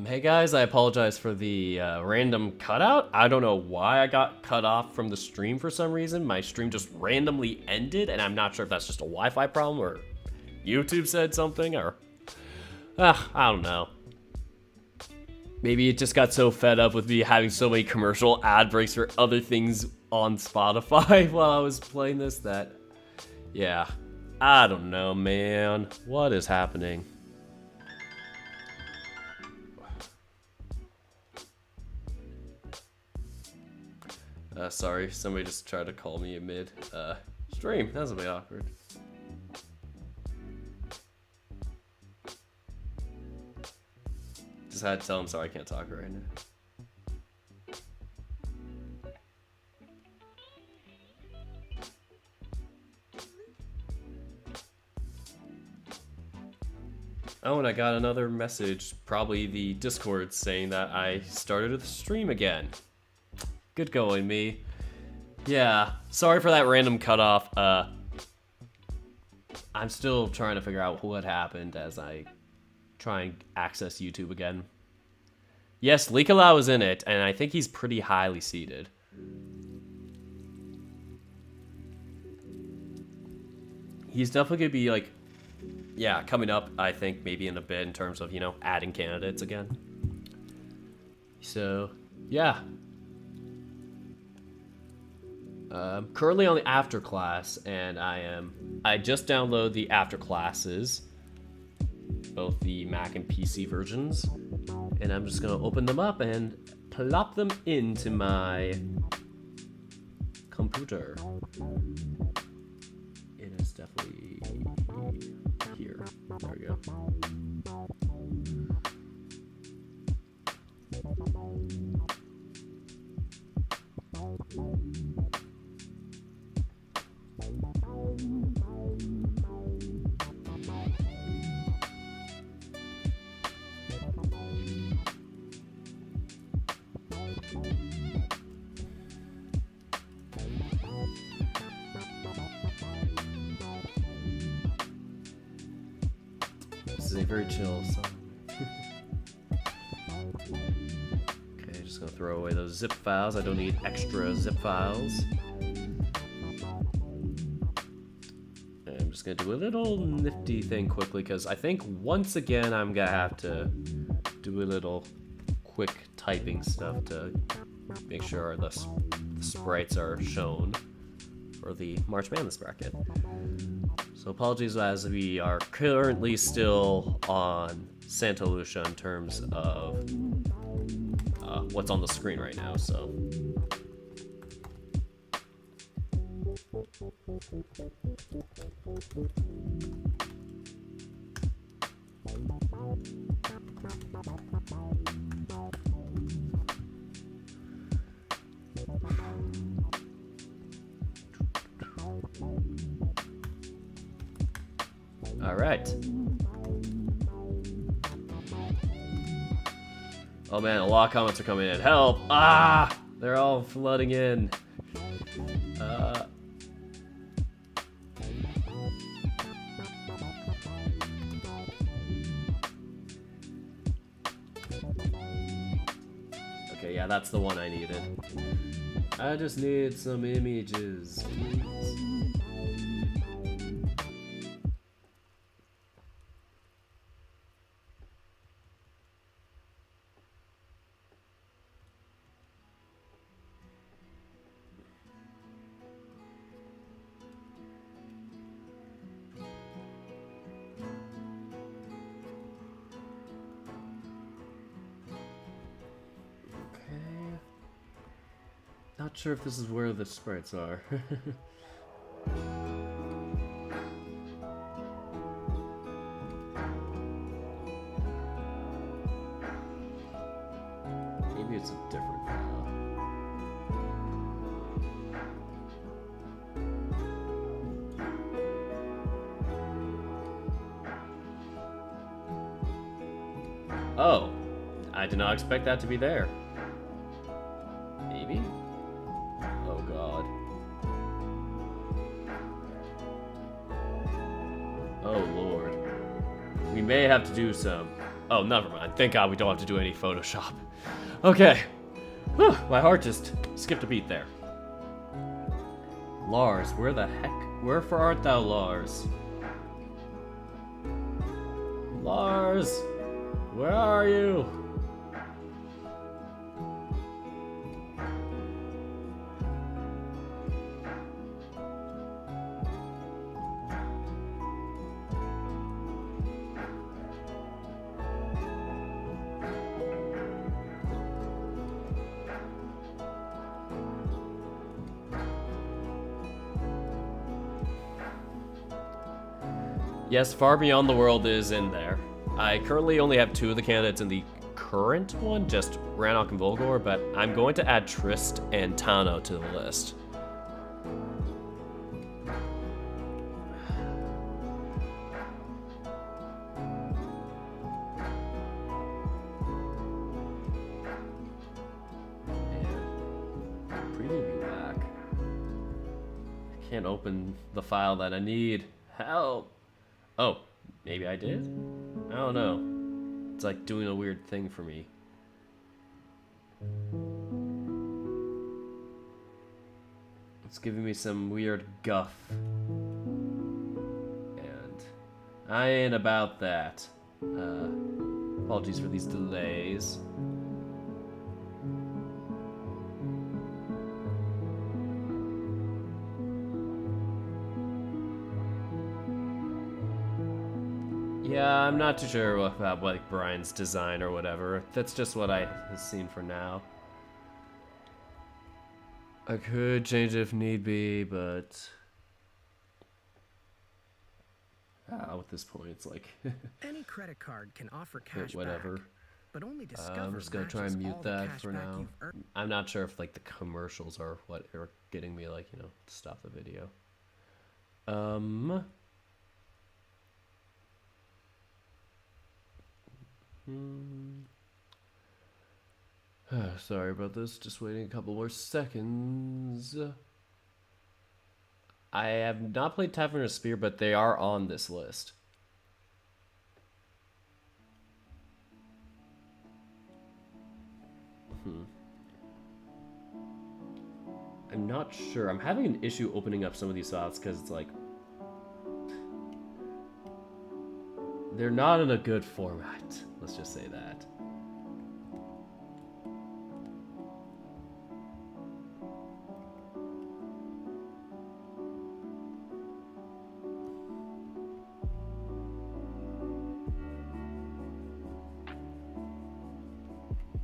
Hey guys, I apologize for the random cutout. I don't know why I got cut off from the stream for some reason. My stream just randomly ended, and I'm not sure if that's just a Wi-Fi problem or YouTube said something, or I don't know. Maybe it just got so fed up with me having so many commercial ad breaks for other things on Spotify while I was playing this that, yeah, I don't know, man. What is happening? Sorry, somebody just tried to call me mid stream. That was a bit awkward. Just had to tell him sorry I can't talk right now. Oh, and I got another message, probably the Discord, saying that I started the stream again. Good going, me. Yeah, sorry for that random cutoff. I'm still trying to figure out what happened as I try and access YouTube again. Yes, Leakalao is in it, and I think he's pretty highly seated. He's definitely gonna be like, yeah, coming up, I think, maybe in a bit in terms of, you know, adding candidates again. So, yeah. Currently on the after class, and I just downloaded the after classes, both the Mac and PC versions, and I'm just gonna open them up and plop them into my computer. It is definitely here. There we go. This is a very chill song. Okay, just gonna throw away those zip files. I don't need extra zip files. I'm just gonna do a little nifty thing quickly, because I think once again I'm gonna have to do a little quick typing stuff to make sure the sprites are shown for the March Madness bracket. So apologies as we are currently still on Santa Lucia in terms of what's on the screen right now, so. All right. Oh man, a lot of comments are coming in. Help! Ah! They're all flooding in. Okay, yeah, that's the one I needed. I just need some images, please. Not sure if this is where the sprites are. Maybe it's a different file. Oh, I did not expect that to be there. Maybe? Oh god. Oh lord. We may have to do some Oh, never mind. Thank God we don't have to do any Photoshop. Okay. Whew, my heart just skipped a beat there. Lars, where the heck? Wherefore art thou, Lars? Lars, where are you? Yes, Far Beyond the World is in there. I currently only have 2 of the candidates in the current one, just Rannoch and Volgor, but I'm going to add Trist and Tano to the list. Preview back. I can't open the file that I need. Help! Oh, maybe I did? I don't know. It's like doing a weird thing for me. It's giving me some weird guff. And I ain't about that. Apologies for these delays. Yeah, I'm not too sure about like Brian's design or whatever. That's just what I have seen for now. I could change it if need be, but at this point it's like any credit card can offer cash whatever. back, but only Discover I'm just gonna try and mute that for now. I'm not sure if like the commercials are what are getting me like, you know, to stop the video. Sorry about this, just waiting a couple more seconds. I have not played Tavern of Spear, but they are on this list. I'm not sure. I'm having an issue opening up some of these files because it's like they're not in a good format. Let's just say that.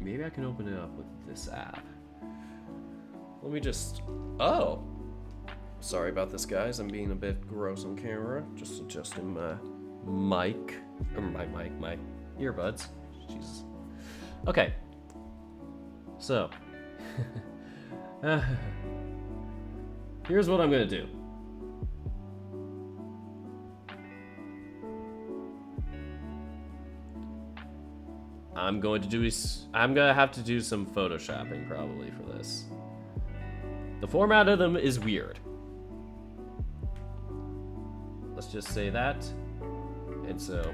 Maybe I can open it up with this app. Let me just... Oh! Sorry about this, guys. I'm being a bit gross on camera. Just adjusting my mic. Or my earbuds. Jesus. Okay. So. Here's what I'm gonna do. I'm gonna have to do some photoshopping probably for this. The format of them is weird. Let's just say that. And so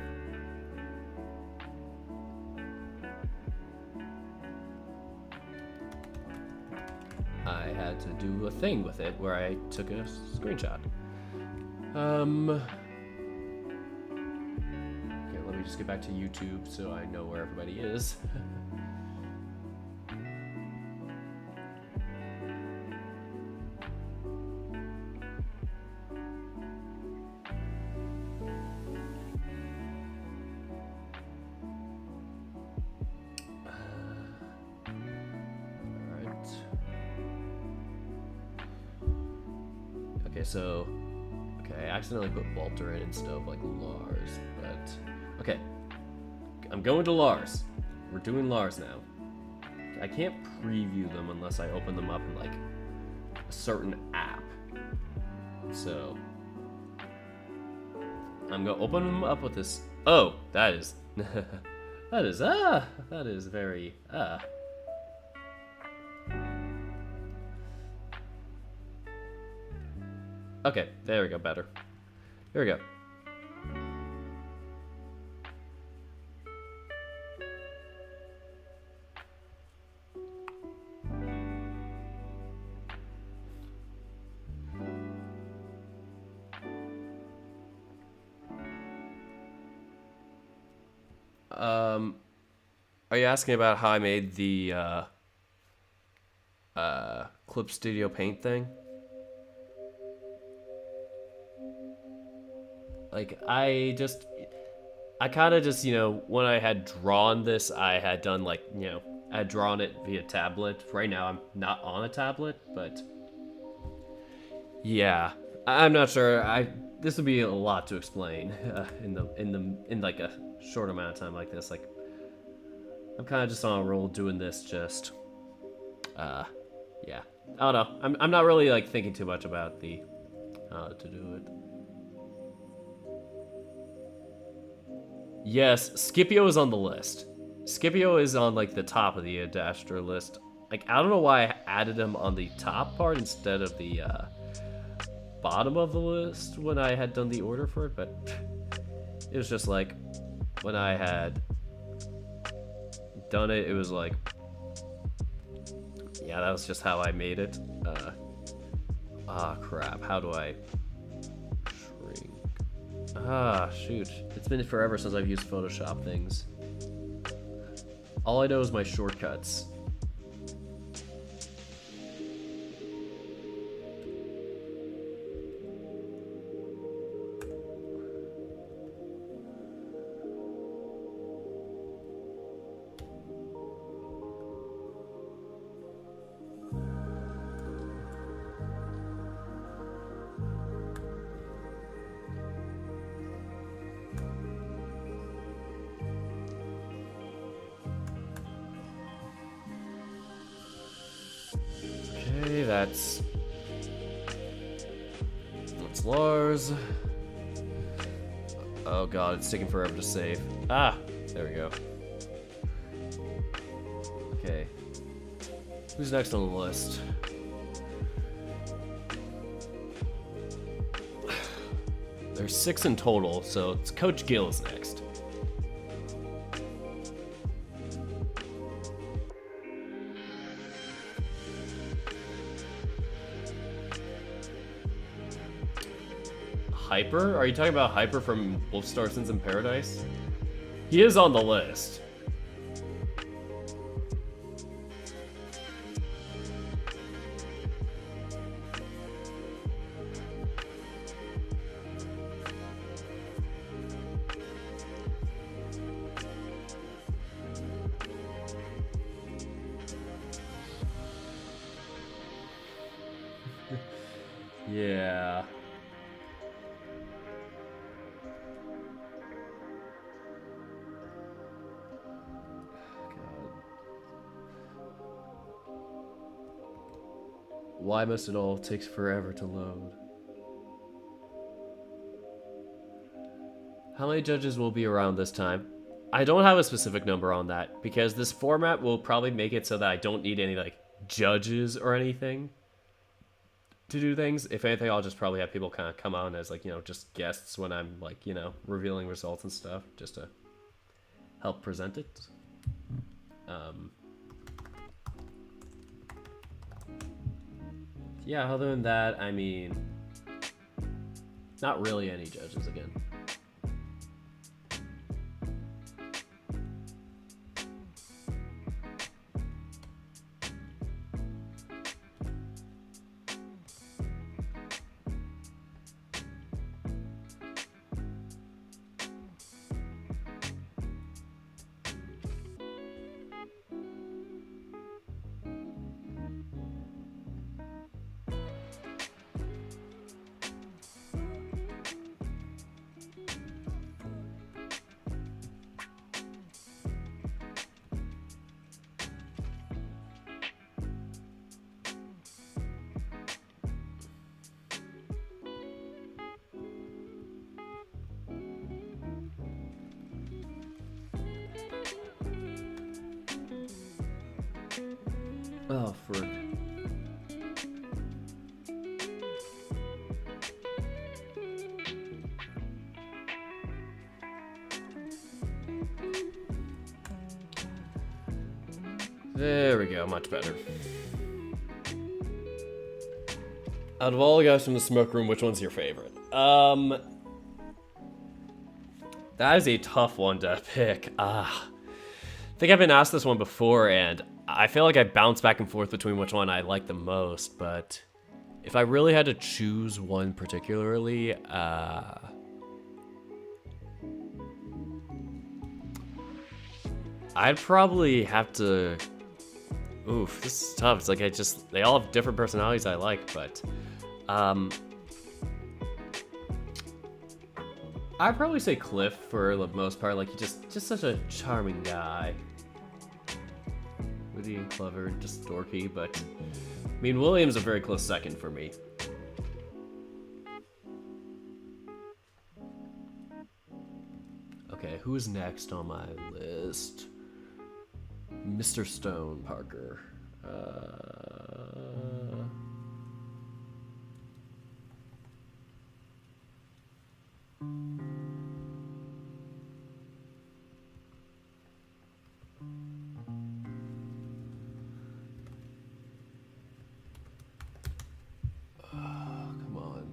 I had to do a thing with it where I took a screenshot. Okay, let me just get back to YouTube so I know where everybody is. Okay, I accidentally put Walter in instead of like Lars, but okay. I'm going to Lars. We're doing Lars now. I can't preview them unless I open them up in like a certain app. So I'm gonna open them up with this. Oh, that is that is very Okay, there we go, better. Here we go. Are you asking about how I made the Clip Studio Paint thing? Like, I kind of just, when I had drawn this, I had done, like, I had drawn it via tablet. Right now, I'm not on a tablet, but yeah, I'm not sure. This would be a lot to explain in like a short amount of time like this. Like, I'm kind of just on a roll doing this. Just, yeah, I don't know. I'm not really like thinking too much about the to do it. Yes, Scipio is on the list. Scipio is on like the top of the Adastra list. Like, I don't know why I added him on the top part instead of the bottom of the list when I had done the order for it, but it was just like when I had done it, it was like, yeah, that was just how I made it. Crap, how do I shrink? Shoot, it's been forever since I've used Photoshop things. All I know is my shortcuts. Okay, that's Lars. Oh god, it's taking forever to save. There we go. Okay. Who's next on the list? There's 6 in total, so it's Coach Gill's next. Hyper? Are you talking about Hyper from Wolfstar Sins in Paradise? He is on the list. Yeah. Why must it all take forever to load? How many judges will be around this time? I don't have a specific number on that because this format will probably make it so that I don't need any like judges or anything to do things. If anything, I'll just probably have people kind of come on as like, just guests when I'm like, revealing results and stuff just to help present it. Yeah, other than that, I mean, not really any judges again. Oh, frick. There we go, much better. Out of all the guys from the smoke room, which one's your favorite? That is a tough one to pick. I think I've been asked this one before, and I feel like I bounce back and forth between which one I like the most, but if I really had to choose one particularly, I'd probably have to... Oof, this is tough. It's like they all have different personalities I like, but... I'd probably say Cliff for the most part. Like, he's just such a charming guy. Witty and clever, just dorky, but... I mean, William's a very close second for me. Okay, who's next on my list? Mr. Stone Parker. Come on.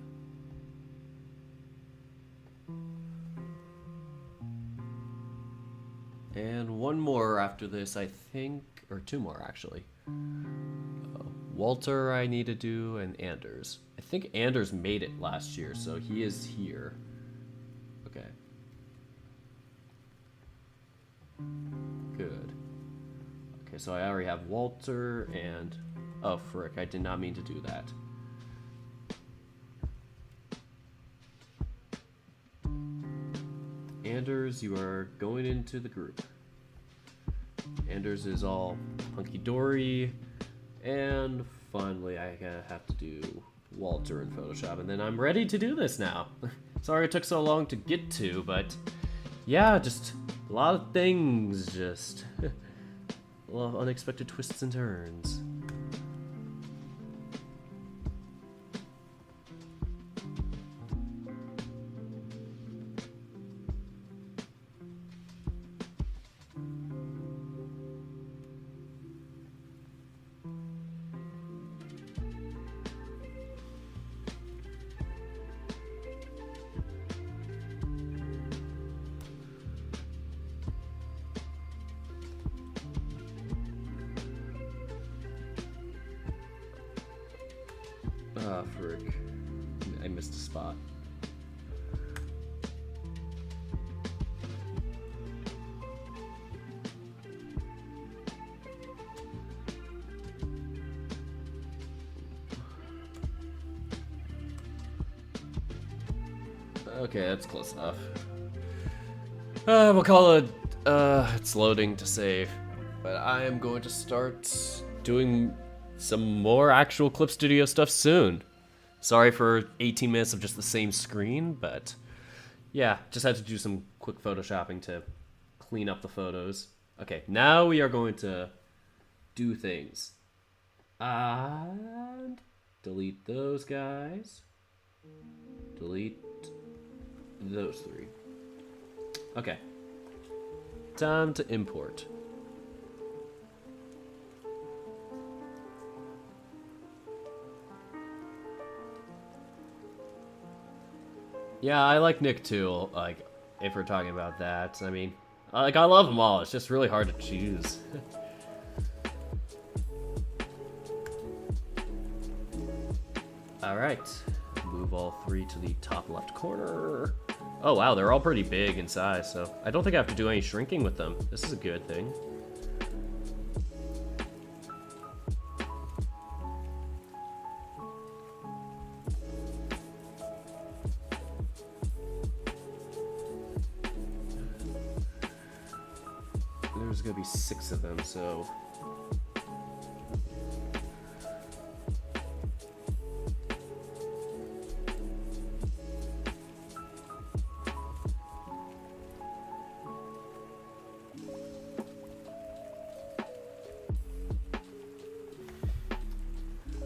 And one more after this, I think, or two more actually. Walter I need to do, and Anders. I think Anders made it last year, so he is here. Okay. Good. Okay, so I already have Walter and... Oh, frick, I did not mean to do that. Anders, you are going into the group. Anders is all hunky-dory, and finally I have to do Walter in Photoshop, and then I'm ready to do this now. Sorry it took so long to get to, but yeah, just a lot of things, just a lot of unexpected twists and turns. Ah, frick. I missed a spot. Okay, that's close enough. We'll call it, it's loading to save. But I am going to start doing some more actual Clip Studio stuff soon. Sorry for 18 minutes of just the same screen, but yeah, just had to do some quick photoshopping to clean up the photos. Okay, now we are going to do things. And delete those guys. Delete those three. Okay. Time to import. Yeah, I like Nick too, like, if we're talking about that. I mean, like, I love them all. It's just really hard to choose. Alright. Move all three to the top left corner. Oh, wow, they're all pretty big in size, so I don't think I have to do any shrinking with them. This is a good thing. There's gonna be 6 of them, so...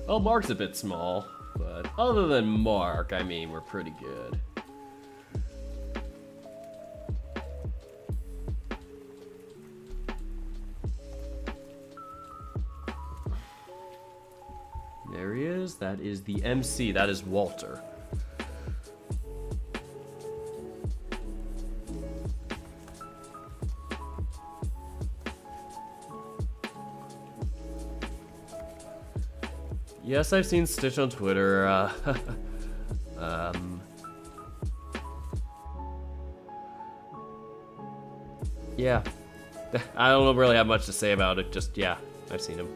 Well, Mark's a bit small, but other than Mark, I mean, we're pretty good. There he is. That is the MC. That is Walter. Yes, I've seen Stitch on Twitter. Yeah. I don't really have much to say about it. Just, yeah, I've seen him.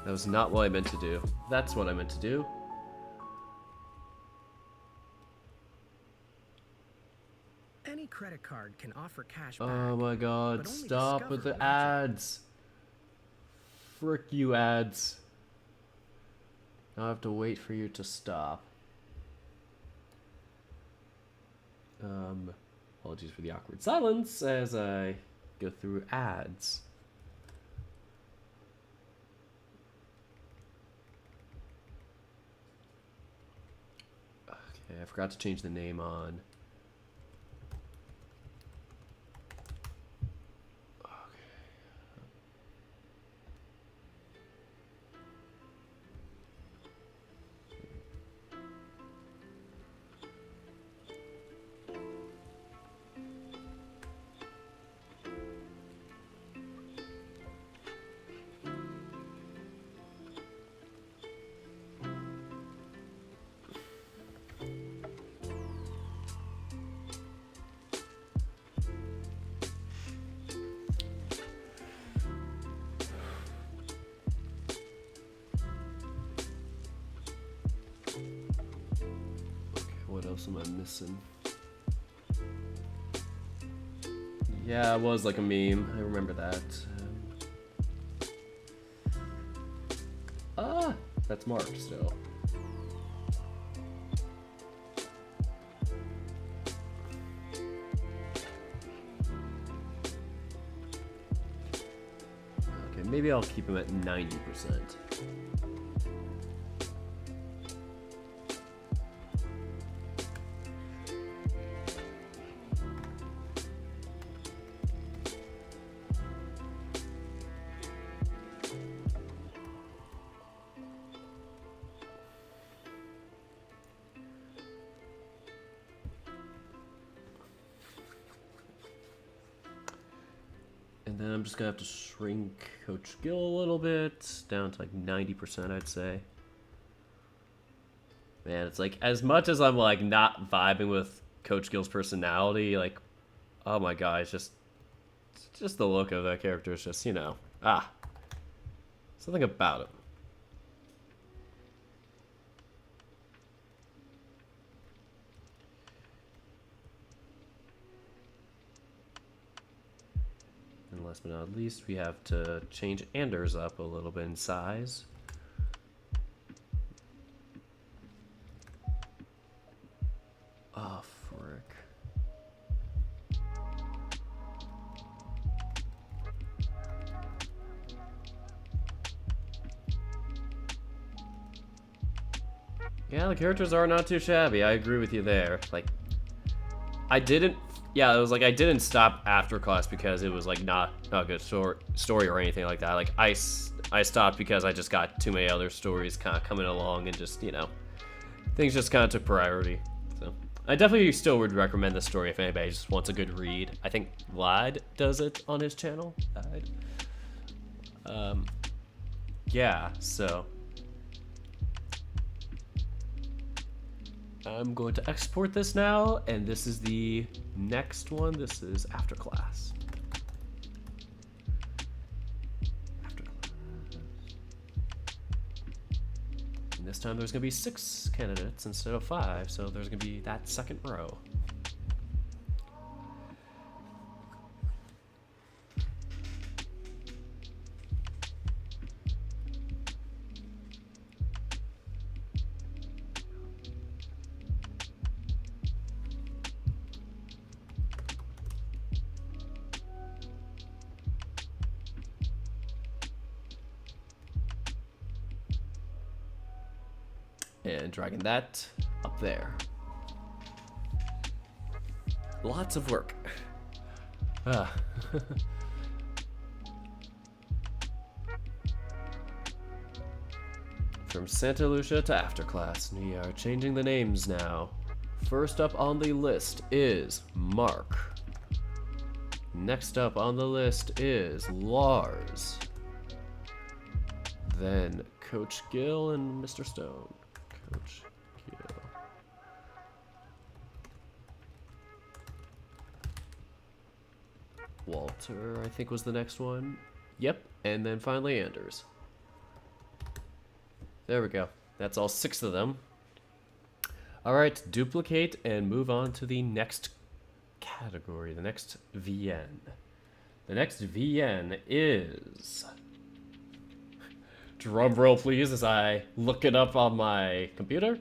That was not what I meant to do. That's what I meant to do. Any credit card can offer cash back. Oh my god, stop with the ads. Frick you ads. Now I have to wait for you to stop. Apologies for the awkward silence as I go through ads. Okay, I forgot to change the name on. What else am I missing? Yeah, it was like a meme. I remember that. That's marked still. Okay, maybe I'll keep him at 90%. And then I'm just gonna have to shrink Coach Gill a little bit, down to like 90%, I'd say. Man, it's like, as much as I'm like not vibing with Coach Gill's personality, like, oh my god, it's just the look of that character is just, you know, something about it. And last but not least, we have to change Anders up a little bit in size. Oh, frick. Yeah, the characters are not too shabby. I agree with you there. Like, yeah, it was like I didn't stop after class because it was like not a good story or anything like that. Like I stopped because I just got too many other stories kind of coming along and just, you know, things just kind of took priority. So I definitely still would recommend this story if anybody just wants a good read. I think Vlad does it on his channel. Yeah, so I'm going to export this now, and this is the next one. This is after class. After class. And this time there's going to be 6 candidates instead of 5, so there's going to be that second row. And dragging that up there. Lots of work. From Santa Lucia to Afterclass, we are changing the names now. First up on the list is Mark. Next up on the list is Lars. Then Coach Gill and Mr. Stone. Coach Gill. Walter, I think, was the next one. Yep, and then finally Anders. There we go. That's all 6 of them. Alright, duplicate and move on to the next category, the next VN. The next VN is... Drum roll, please, as I look it up on my computer.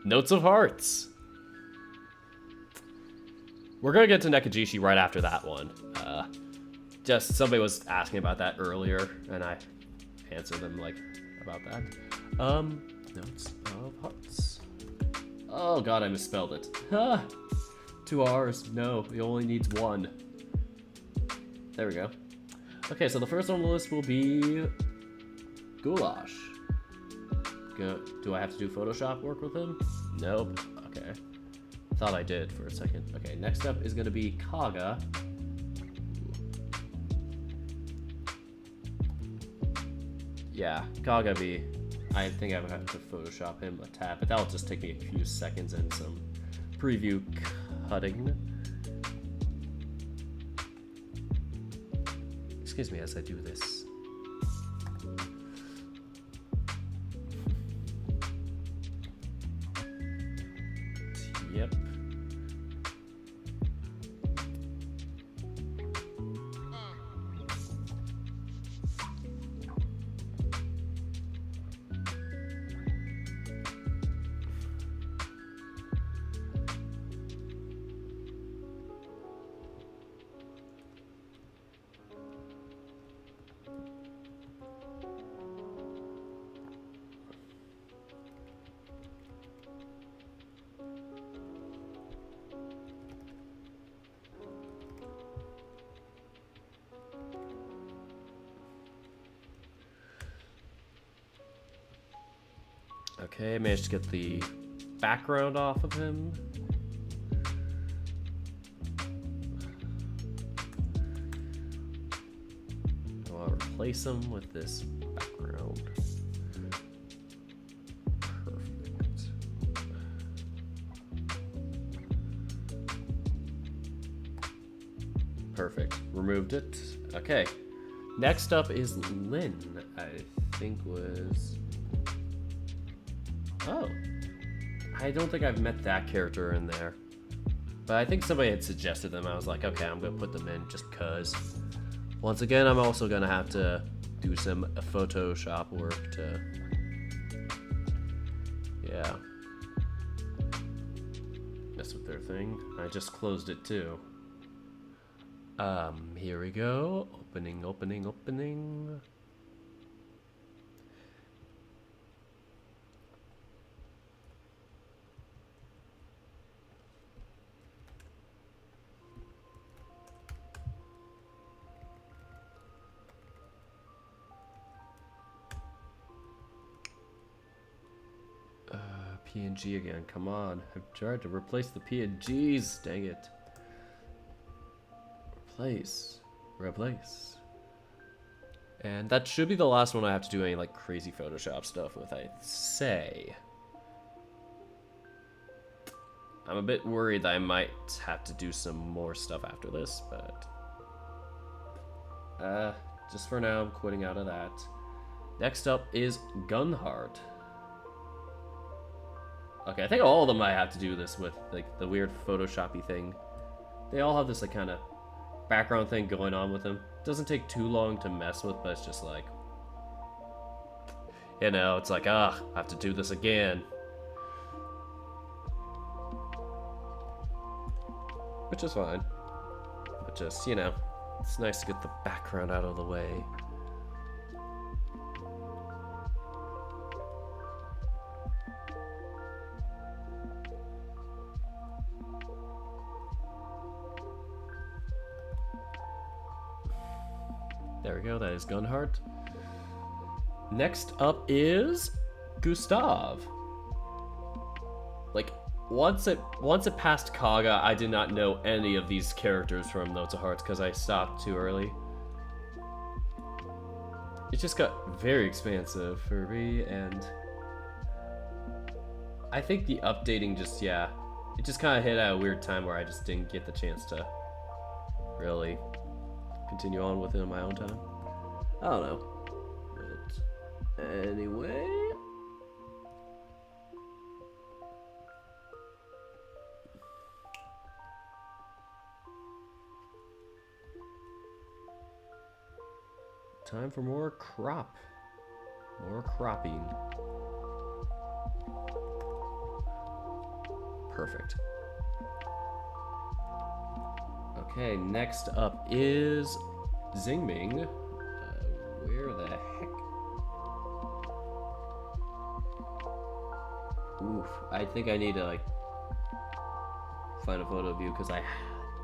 Notes of Hearts. We're gonna get to Nekajishi right after that one. Just somebody was asking about that earlier, and I answered them like about that. Notes of Hearts. Oh god, I misspelled it. 2 R's. No, it only needs 1. There we go. Okay, so the first on the list will be Goulash. Do I have to do Photoshop work with him? Nope. Okay. Thought I did for a second. Okay, next up is gonna be Kaga. Yeah, Kaga B. I think I would have to Photoshop him a tad, but that'll just take me a few seconds and some preview cutting. Excuse me as I do this. Yep. Okay, managed to get the background off of him. I'll replace him with this background. Perfect. Perfect. Removed it. Okay. Next up is Lynn, I think was... Oh, I don't think I've met that character in there, but I think somebody had suggested them. I was like, okay, I'm gonna put them in just cause. Once again, I'm also gonna have to do some Photoshop work to, yeah, mess with their thing. I just closed it too. Here we go. Opening. PNG again, come on. I've tried to replace the PNGs, dang it. Replace. And that should be the last one I have to do any like crazy Photoshop stuff with, I'd say. I'm a bit worried that I might have to do some more stuff after this, but just for now, I'm quitting out of that. Next up is Gunheart. Okay, I think all of them I have to do this with, like, the weird Photoshop-y thing. They all have this, like, kind of background thing going on with them. Doesn't take too long to mess with, but it's just like, you know, it's like, I have to do this again. Which is fine. But just, you know, it's nice to get the background out of the way. There we go, that is Gunheart. Next up is Gustav. Like, once it passed Kaga, I did not know any of these characters from Notes of Hearts because I stopped too early. It just got very expansive for me, and I think the updating just, yeah, it just kind of hit at a weird time where I just didn't get the chance to really continue on with it on my own time. I don't know. But anyway. Time for more crop. More cropping. Perfect. Okay, next up is Xingming. Where the heck? Oof, I think I need to like find a photo of you because I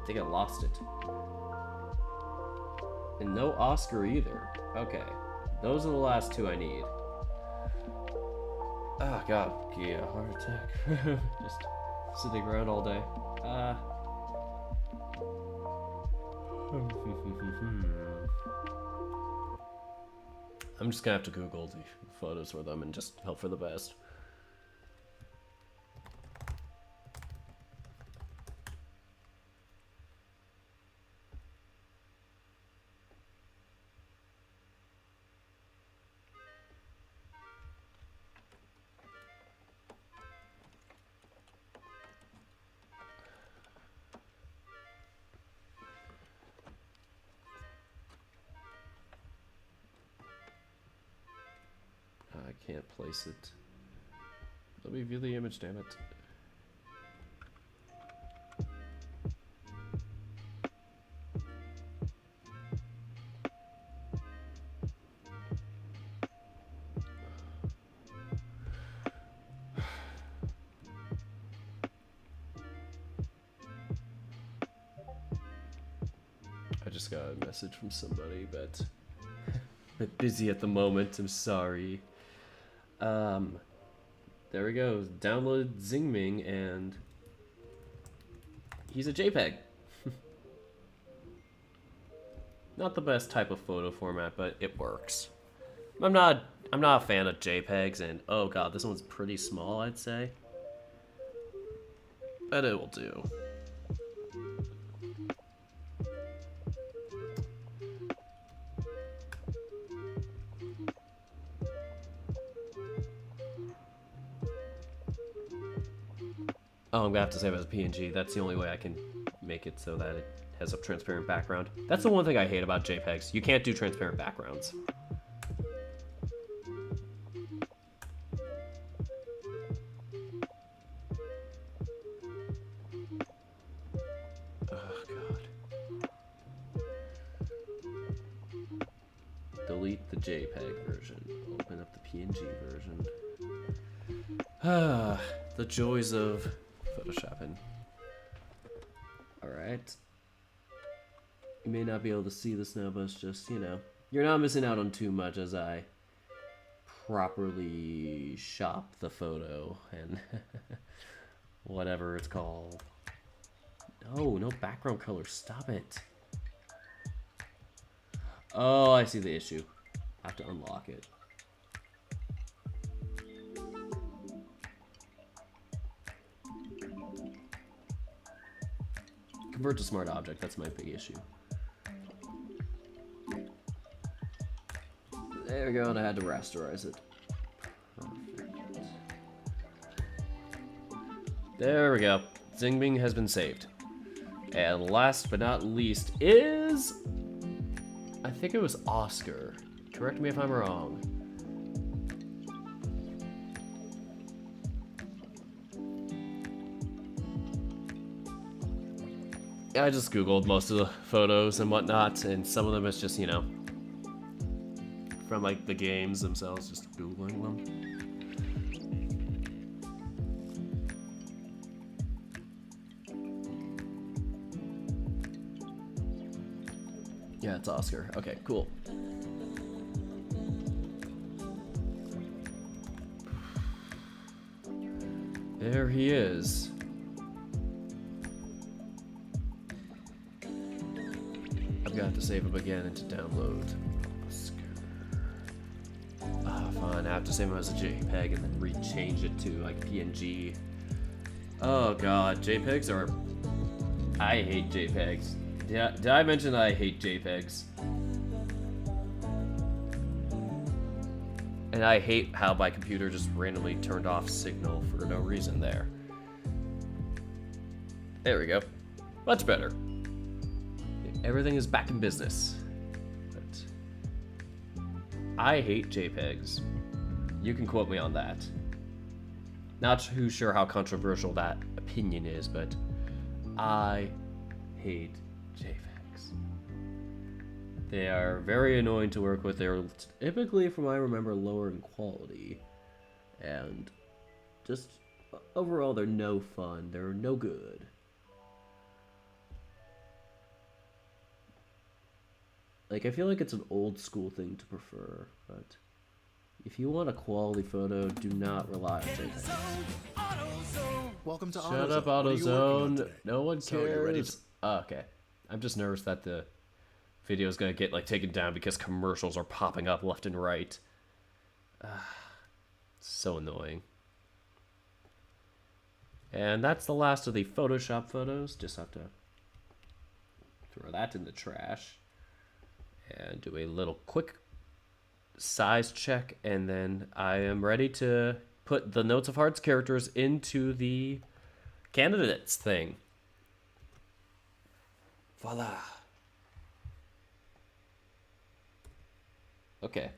think I lost it. And no Oscar either. Okay, those are the last two I need. Oh god, yeah, heart attack. Just sitting around all day. I'm just gonna have to Google the photos for them and just hope for the best. I can't place it. Let me view the image, damn it. I just got a message from somebody, but a bit busy at the moment, I'm sorry. There we go. Download Xingming, and he's a JPEG. Not the best type of photo format, but it works. I'm not a fan of JPEGs, and oh god, this one's pretty small, I'd say. But it will do. Oh, I'm gonna have to save it as a PNG. That's the only way I can make it so that it has a transparent background. That's the one thing I hate about JPEGs. You can't do transparent backgrounds. Oh, God. Delete the JPEG version. Open up the PNG version. Ah, the joys of Photoshopping. Alright. You may not be able to see this now, but it's just, you know, you're not missing out on too much as I properly shop the photo and whatever it's called. No, no background color. Stop it. Oh, I see the issue. I have to unlock it. Convert to smart object, that's my big issue. There we go, and I had to rasterize it. Perfect. There we go. Xingming has been saved. And last but not least is... I think it was Oscar. Correct me if I'm wrong. I just Googled most of the photos and whatnot, and some of them is just, you know, from like the games themselves, just Googling them. Yeah, it's Oscar. Okay, cool. There he is. I'm gonna have to save him again and to download. Ah, fine. I have to save him as a JPEG and then rechange it to like PNG. Oh god, JPEGs are. I hate JPEGs. Did I mention that I hate JPEGs? And I hate how my computer just randomly turned off signal for no reason there. There we go. Much better. Everything is back in business. But I hate JPEGs. You can quote me on that. Not too sure how controversial that opinion is, but I hate JPEGs. They are very annoying to work with. They're typically, from what I remember, lower in quality. And just overall, they're no fun. They're no good. Like, I feel like it's an old school thing to prefer, but if you want a quality photo, do not rely on JPEGs. Welcome to Shut up, AutoZone. No one cares. Oh, okay. I'm just nervous that the video is gonna get like taken down because commercials are popping up left and right. So annoying. And that's the last of the Photoshop photos. Just have to throw that in the trash and do a little quick size check, and then I am ready to put the Notes of Hearts characters into the candidates thing. Voila. Okay,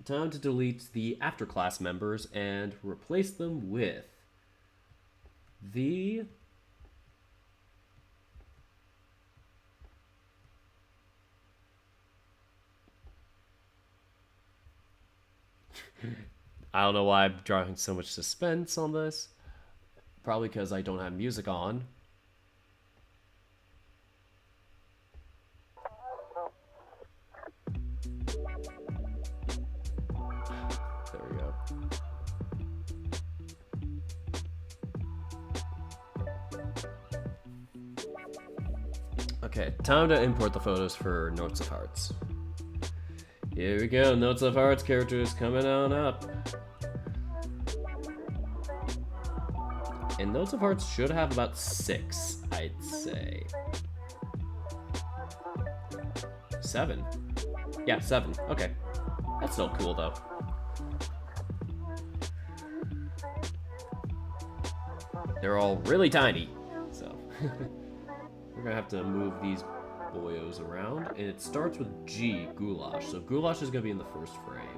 time to delete the after-class members and replace them with the I don't know why I'm drawing so much suspense on this. Probably because I don't have music on. There we go. Okay, time to import the photos for Notes of Hearts. Here we go, Notes of Hearts characters coming on up. And Notes of Hearts should have about 6, I'd say. 7. Yeah, 7. Okay. That's still cool, though. They're all really tiny, so we're gonna have to move these boyos around, and it starts with G, Goulash. So Goulash is gonna be in the first frame.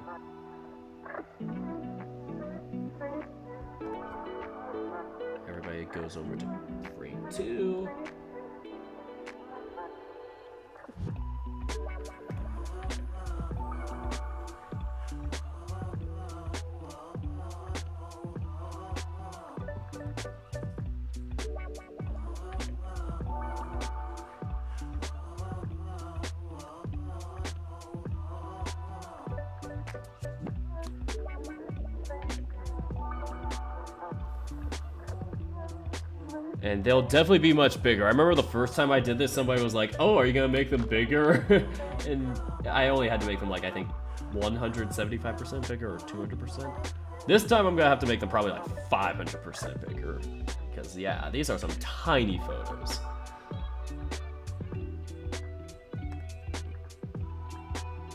Everybody goes over to frame 2. And they'll definitely be much bigger. I remember the first time I did this, somebody was like, oh, are you gonna make them bigger? And I only had to make them like, I think 175% bigger or 200%. This time I'm gonna have to make them probably like 500% bigger. Because yeah, these are some tiny photos.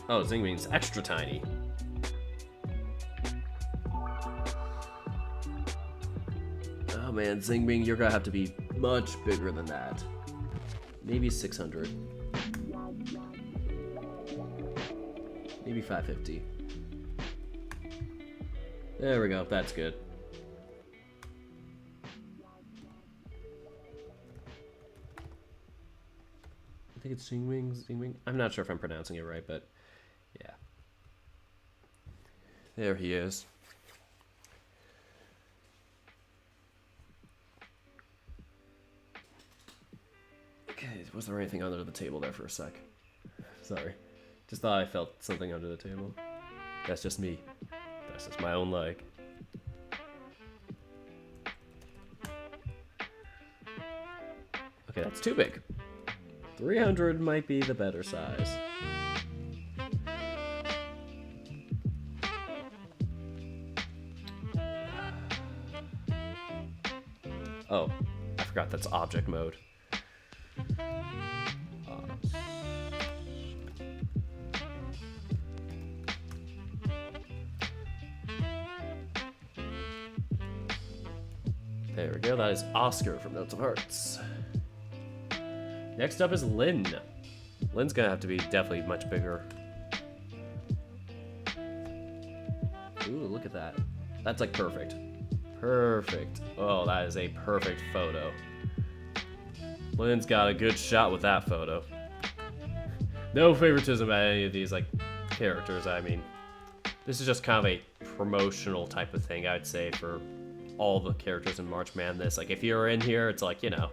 Oh, Xingming's extra tiny. Oh man, Xingming, you're gonna have to be much bigger than that. Maybe 600. Maybe 550. There we go, that's good. I think it's Xingming. I'm not sure if I'm pronouncing it right, but yeah. There he is. Okay, was there anything under the table there for a sec? Sorry. Just thought I felt something under the table. That's just me. That's just my own leg. Okay, that's too big. 300 might be the better size. Oh, I forgot that's object mode. There we go, that is Oscar from Notes of Hearts. Next up is Lynn. Lynn's gonna have to be definitely much bigger. Ooh, look at that. That's like perfect. Perfect. Oh, that is a perfect photo. Lynn's got a good shot with that photo. No favoritism at any of these like characters. I mean, this is just kind of a promotional type of thing, I'd say, for all the characters in March Madness. Like, if you're in here, it's like, you know,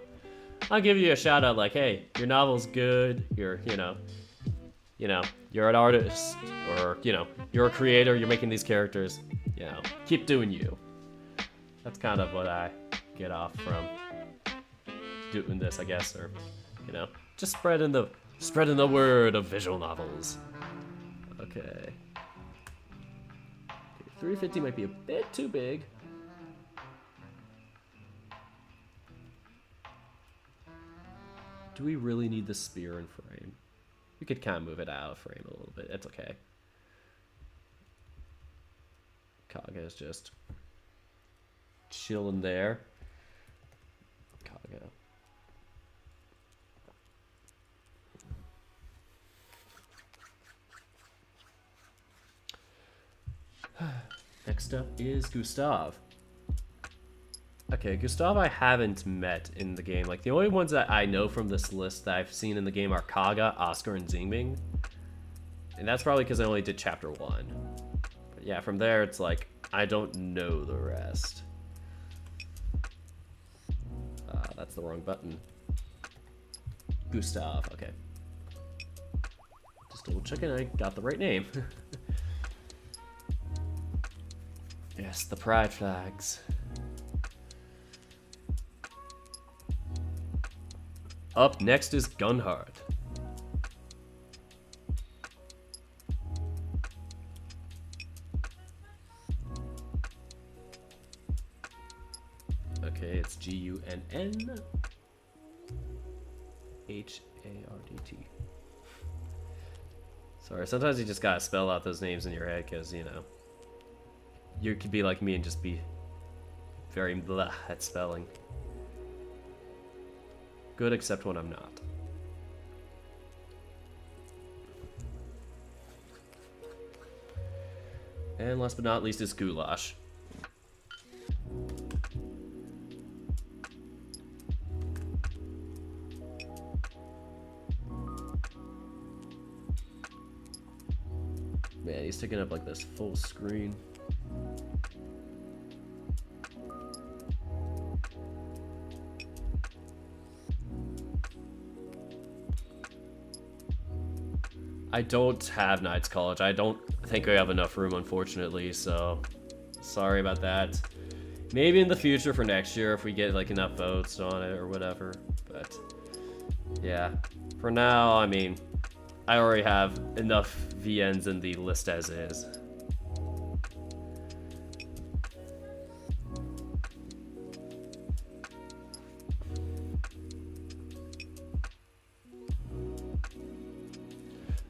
I'll give you a shout out like, hey, your novel's good, you're, you know, you're an artist, or, you know, you're a creator, you're making these characters, you know, keep doing you. That's kind of what I get off from doing this, I guess, or, you know, just spreading the word of visual novels. Okay. 350 might be a bit too big. Do we really need the spear in frame? We could kind of move it out of frame a little bit. It's okay. Kaga is just chilling there. Kaga. Next up is Gustav. Okay, Gustav I haven't met in the game. Like, the only ones that I know from this list that I've seen in the game are Kaga, Oscar, and Xingming. And that's probably because I only did chapter 1. But yeah, from there it's like, I don't know the rest. That's the wrong button. Gustav, okay. Just double checking I got the right name. Yes, the pride flags. Up next is Gunhard. Okay, it's Gunn Hardt. Sorry, sometimes you just gotta spell out those names in your head because, you know, you could be like me and just be very blah at spelling. Good, except when I'm not. And last but not least is Goulash. Man, he's taking up like this full screen. I don't have Knights College. I don't think we have enough room, unfortunately, so sorry about that. Maybe in the future for next year if we get like enough votes on it or whatever, but yeah. For now, I mean, I already have enough VNs in the list as is.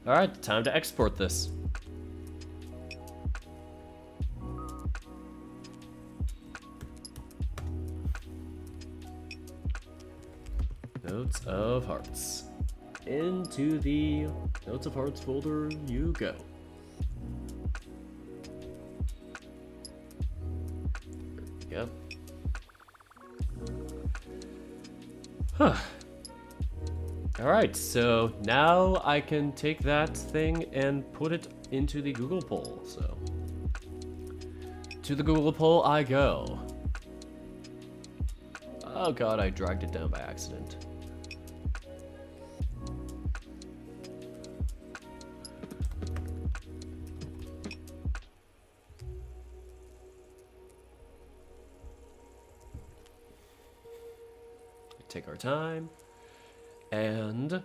Alright, time to export this. Notes of Hearts. Into the Notes of Hearts folder you go. There we go. Huh. Alright, so now I can take that thing and put it into the Google poll, so. To the Google poll I go. Oh god, I dragged it down by accident. Take our time. And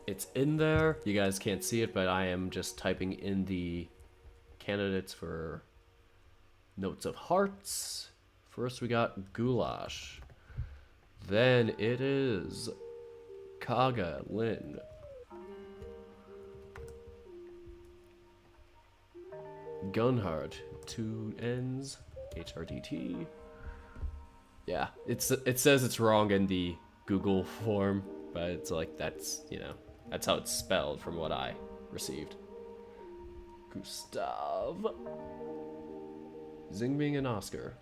it's in there. You guys can't see it, but I am just typing in the candidates for Notes of Hearts. First we got Goulash. Then it is Kaga, Lin. Gunhard, 2 N's, HRDT. Yeah, it says it's wrong in the Google form, but it's like that's, you know, that's how it's spelled from what I received. Gustav. Xingbing and Oscar.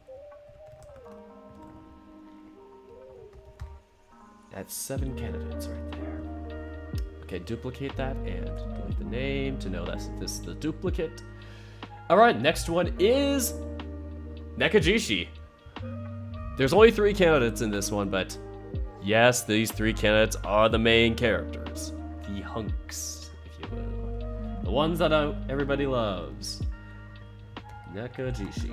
That's 7 candidates right there. Okay, duplicate that and delete the name to know that this is the duplicate. Alright, next one is Nekajishi. There's only 3 candidates in this one, but yes, these 3 candidates are the main characters. The hunks, if you will. The ones that everybody loves. Nekajishi.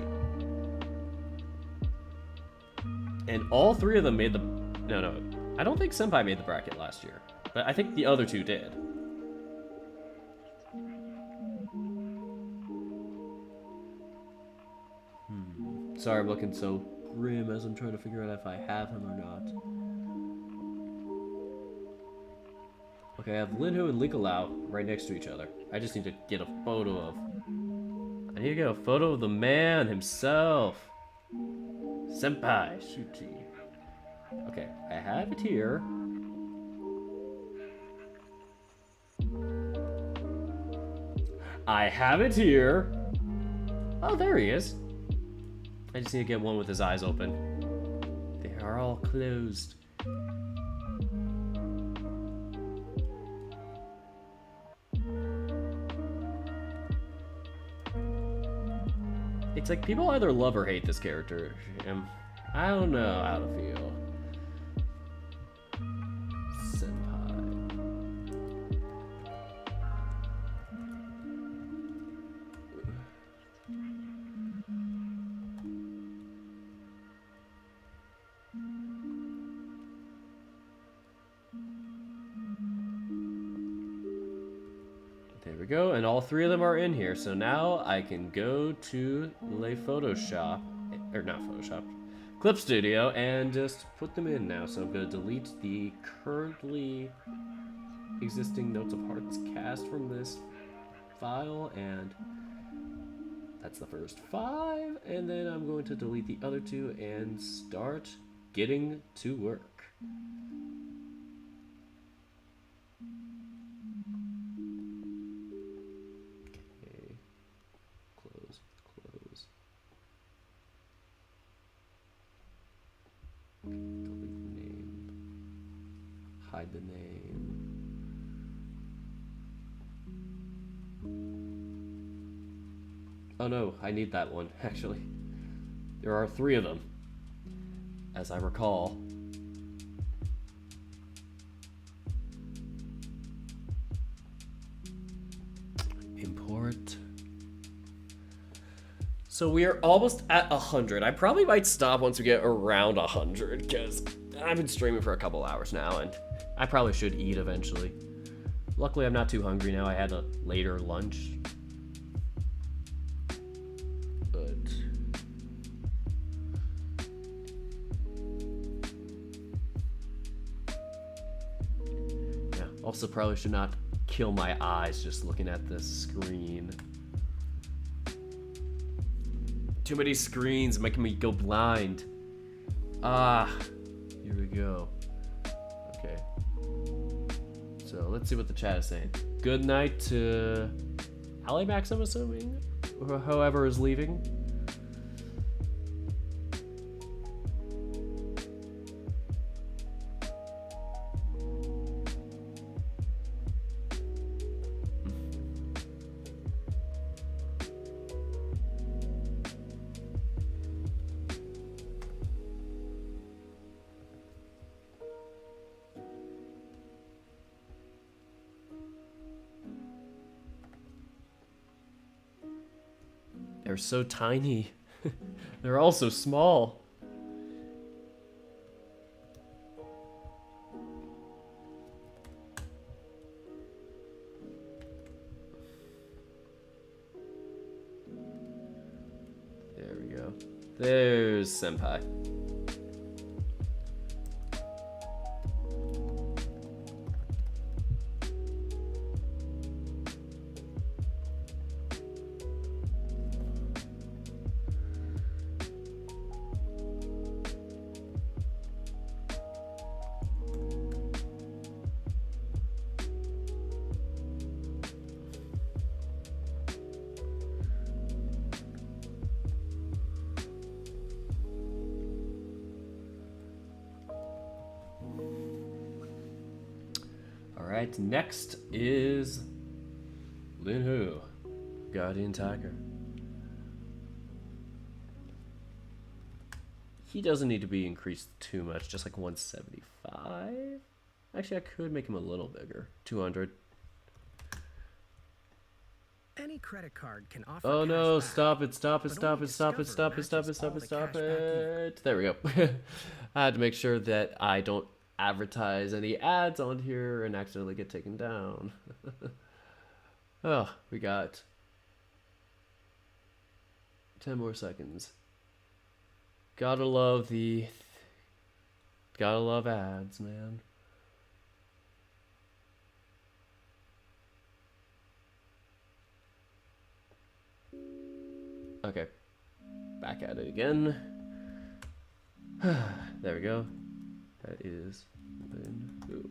And all 3 of them made the... No. I don't think Senpai made the bracket last year. But I think the other 2 did. Sorry, I'm looking so grim as I'm trying to figure out if I have him or not. Okay, I have Linhu and Likalau right next to each other. I just need to get a photo of... I need to get a photo of the man himself. Senpai Shuchi. Okay, I have it here. I have it here. Oh, there he is. I just need to get one with his eyes open. They are all closed. It's like people either love or hate this character. I don't know how to feel. Senpai. There we go, and all 3 of them are in here. So now I can go to Lay Photoshop, or not Photoshop, Clip Studio, and just put them in now. So I'm going to delete the currently existing Notes of Hearts cast from this file, and that's the first 5. And then I'm going to delete the other 2 and start getting to work. Delete name. Hide the name. Oh no, I need that one, actually. There are 3 of them, as I recall. Import. So we are almost at 100. I probably might stop once we get around 100, because I've been streaming for a couple hours now, and I probably should eat eventually. Luckily, I'm not too hungry now. I had a later lunch. But... yeah, also probably should not kill my eyes just looking at this screen. Too many screens making me go blind. Ah, here we go. Okay. So let's see what the chat is saying. Good night to Alimax, I'm assuming, or whoever is leaving. They're so tiny. They're all so small. There's Senpai. Alright, next is Linhu, Guardian Tiger. He doesn't need to be increased too much, just like 175. Actually, I could make him a little bigger, 200. Any credit card can offer. Oh no, cash back, stop it, stop it, but stop only it, stop it, Discover stop it, stop it, matches stop all it, the stop cash back you- it. There we go. I had to make sure that I don't advertise any ads on here and accidentally get taken down. Oh, we got 10 more seconds. Gotta love ads, man. Okay, back at it again. There we go. That is Linhu.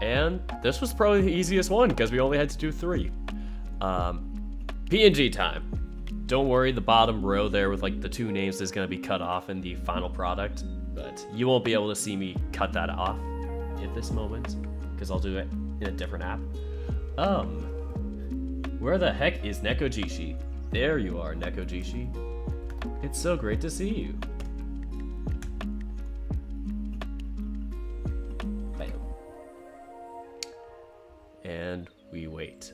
And this was probably the easiest one because we only had to do 3. PNG time. Don't worry, the bottom row there with like the 2 names is going to be cut off in the final product, but you won't be able to see me cut that off at this moment because I'll do it in a different app. Where the heck is Nekojishi? There you are, Nekojishi. It's so great to see you. And we wait.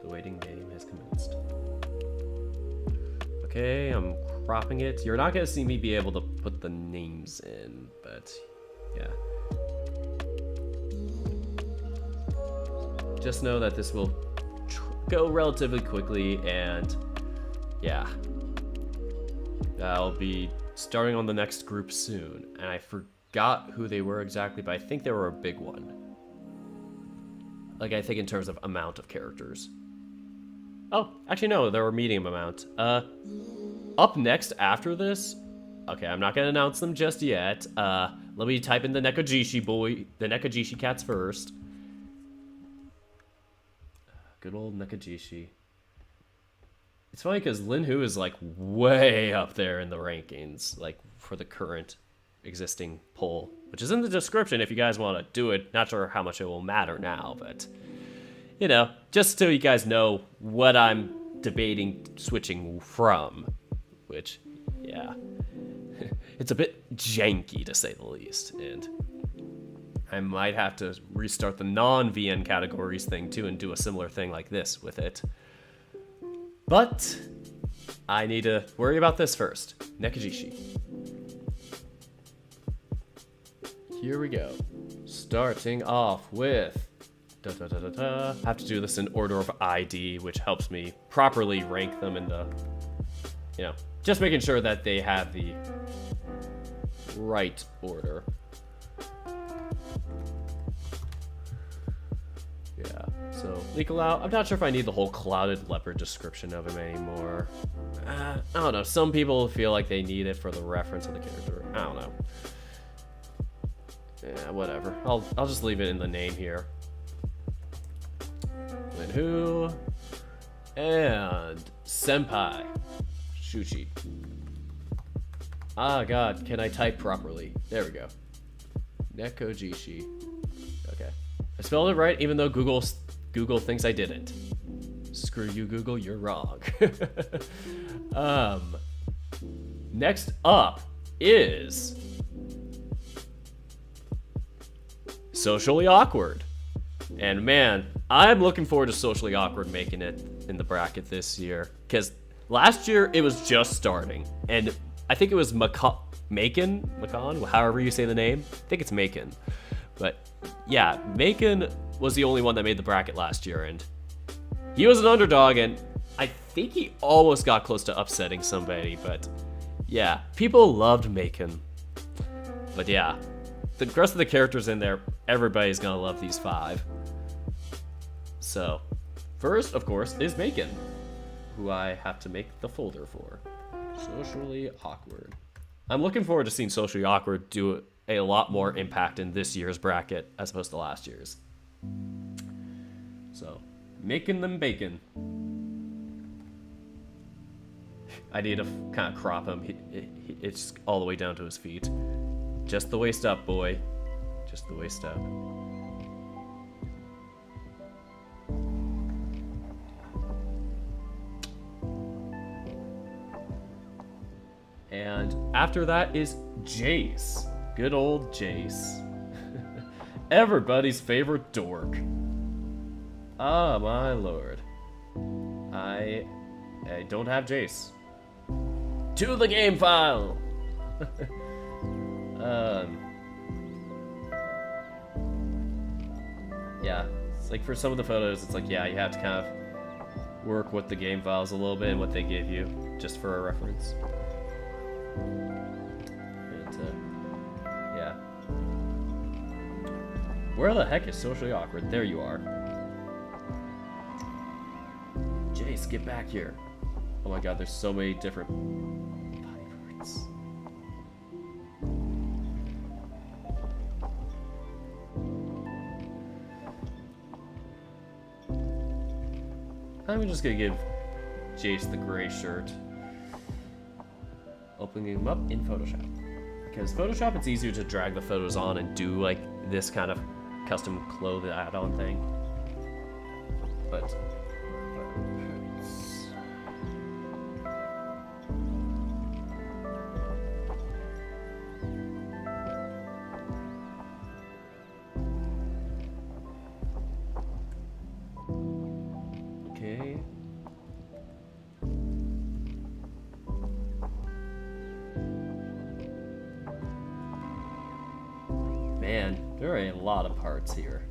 The waiting game has commenced. Okay, I'm cropping it. You're not gonna see me be able to put the names in, but yeah. Just know that this will go relatively quickly, and yeah. I'll be starting on the next group soon. And I forgot who they were exactly, but I think they were a big one. Like, I think in terms of amount of characters. Oh, actually, no, they were medium amount. Up next after this, okay, I'm not gonna announce them just yet. Let me type in the Nekojishi cats first. Good old Nekojishi. It's funny because Linhu is like way up there in the rankings, like for the current existing poll, which is in the description if you guys want to do it. Not sure how much it will matter now, but you know, just so you guys know what I'm debating switching from, which, yeah, it's a bit janky to say the least, and I might have to restart the non-VN categories thing too and do a similar thing like this with it. But I need to worry about this first. Nekojishi. Here we go. Starting off with I have to do this in order of ID, which helps me properly rank them in the, you know, just making sure that they have the right order. Yeah, so legal out. I'm not sure if I need the whole clouded leopard description of him anymore. I don't know. Some people feel like they need it for the reference of the character. I don't know. Yeah, whatever. I'll just leave it in the name here. Linhu. And Senpai. Shuchi. Ah, God, can I type properly? There we go. Nekojishi. Okay. I spelled it right, even though Google thinks I didn't. Screw you, Google, you're wrong. Next up is Socially Awkward. And man, I'm looking forward to Socially Awkward making it in the bracket this year. Because last year, it was just starting. And I think it was Macon, however you say the name. I think it's Macon. But yeah, Macon was the only one that made the bracket last year. And he was an underdog. And I think he almost got close to upsetting somebody. But yeah, people loved Macon. But yeah, the rest of the characters in there, everybody's gonna love these 5. So, first, of course, is Macon, who I have to make the folder for. Socially Awkward. I'm looking forward to seeing Socially Awkward do a lot more impact in this year's bracket as opposed to last year's. So, making them bacon. I need to kind of crop him. It's all the way down to his feet. Just the waist up, boy. Just the waist up. And after that is Jace. Good old Jace. Everybody's favorite dork. Ah, my lord. I don't have Jace. To the game file! Yeah, it's like for some of the photos, it's like, yeah, you have to kind of work with the game files a little bit and what they give you, just for a reference. And, yeah. Where the heck is Socially Awkward? There you are. Jace, get back here. Oh my god, there's so many different body parts. I'm just gonna give Jace the gray shirt. Opening him up in Photoshop. Because Photoshop, it's easier to drag the photos on and do like this kind of custom clothes add-on thing. But okay. Man, there are a lot of parts here.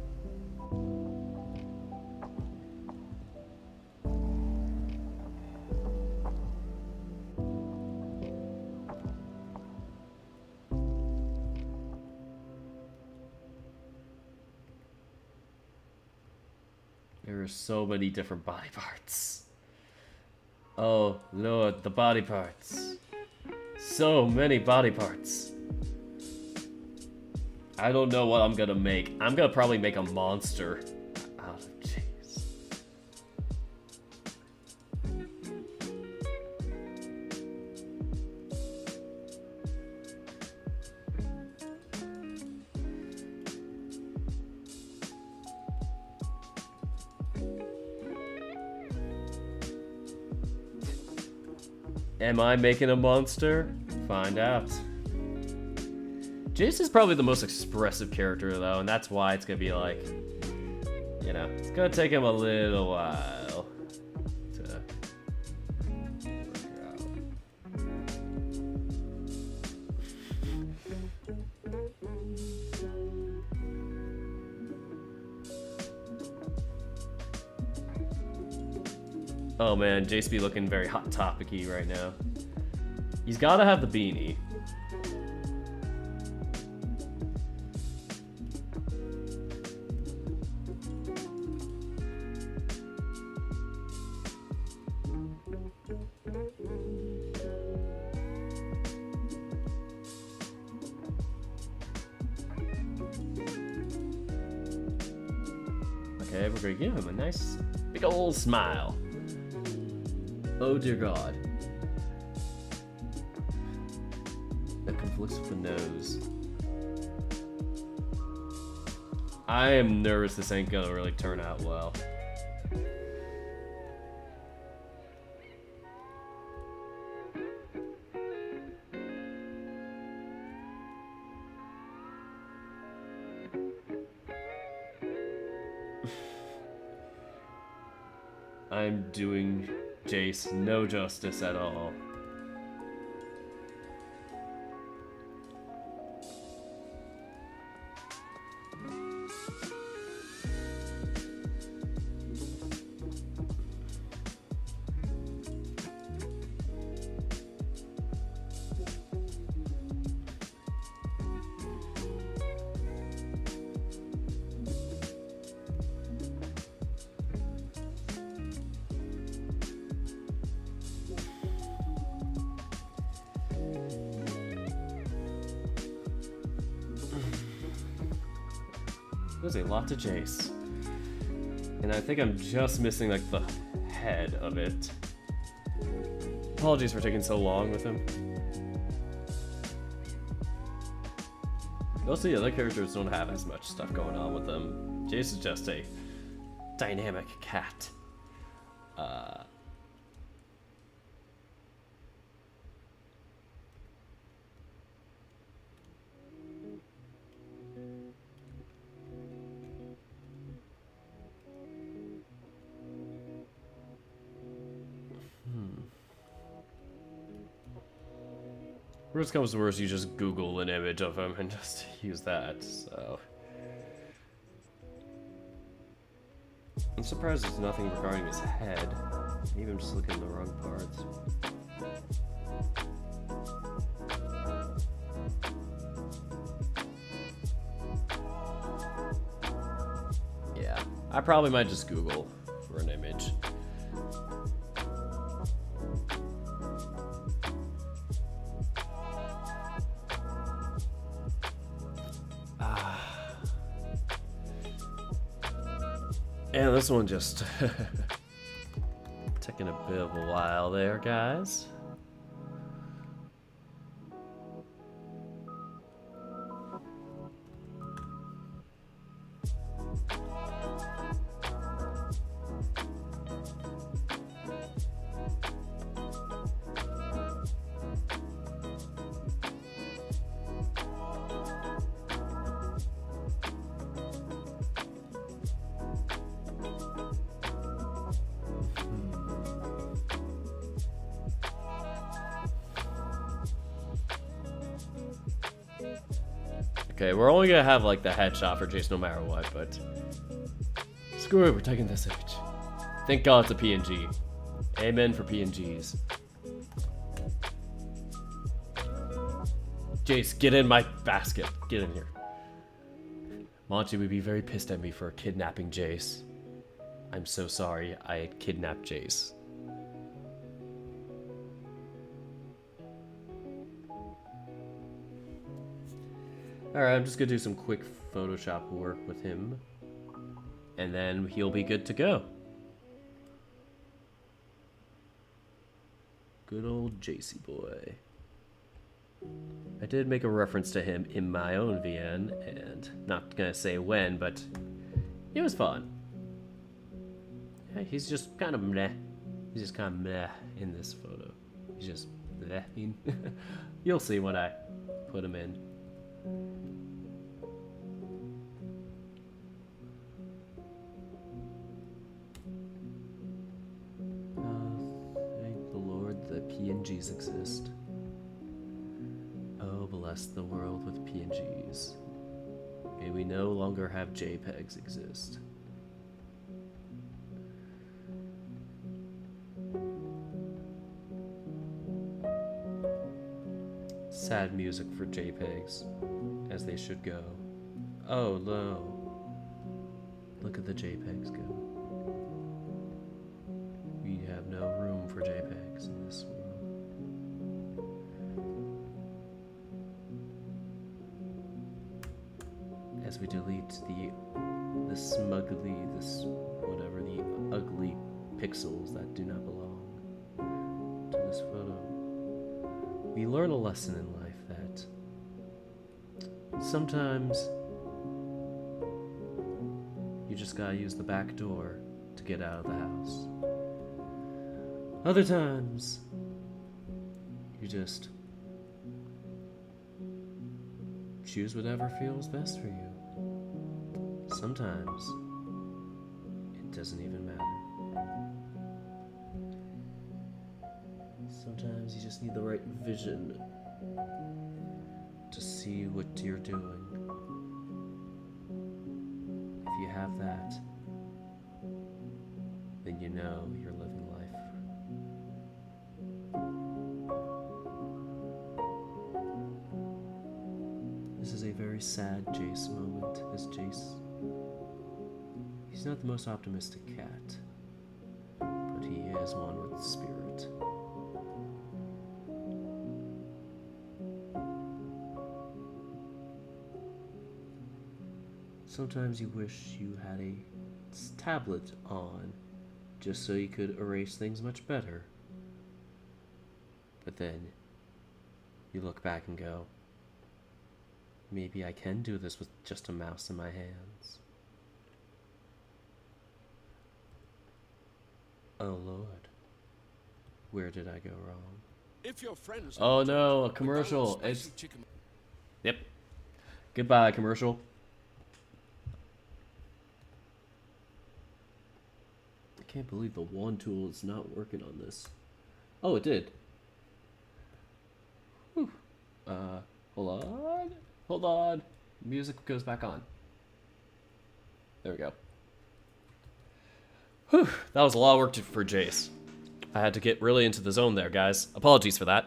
There are so many different body parts. Oh Lord, the body parts. So many body parts. I don't know what I'm gonna make. I'm gonna probably make a monster out of Jace. Am I making a monster? Find out. Jace is probably the most expressive character, though, and that's why it's gonna be like, you know, it's gonna take him a little while to work out. Oh man, Jace be looking very hot topic-y right now. He's gotta have the beanie. Okay, we're gonna give him a nice big old smile. Oh dear God. That conflicts with the nose. I am nervous this ain't gonna really turn out well. I'm doing Jace no justice at all. There's a lot to Jace. And I think I'm just missing like the head of it. Apologies for taking so long with him. Most of the other characters don't have as much stuff going on with them. Jace is just a dynamic cat. Worst comes to worst, you just Google an image of him and just use that, so. I'm surprised there's nothing regarding his head. Maybe I'm just looking at the wrong parts. Yeah, I probably might just Google for an image. And this one just taking a bit of a while there, guys. Okay, we're only gonna have like the headshot for Jace no matter what, but screw it, we're taking this image. Thank God it's a PNG. Amen for PNGs. Jace, get in my basket. Get in here. Monty would be very pissed at me for kidnapping Jace. I'm so sorry I kidnapped Jace. Alright, I'm just gonna do some quick Photoshop work with him. And then he'll be good to go. Good old Jacey boy. I did make a reference to him in my own VN, and not gonna say when, but it was fun. Yeah, he's just kind of meh. He's just kind of meh in this photo. He's just meh. You'll see when I put him in. Thank the Lord that PNGs exist. Oh, bless the world with PNGs. May we no longer have JPEGs exist. Sad music for JPEGs, as they should go. Oh no. Look at the JPEGs go. We have no room for JPEGs in this world. As we delete the ugly pixels that do not belong. we learn a lesson in life that sometimes you just gotta use the back door to get out of the house. Other times, you just choose whatever feels best for you. Sometimes, it doesn't even matter. Sometimes you just need the right vision to see what you're doing. If you have that, then you know you're living life. This is a very sad Jace moment, as Jace, he's not the most optimistic cat, but he is one with spirit. Sometimes you wish you had a tablet on, just so you could erase things much better. But then, you look back and go, maybe I can do this with just a mouse in my hands. Oh Lord, where did I go wrong? If your friends Oh no, a commercial. It's... Yep. Goodbye, commercial. I can't believe the wand tool is not working on this. Oh, it did. Whew. Hold on. Hold on. Music goes back on. There we go. Whew. That was a lot of work for Jace. I had to get really into the zone there, guys. Apologies for that.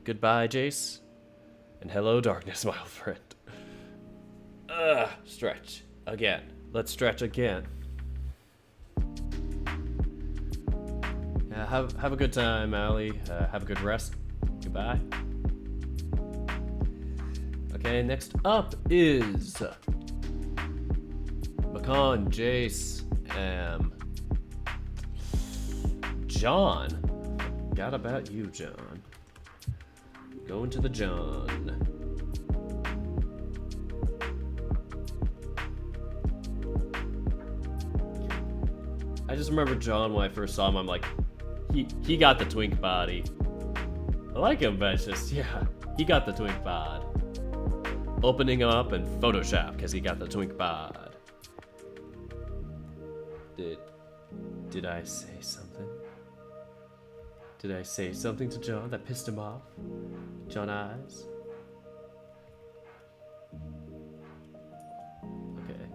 Goodbye, Jace. And hello, darkness, my old friend. Stretch. Again. Let's stretch again. Yeah, have a good time, Allie. Have a good rest. Goodbye. Okay, next up is Macan, Jace, John. Forgot about you, John. Going to the John. I just remember John when I first saw him. I'm like, he got the twink body. I like him, but it's just, yeah, he got the twink bod. Opening him up in Photoshop because he got the twink bod. Did I say something? Did I say something to John that pissed him off? John Eyes? Okay.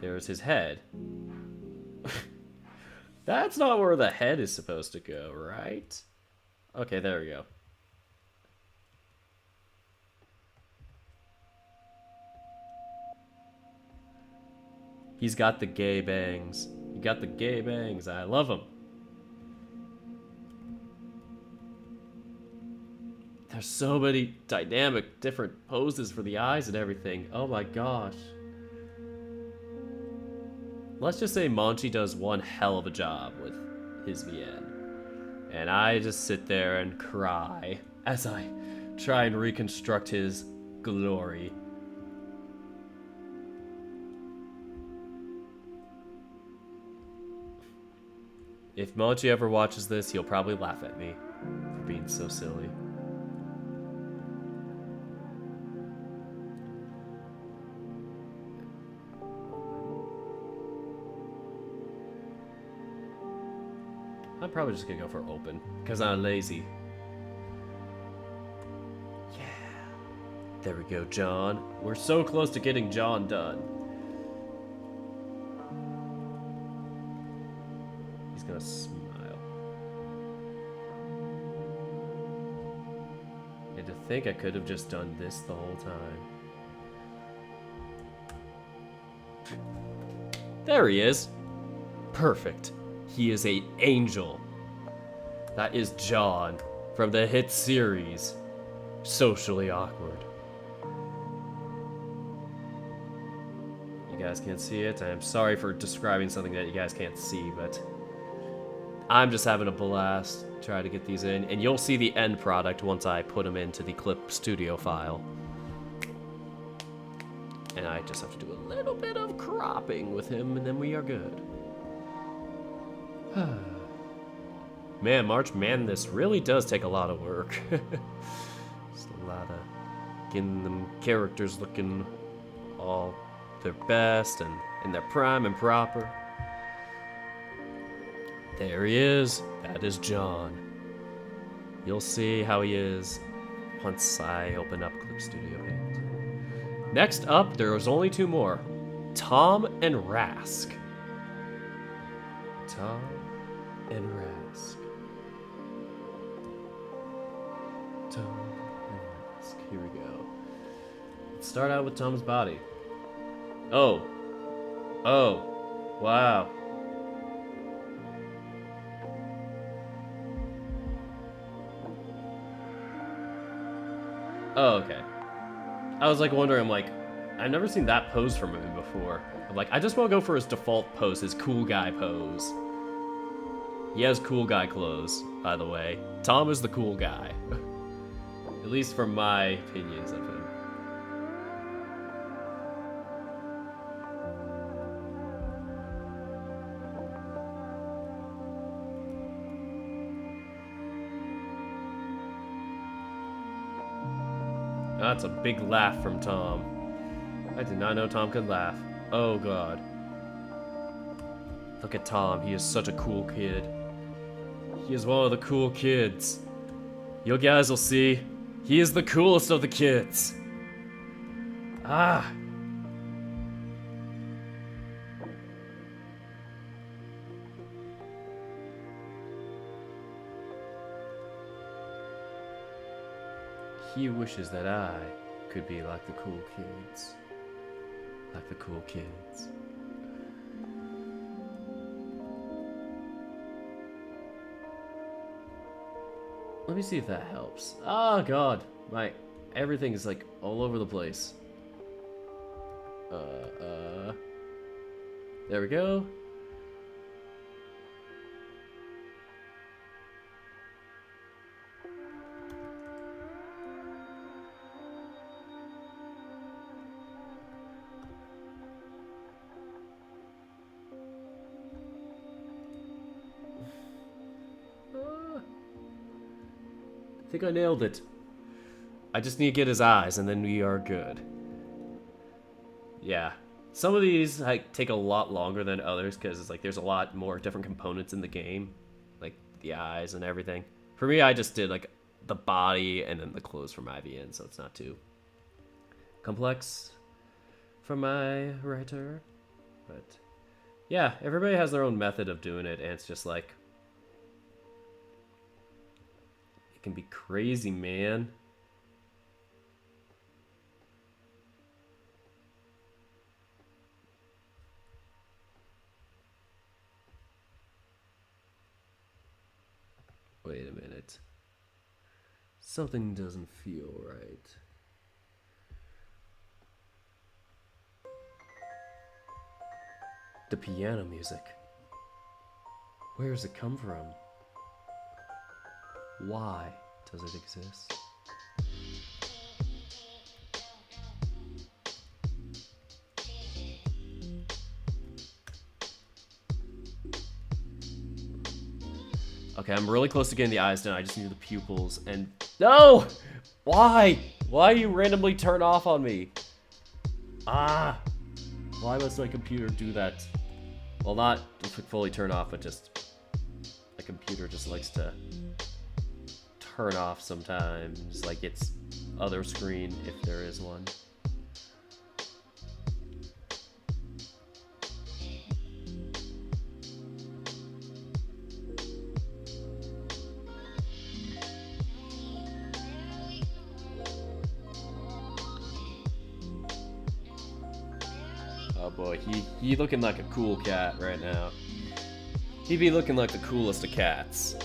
There's his head. That's not where the head is supposed to go, right? Okay, there we go. He's got the gay bangs. You got the gay bangs. I love them. There's so many dynamic, different poses for the eyes and everything. Oh my gosh. Let's just say Monchi does one hell of a job with his VN. And I just sit there and cry as I try and reconstruct his glory. If Monchi ever watches this, he'll probably laugh at me for being so silly. I'm probably just gonna go for open, because I'm lazy. Yeah. There we go, John. We're so close to getting John done. He's gonna smile. And to think I could have just done this the whole time. There he is. Perfect. He is an angel. That is John from the hit series, Socially Awkward. You guys can't see it. I'm sorry for describing something that you guys can't see, but I'm just having a blast trying to get these in. And you'll see the end product once I put them into the Clip Studio file. And I just have to do a little bit of cropping with him, and then we are good. Man, March Madness really does take a lot of work. Just a lot of getting them characters looking all their best and in their prime and proper. There he is. That is John. You'll see how he is once I open up Clip Studio Paint. Next up, there was only two more. Tom and Rask. Tom and Rask. Tom and Rask. Here we go. Let's start out with Tom's body. Oh. Oh. Wow. Oh, okay. I was like wondering, I'm like, I've never seen that pose from him before. I'm like, I just want to go for his default pose, his cool guy pose. He has cool guy clothes, by the way. Tom is the cool guy. At least from my opinions of him. That's a big laugh from Tom. I did not know Tom could laugh. Oh god. Look at Tom. He is such a cool kid. He is one of the cool kids. You guys will see. He is the coolest of the kids. Ah. He wishes that I could be like the cool kids. Like the cool kids. Let me see if that helps. Oh god, everything is like all over the place. There we go. I think I nailed it. I just need to get his eyes and then we are good. Yeah. Some of these like take a lot longer than others because it's like there's a lot more different components in the game. Like the eyes and everything. For me, I just did like the body and then the clothes from IVN, so it's not too complex for my writer. But yeah, everybody has their own method of doing it, and it's just like it can be crazy, man. Wait a minute. Something doesn't feel right. The piano music. Where does it come from? Why does it exist? Okay, I'm really close to getting the eyes done. I just need the pupils and... No! Why? Why you randomly turn off on me? Ah! Why must my computer do that? Well, not fully turn off, but just... My computer just likes to turn off sometimes, like its other screen, if there is one. Oh boy, he looking like a cool cat right now. He be looking like the coolest of cats.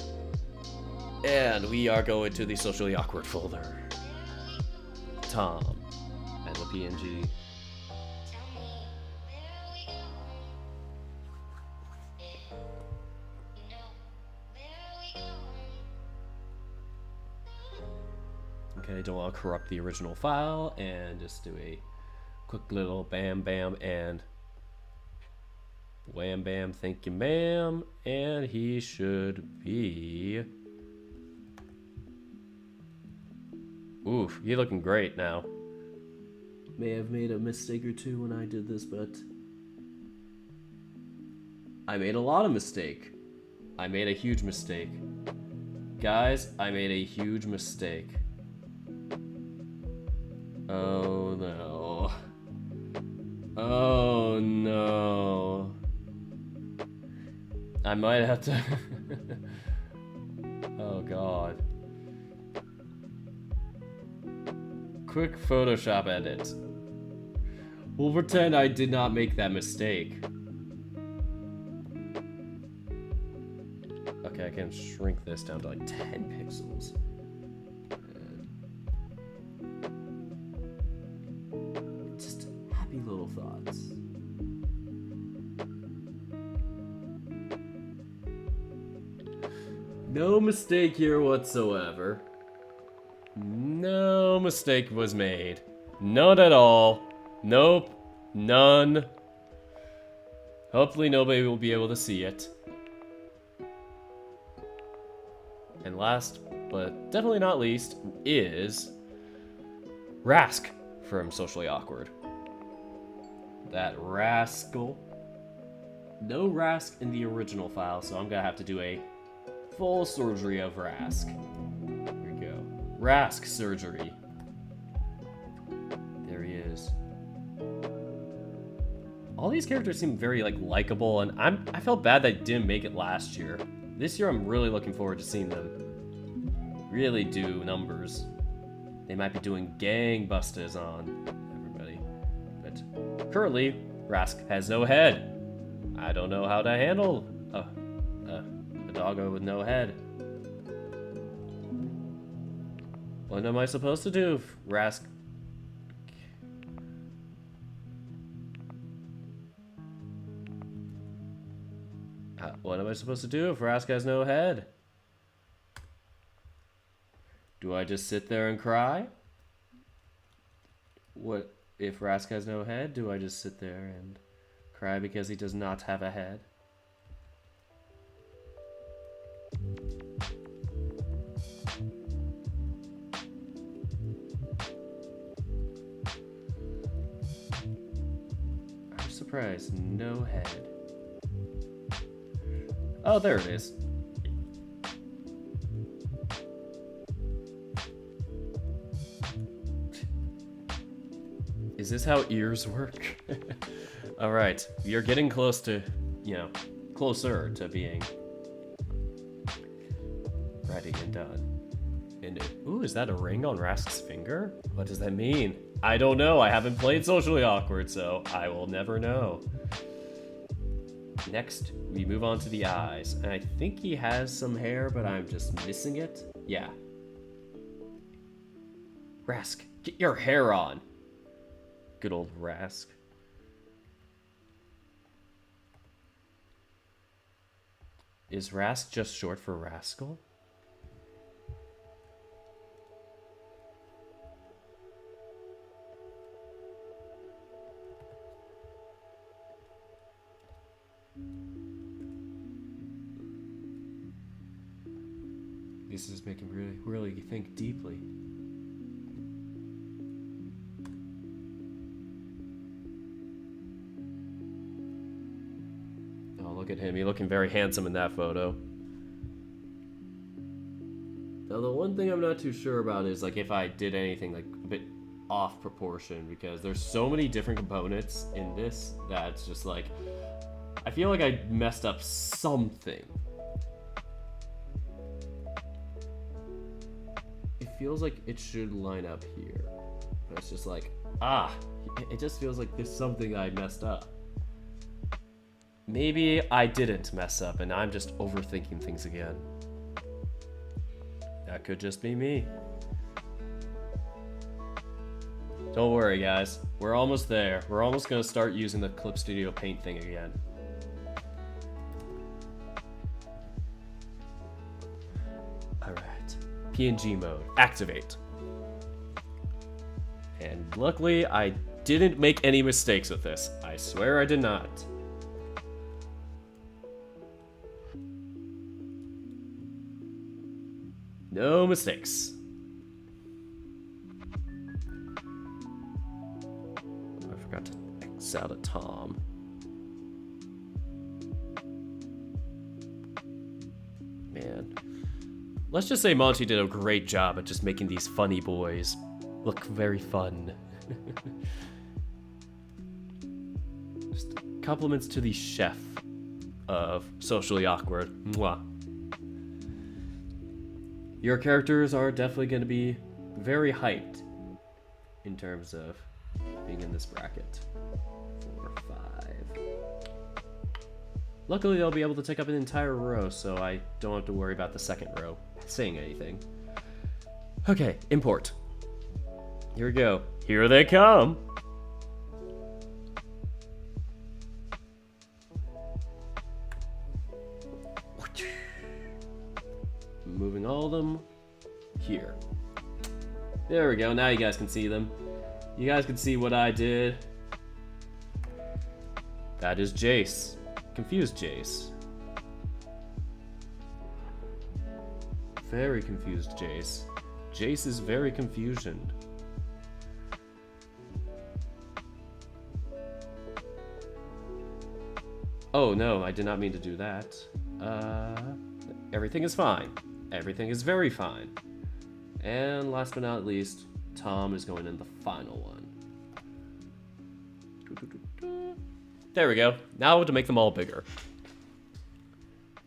And we are going to the socially awkward folder. Tom and the PNG. Okay, don't want to corrupt the original file, and just do a quick little bam bam and wham bam, thank you ma'am, and he should be... Oof, you're looking great now. May have made a mistake or two when I did this, but I made a lot of mistake. I made a huge mistake. Guys, I made a huge mistake. Oh no. Oh no. I might have to... Oh god. Quick Photoshop edit. We'll pretend I did not make that mistake. Okay, I can shrink this down to like 10 pixels. Just happy little thoughts. No mistake here whatsoever. No mistake was made. None at all. Nope. None. Hopefully nobody will be able to see it. And last, but definitely not least, is Rask from Socially Awkward. That rascal. No Rask in the original file, so I'm gonna have to do a full surgery of Rask. Here we go. Rask surgery. There he is. All these characters seem very likable, and I felt bad that I didn't make it last year. This year I'm really looking forward to seeing them really do numbers. They might be doing gangbusters on everybody. But currently, Rask has no head. I don't know how to handle a doggo with no head. What am I supposed to do, Rask? What am I supposed to do if Rask has no head? Do I just sit there and cry? What if Rask has no head? Do I just sit there and cry because he does not have a head? I'm surprised, no head. Oh, there it is. Is this how ears work? Alright, you're getting close to, closer to being ready and done. And, ooh, is that a ring on Rask's finger? What does that mean? I don't know, I haven't played Socially Awkward, so I will never know. Next, we move on to the eyes. And I think he has some hair, but I'm just missing it. Yeah. Rask, get your hair on. Good old Rask. Is Rask just short for Rascal? This is making me really think deeply. Oh, look at him. He's looking very handsome in that photo. Now, the one thing I'm not too sure about is if I did anything a bit off proportion, because there's so many different components in this that it's just I feel like I messed up something. It feels like it should line up here, but it's just it just feels like there's something I messed up. Maybe I didn't mess up and I'm just overthinking things again. That could just be me. Don't worry, guys. We're almost there. We're almost gonna start using the Clip Studio Paint thing again. Alright. PNG mode. Activate. Luckily, I didn't make any mistakes with this. I swear I did not. No mistakes. I forgot to X out a Tom. Man. Let's just say Monty did a great job at just making these funny boys look very fun. Just compliments to the chef of Socially Awkward. Mwah. Your characters are definitely going to be very hyped in terms of being in this bracket. 4, 5. Luckily, they'll be able to take up an entire row, so I don't have to worry about the second row saying anything. Okay, import. Here we go. Here they come. Moving all of them here. There we go. Now you guys can see them. You guys can see what I did. That is Jace. Confused Jace. Very confused Jace. Jace is very confusioned. Oh no, I did not mean to do that. Everything is fine. Everything is very fine. And last but not least, Tom is going in the final one. There we go. Now to make them all bigger.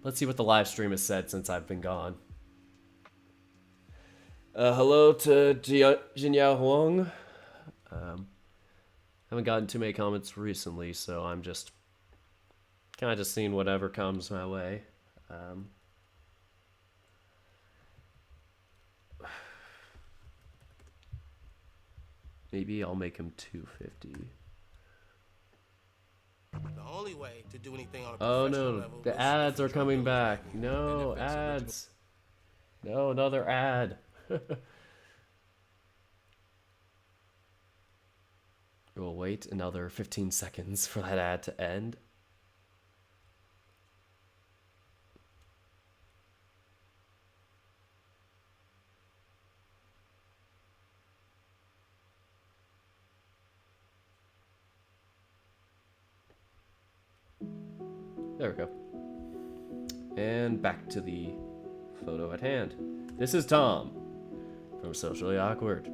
Let's see what the live stream has said since I've been gone. Hello to Jinyao Huang. Haven't gotten too many comments recently, so I'm just kind of just seeing whatever comes my way. Maybe I'll make him 250. The only way to do anything on a Oh professional no, level the is ads if are you coming do back. everything. No, And if it's original- ads. No, another ad. We'll wait another 15 seconds for that ad to end. There we go. And back to the photo at hand. This is Tom from Socially Awkward.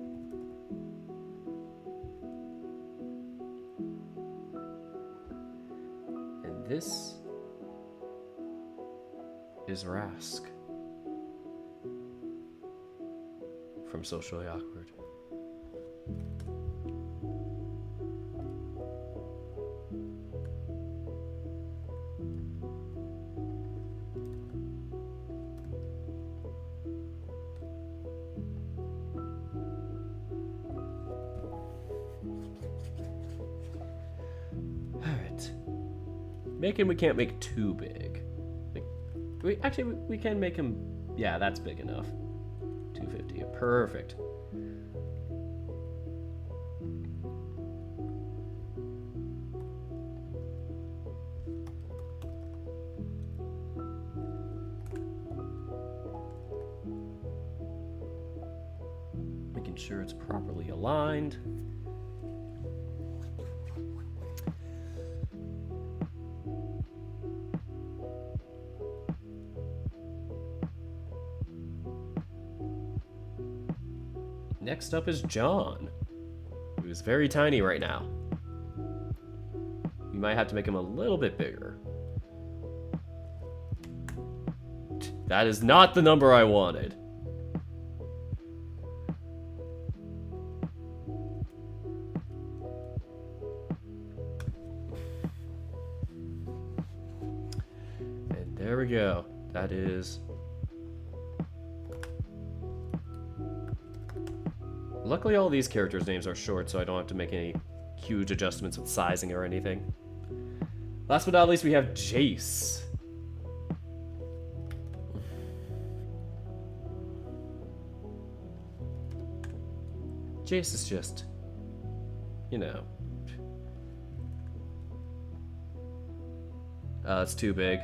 And this is Rask from Socially Awkward. We can't make too big. Like, we can make him. Yeah, that's big enough. 250. Perfect. Making sure it's properly aligned. Next up is John, who is very tiny right now. We might have to make him a little bit bigger. That is not the number I wanted. And there we go. That is... Luckily, all these characters' names are short, so I don't have to make any huge adjustments with sizing or anything. Last but not least, we have Jace. Jace is just you know. It's too big.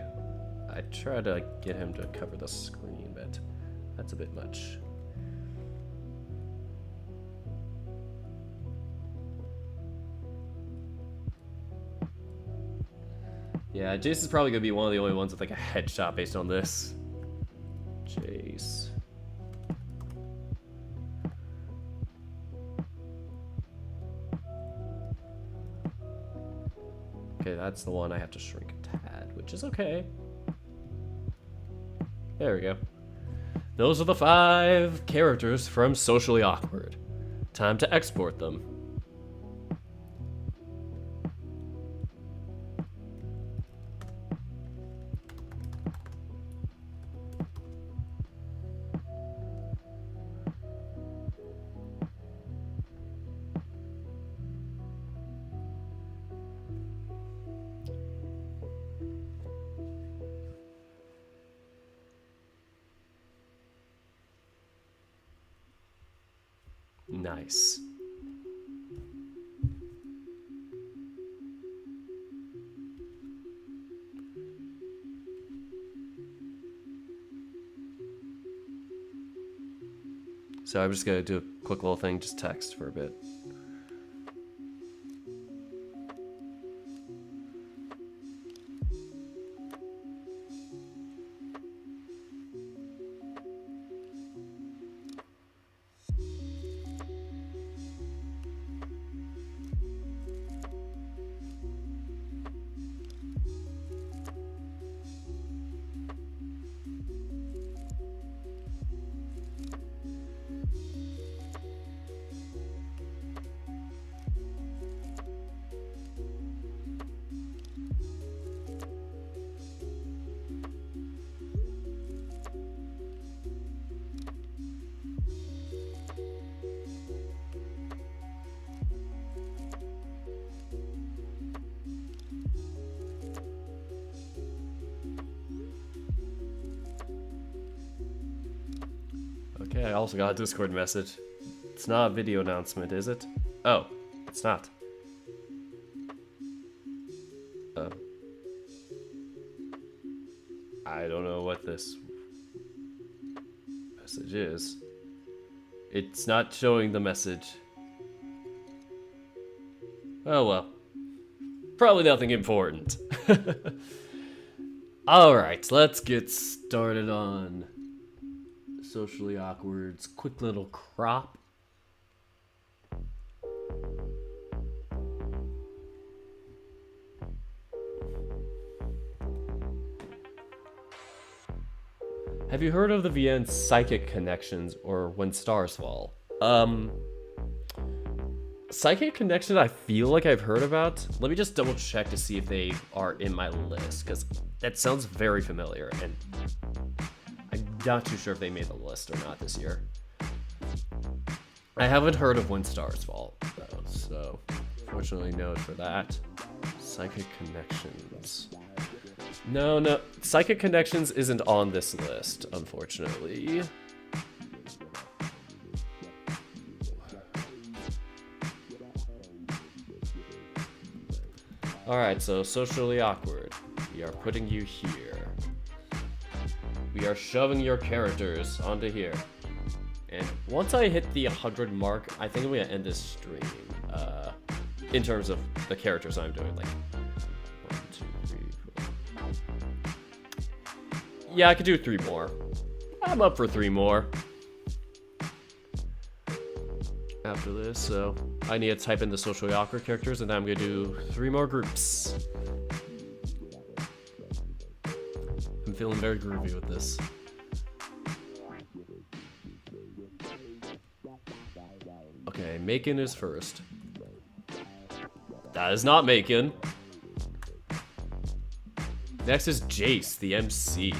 I tried to get him to cover the screen, but that's a bit much. Yeah, Jace is probably gonna be one of the only ones with like a headshot based on this. Jace. Okay, that's the one I have to shrink a tad, which is okay. There we go. Those are the 5 characters from Socially Awkward. Time to export them. Nice. So I'm just gonna do a quick little thing, just text for a bit. Okay, I also got a Discord message. It's not a video announcement, is it? Oh, it's not. I don't know what this message is. It's not showing the message. Oh well. Probably nothing important. Alright, let's get started on Socially Awkward's quick little crop. Have you heard of the VN Psychic Connections, or When Stars Fall? Psychic Connection I feel like I've heard about. Let me just double check to see if they are in my list, because that sounds very familiar, and I'm not too sure if they made the list or not this year. I haven't heard of When Stars Fall, though, so fortunately no for that. Psychic Connections. No, Psychic Connections isn't on this list, unfortunately. Alright, so Socially Awkward. We are putting you here. We are shoving your characters onto here. And once I hit the 100 mark, I think I'm gonna end this stream. In terms of the characters I'm doing, like 1, 2, 3, 4. Yeah, I could do 3 more. I'm up for 3 more. After this, so I need to type in the Socially Awkward characters, and then I'm gonna do 3 more groups. I'm feeling very groovy with this. Okay, Macon is first. That is not Macon. Next is Jace, the MC.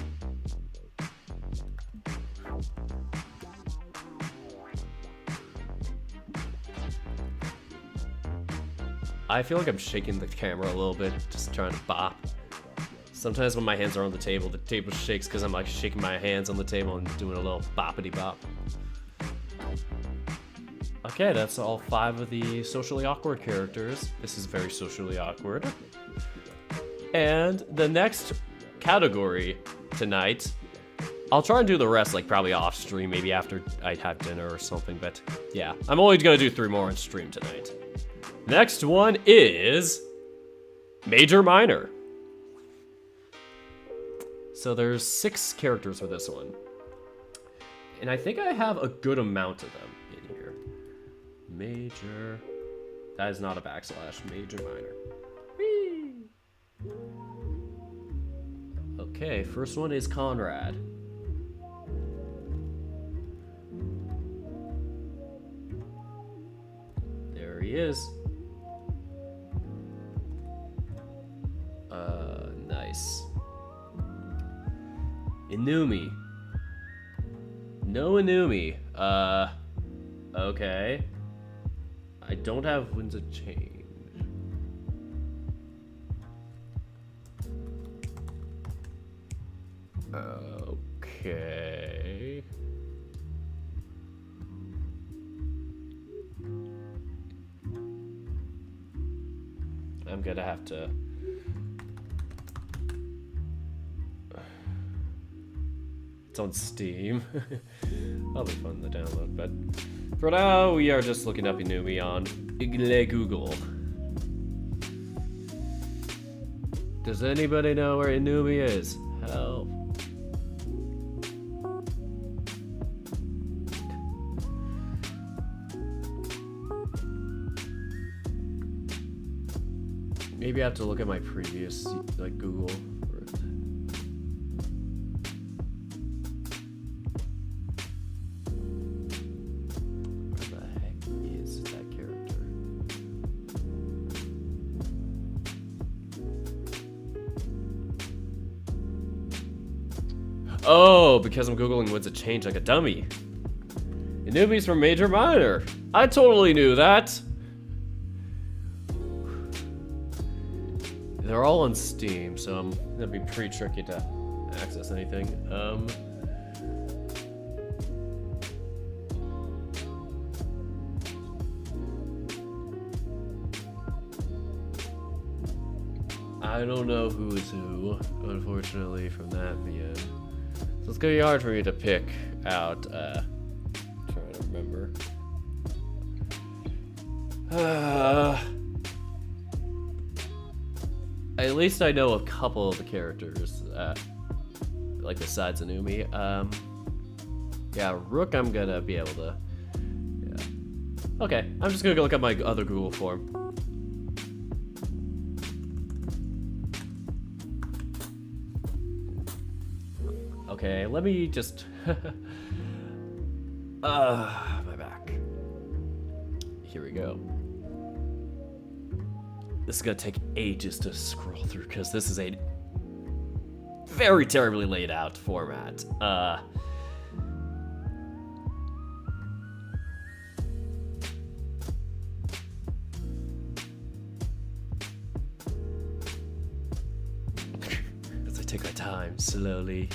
I feel like I'm shaking the camera a little bit, just trying to bop. Sometimes when my hands are on the table shakes because I'm like shaking my hands on the table and doing a little boppity bop. Okay, that's all 5 of the socially awkward characters. This is very socially awkward. And the next category tonight, I'll try and do the rest like probably off stream, maybe after I have dinner or something, but yeah, I'm only gonna do 3 more on stream tonight. Next one is Major Minor. So there's 6 characters for this one. And I think I have a good amount of them in here. Major. That is not a backslash. Major Minor. Whee! Okay, first one is Conrad. There he is. Nice. Inumi. No Inumi. Okay. I don't have Winds of Change. Okay. I'm gonna have to... It's on Steam. That'll be fun to download, but for now, we are just looking up Inumi on Google. Does anybody know where Inumi is? Help. Maybe I have to look at my previous, like, Google. Oh, because I'm Googling Winds of Change like a dummy. Inumi's from Major Minor. I totally knew that. They're all on Steam, so that'd be pretty tricky to access anything. I don't know who is who, unfortunately, from that VN. So it's gonna be hard for me to pick out, trying to remember. At least I know a couple of the characters, like besides Inumi. Yeah, Rook I'm gonna be able to, yeah. Okay, I'm just gonna go look at my other Google form. Okay, let me just... my back. Here we go. This is gonna take ages to scroll through because this is a very terribly laid out format. As I take my time slowly.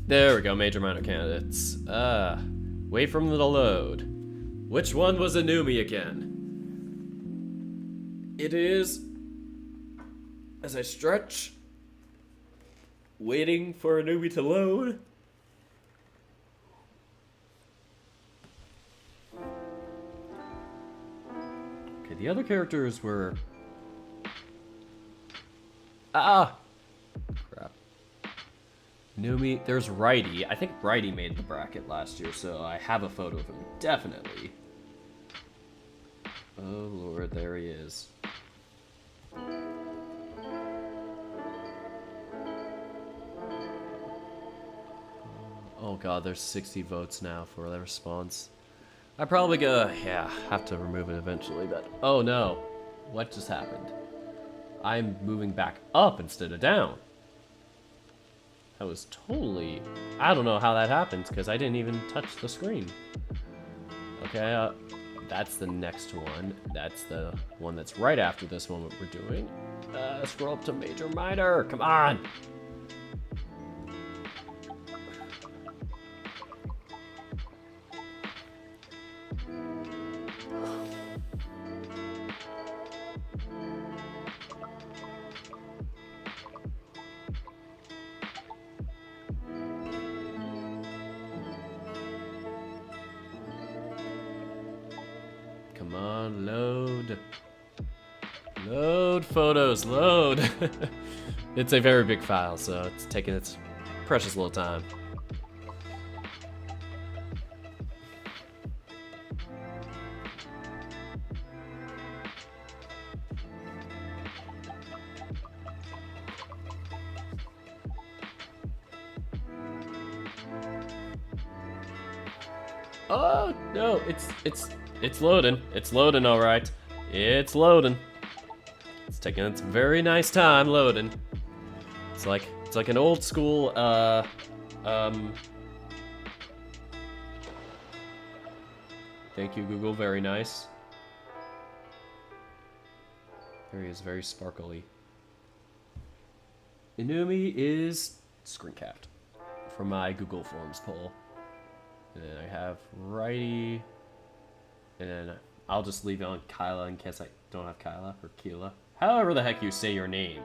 There we go, major minor candidates. Wait for them to load. Which one was Inumi again? It is, as I stretch, waiting for Inumi to load. Okay, the other characters were... crap. Numi, there's Righty. I think Righty made the bracket last year, so I have a photo of him, definitely. Oh lord, there he is. Oh god, there's 60 votes now for the response. I probably go, yeah, have to remove it eventually, but oh no. What just happened? I'm moving back up instead of down. That was totally, I don't know how that happens because I didn't even touch the screen. Okay, that's the next one. That's the one that's right after this one what we're doing. Scroll up to major minor, come on. Come on, load. Load photos, load. It's a very big file, so it's taking its precious little time. Oh no, it's loading. It's loading, all right. It's loading. It's taking its very nice time loading. It's like an old school Thank you, Google. Very nice. There he is, very sparkly. Inumi is screen capped for my Google Forms poll. And then I have righty. And then I'll just leave it on Kyla in case I don't have Kyla or Keela. However the heck you say your name.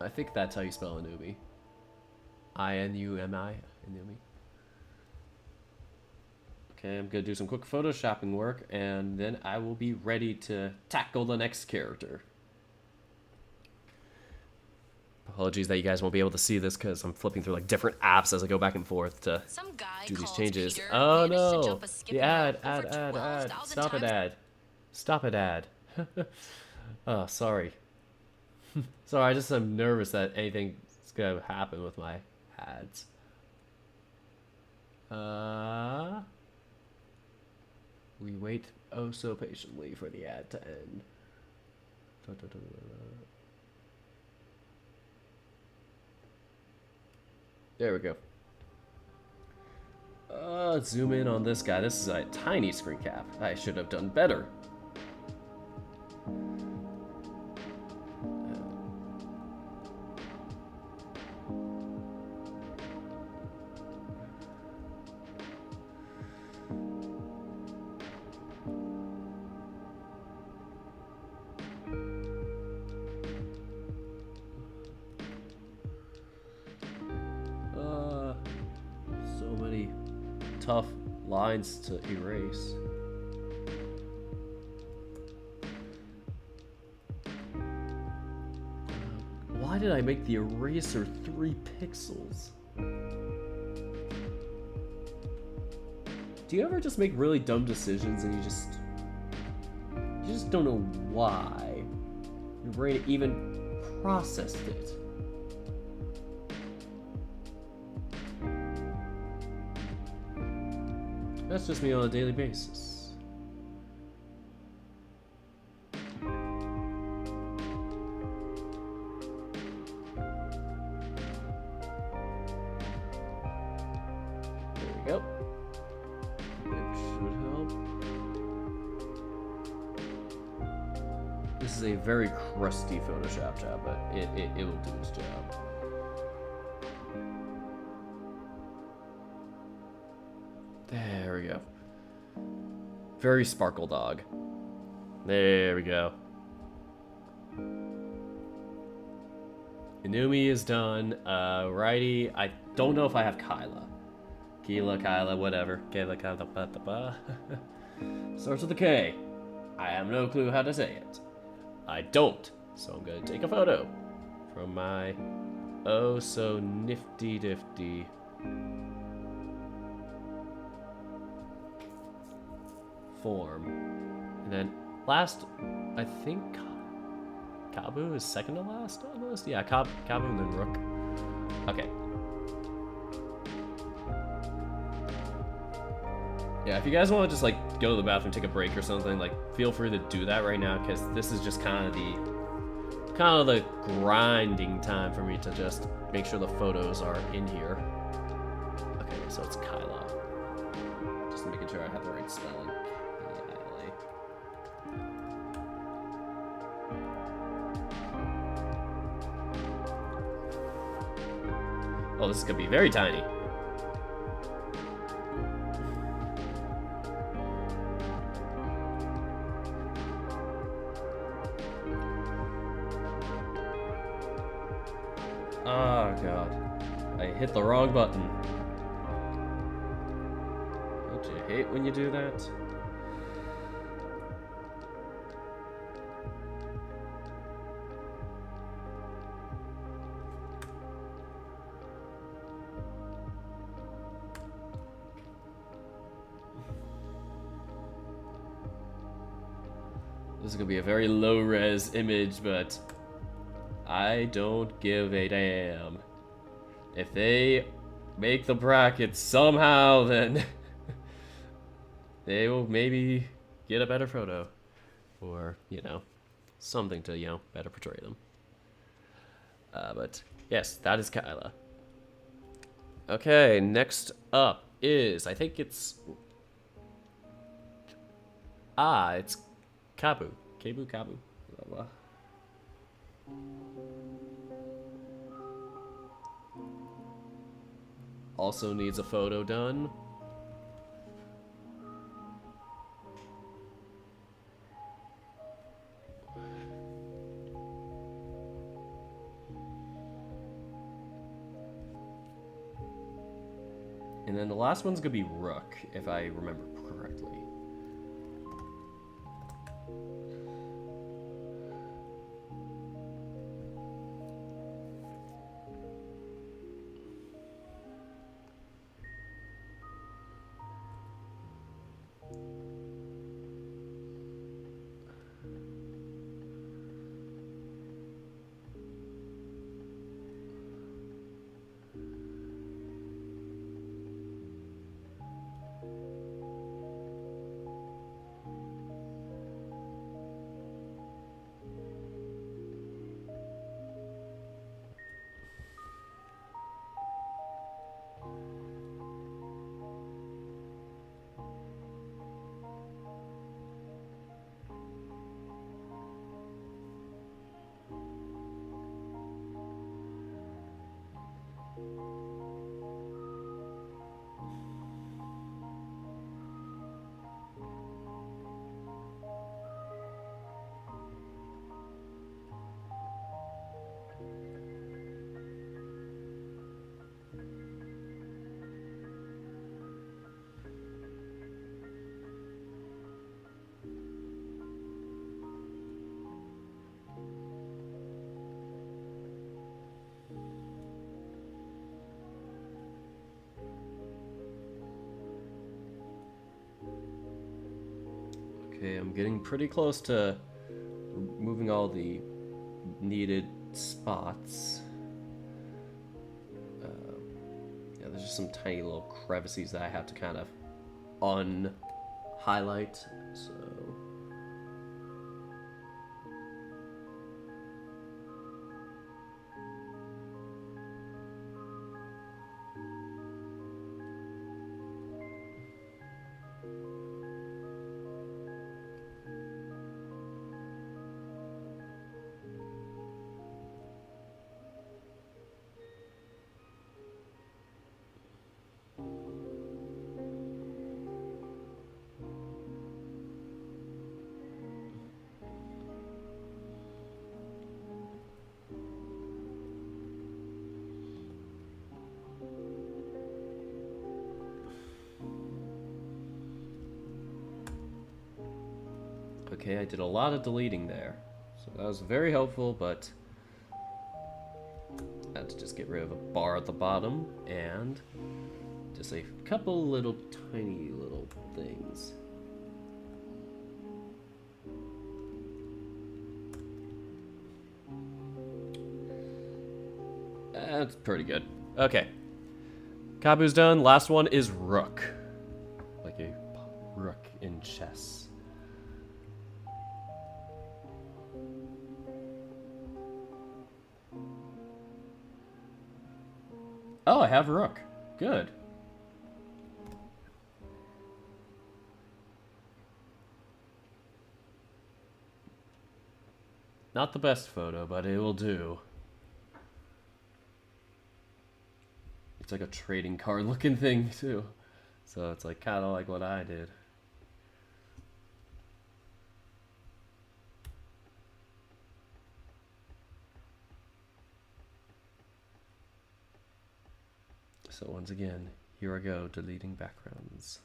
I think that's how you spell Inumi. I-N-U-M-I, Inumi. Okay, I'm gonna do some quick photoshopping work, and then I will be ready to tackle the next character. Apologies that you guys won't be able to see this because I'm flipping through like different apps as I go back and forth to do these changes. Peter Oh managed to no! jump a skipping The ad, rope over ad. 12,000 Stop it, times. ad. Stop it, ad. Oh, sorry. Sorry, I just am nervous that anything's gonna happen with my ads. We wait oh so patiently for the ad to end. There we go. Zoom in on this guy. This is a tiny screen cap. I should have done better. So many tough lines to erase. Why did I make the eraser 3 pixels? Do you ever just make really dumb decisions and you just don't know why your brain even processed it? That's just me on a daily basis. There we go. That should help. This is a very crusty Photoshop job, but it will do its job. There we go. Very sparkle dog. There we go. Inumi is done. Righty. I don't know if I have Kyla. Kyla, whatever. Kyla. Starts with a K. I have no clue how to say it. I don't. So I'm gonna take a photo from my oh so nifty difty form, and then last, I think Kabu is second to last almost. Yeah, Kabu and then Rook. Okay. Yeah, if you guys want to just like go to the bathroom, take a break or something, like feel free to do that right now, because this is just kind of the grinding time for me to just make sure the photos are in here. Okay, so it's Kyla. Just making sure I have the right spelling. Kyla. Oh, this is gonna be very tiny. Oh god, I hit the wrong button. Don't you hate when you do that? This is gonna be a very low-res image, but I don't give a damn. If they make the brackets somehow, then they will maybe get a better photo. Or, you know, something to, you know, better portray them. But, yes, that is Kyla. Okay, next up is, I think it's... it's Kabu. Kabu. Blah, blah. Also needs a photo done. And then the last one's gonna be Rook, if I remember correctly. Okay, I'm getting pretty close to removing all the needed spots. Yeah, there's just some tiny little crevices that I have to kind of un-highlight, so... Okay, I did a lot of deleting there, so that was very helpful, but I had to just get rid of a bar at the bottom and just a couple little tiny little things. That's pretty good. Okay. Kabu's done. Last one is Rook. Like a rook in chess. Oh, I have Rook. Good. Not the best photo, but it will do. It's like a trading card looking thing, too. So it's like kind of like what I did. So once again, here I go, deleting backgrounds.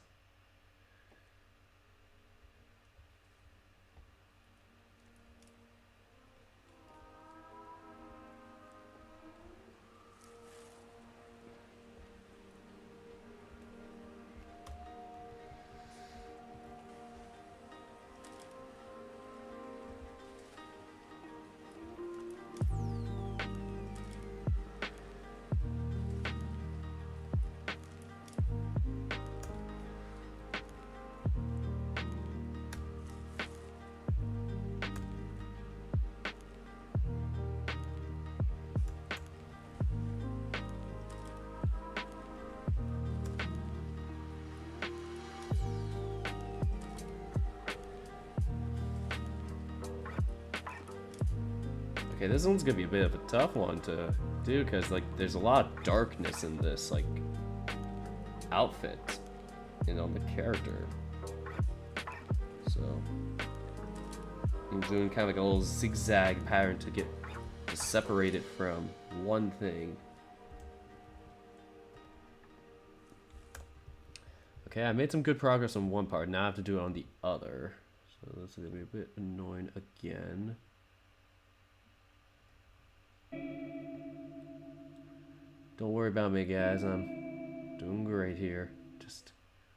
Okay, this one's gonna be a bit of a tough one to do because like there's a lot of darkness in this like outfit and on the character. So I'm doing kind of like a little zigzag pattern to separate it from one thing. Okay, I made some good progress on one part. Now I have to do it on the other. So this is gonna be a bit annoying again. Don't worry about me, guys. I'm doing great here. Just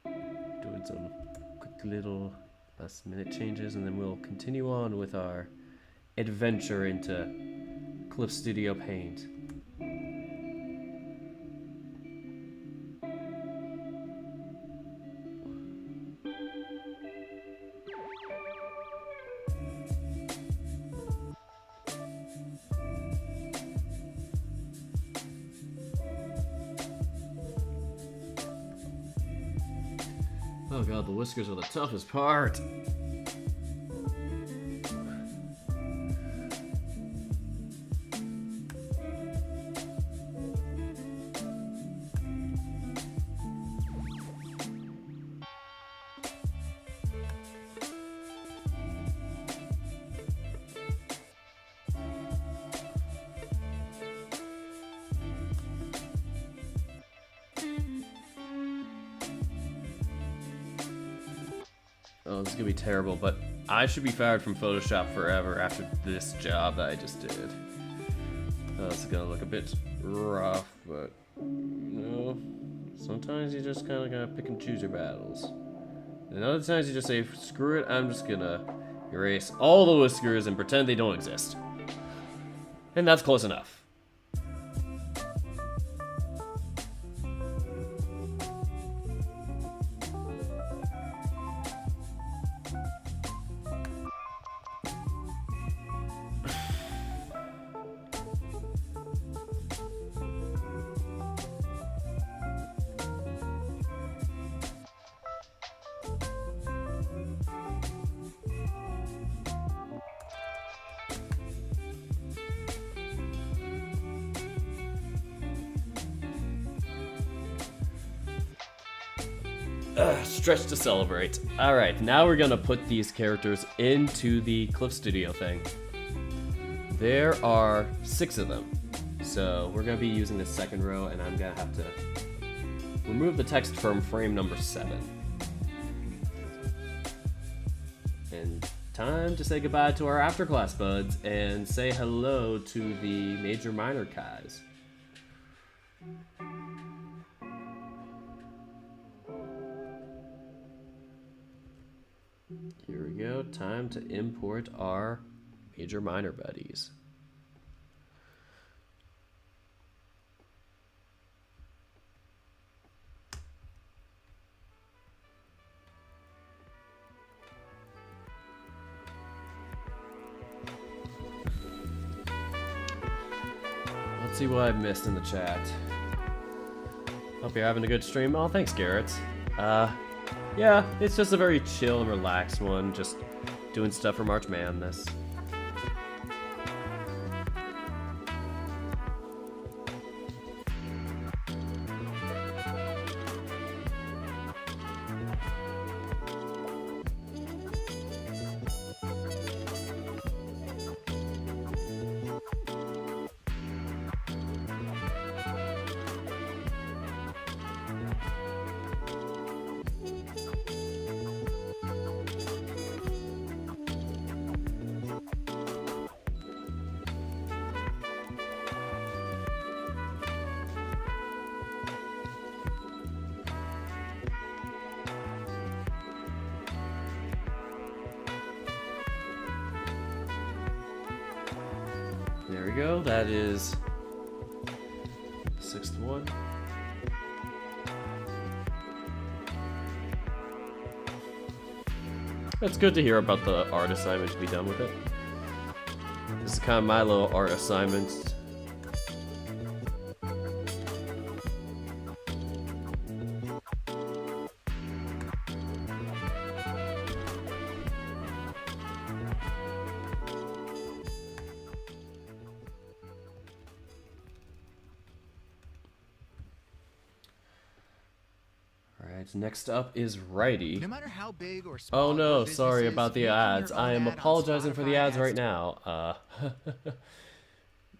doing some quick little last minute changes, and then we'll continue on with our adventure into Clip Studio Paint. Oh god, the whiskers are the toughest part. Oh, this is gonna be terrible, but I should be fired from Photoshop forever after this job that I just did. Oh, this is gonna look a bit rough, but you know, sometimes you just kind of gotta pick and choose your battles. And other times you just say, screw it, I'm just gonna erase all the whiskers and pretend they don't exist. And that's close enough. Stretch to celebrate. Alright, now we're gonna put these characters into the Clip Studio thing. There are 6 of them. So we're gonna be using the second row, and I'm gonna have to remove the text from frame number 7. And time to say goodbye to our after class buds and say hello to the major minor guys. Here we go, time to import our major minor buddies. see what I missed in the chat. Hope you're having a good stream. Oh, thanks, Garrett. Yeah, it's just a very chill and relaxed one. Just doing stuff for March Madness. There we go, that is the 6th one. It's good to hear about the art assignment to be done with it. This is kind of my little art assignment. Next up is Righty. No matter how big or small Oh no, your business sorry is, about the making ads. your own I am ad on apologizing for the Spotify ads has right now.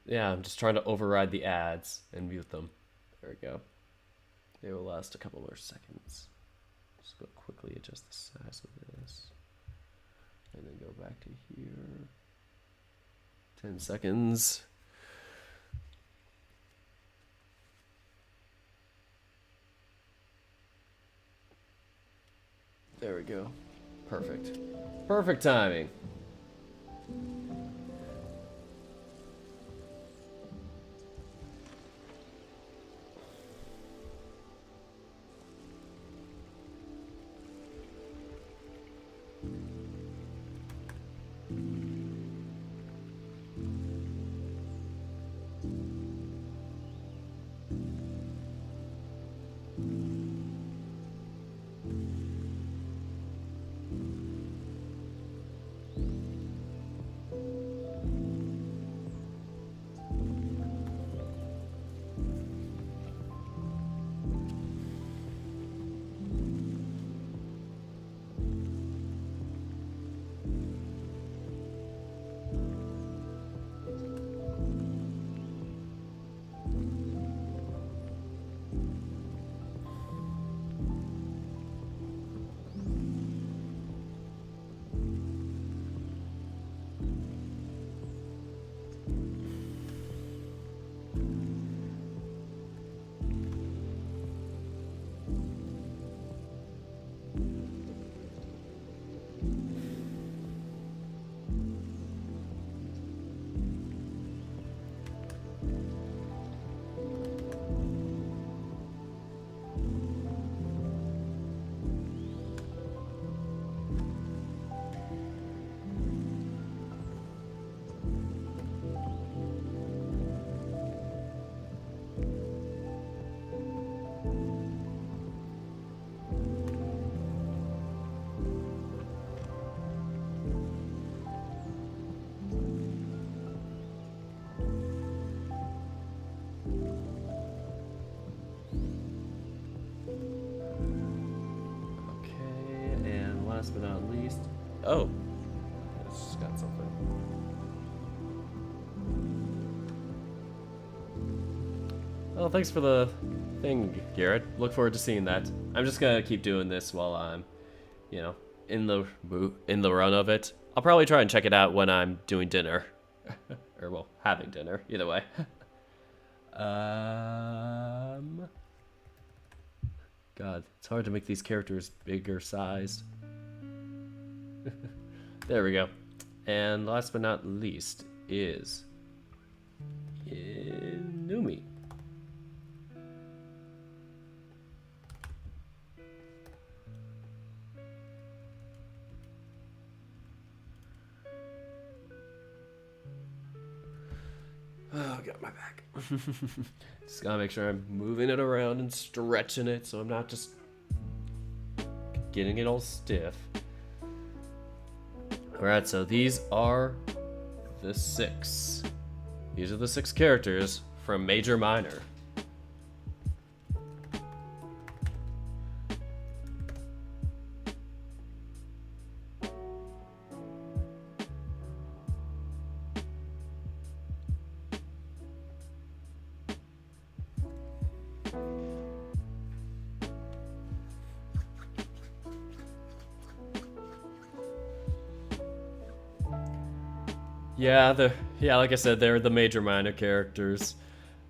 Yeah, I'm just trying to override the ads and mute them. There we go. They will last a couple more seconds. Just go quickly adjust the size of this. And then go back to here. 10 seconds. There we go. Perfect. Perfect timing. Last but not least, oh, I just got something. Oh, thanks for the thing, Garrett. Look forward to seeing that. I'm just gonna keep doing this while I'm, you know, in the run of it. I'll probably try and check it out when I'm doing dinner, or well, having dinner. Either way. God, it's hard to make these characters bigger sized. There we go. And last but not least is Inumi. Oh got my back. Just gotta make sure I'm moving it around and stretching it so I'm not just getting it all stiff. Alright, so these are the 6. These are the 6 characters from Major Minor. Yeah, like I said, they're the Major Minor characters.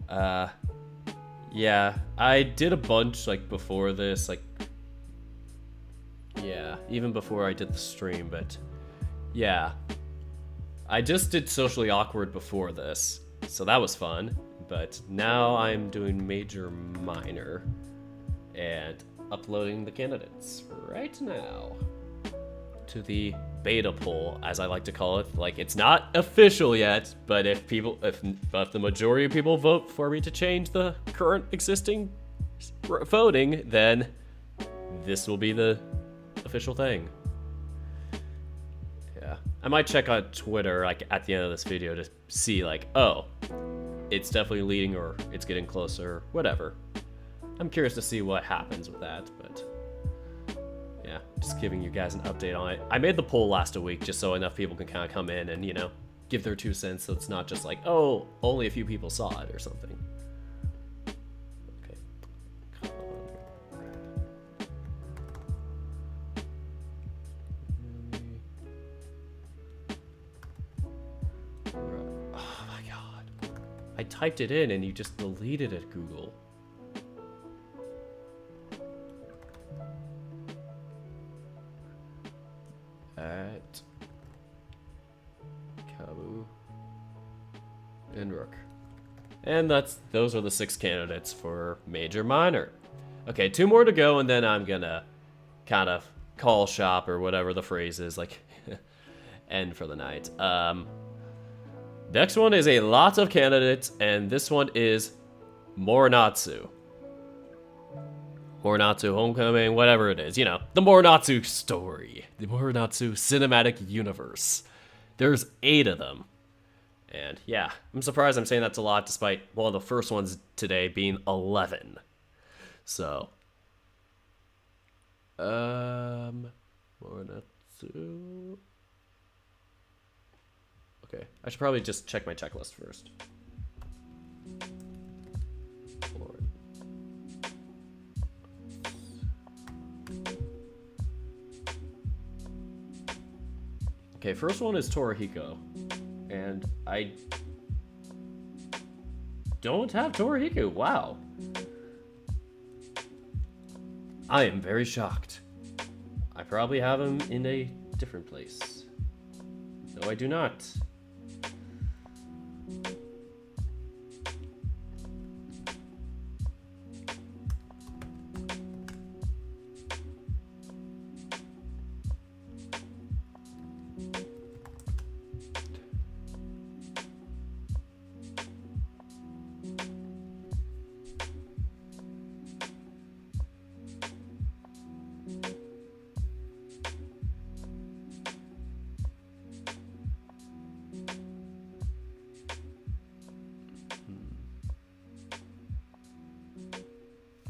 Yeah, I did a bunch like before this, like yeah, even before I did the stream, but yeah. I just did Socially Awkward before this, so that was fun, but now I'm doing Major Minor and uploading the candidates right now to the beta poll, as I like to call it. Like, it's not official yet, but if the majority of people vote for me to change the current existing voting, then this will be the official thing. Yeah, I might check on Twitter like at the end of this video to see like, oh, it's definitely leading or it's getting closer, whatever. I'm curious to see what happens with that, but yeah, just giving you guys an update on it. I made the poll last week just so enough people can kind of come in and, you know, give their 2 cents, so it's not just like, oh, only a few people saw it or something. Okay. Oh my god. I typed it in and you just deleted it, Google. At Kabu and Rook. And those are the 6 candidates for Major Minor. Okay, 2 more to go and then I'm gonna kind of call shop or whatever the phrase is, like end for the night. Next one is a lot of candidates, and this one is Moratu. Moratu Homecoming, whatever it is, you know, the Moratu story, the Moratu cinematic universe. There's 8 of them. And yeah, I'm surprised I'm saying that's a lot despite one of the first ones today being 11. So, Moratu. Okay, I should probably just check my checklist first. Okay, first one is Torihiko, and I don't have Torihiko. Wow. I am very shocked. I probably have him in a different place. No, I do not.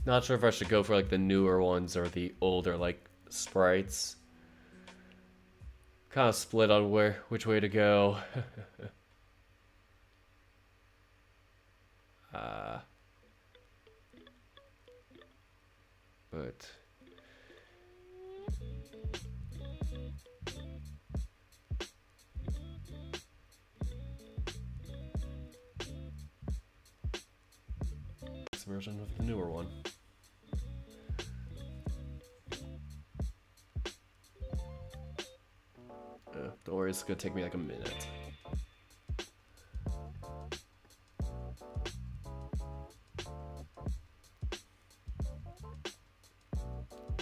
Not sure if I should go for like the newer ones or the older like sprites. Kind of split on which way to go. But this version of the newer one. Don't worry, it's gonna take me like a minute.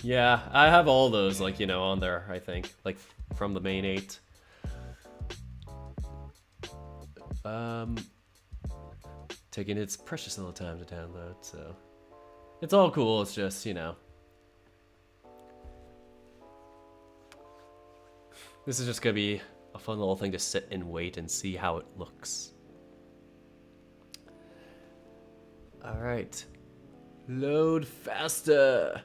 Yeah, I have all those, like, you know, on there, I think, like, from the main 8. taking its precious little time to download, so it's all cool. It's just, you know, this is just gonna be a fun little thing to sit and wait and see how it looks. All right, load faster.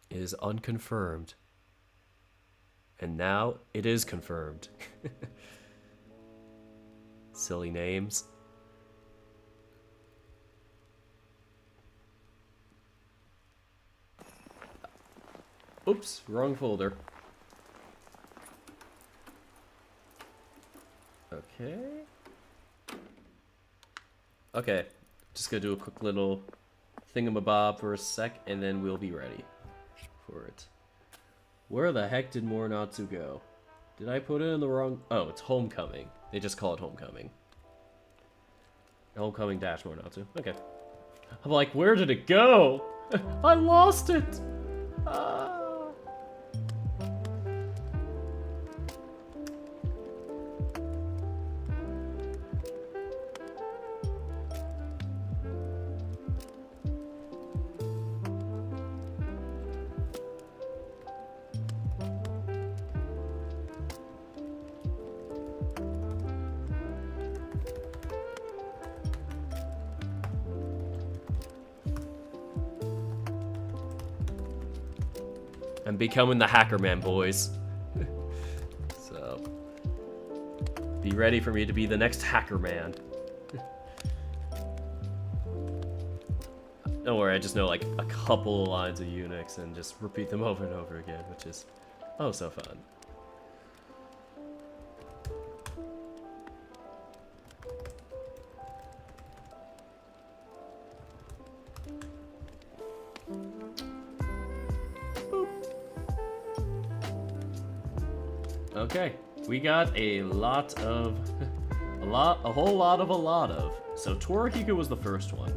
It is unconfirmed. And now it is confirmed. Silly names. Oops, wrong folder. Okay. Okay, just gonna do a quick little thingamabob for a sec, and then we'll be ready for it. Where the heck did Moratu go? Did I put it in the wrong... Oh, it's Homecoming. They just call it Homecoming. Homecoming dash Moratu. Okay. I'm like, where did it go? I lost it! Ah. I'm becoming the hacker man, boys. So, be ready for me to be the next hacker man. Don't worry, I just know like a couple lines of Unix and just repeat them over and over again, which is oh so fun. Okay, we got a lot of, a whole lot of. So Torahiko was the first one.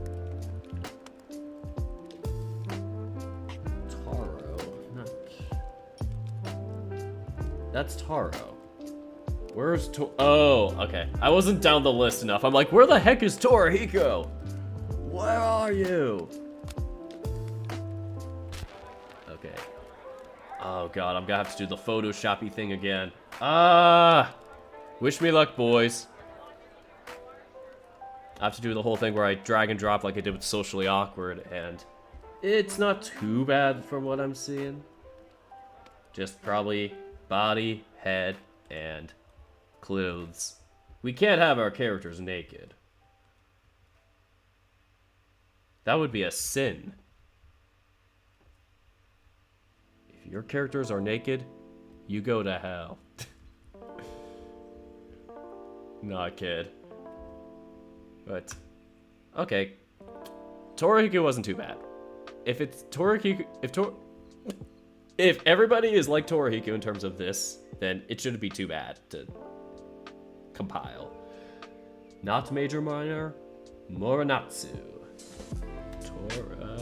Taro, that's Taro. Where's oh, okay. I wasn't down the list enough. I'm like, where the heck is Torahiko? Where are you? Okay. Oh god, I'm gonna have to do the Photoshoppy thing again. Wish me luck, boys. I have to do the whole thing where I drag and drop like I did with Socially Awkward, and it's not too bad from what I'm seeing. Just probably body, head, and clothes. We can't have our characters naked. That would be a sin. If your characters are naked, you go to hell. Not kid. But, okay. Torahiko wasn't too bad. If it's Torahiko, if everybody is like Torahiko in terms of this, then it shouldn't be too bad to compile. Not major minor, Moranatsu. Torahiko.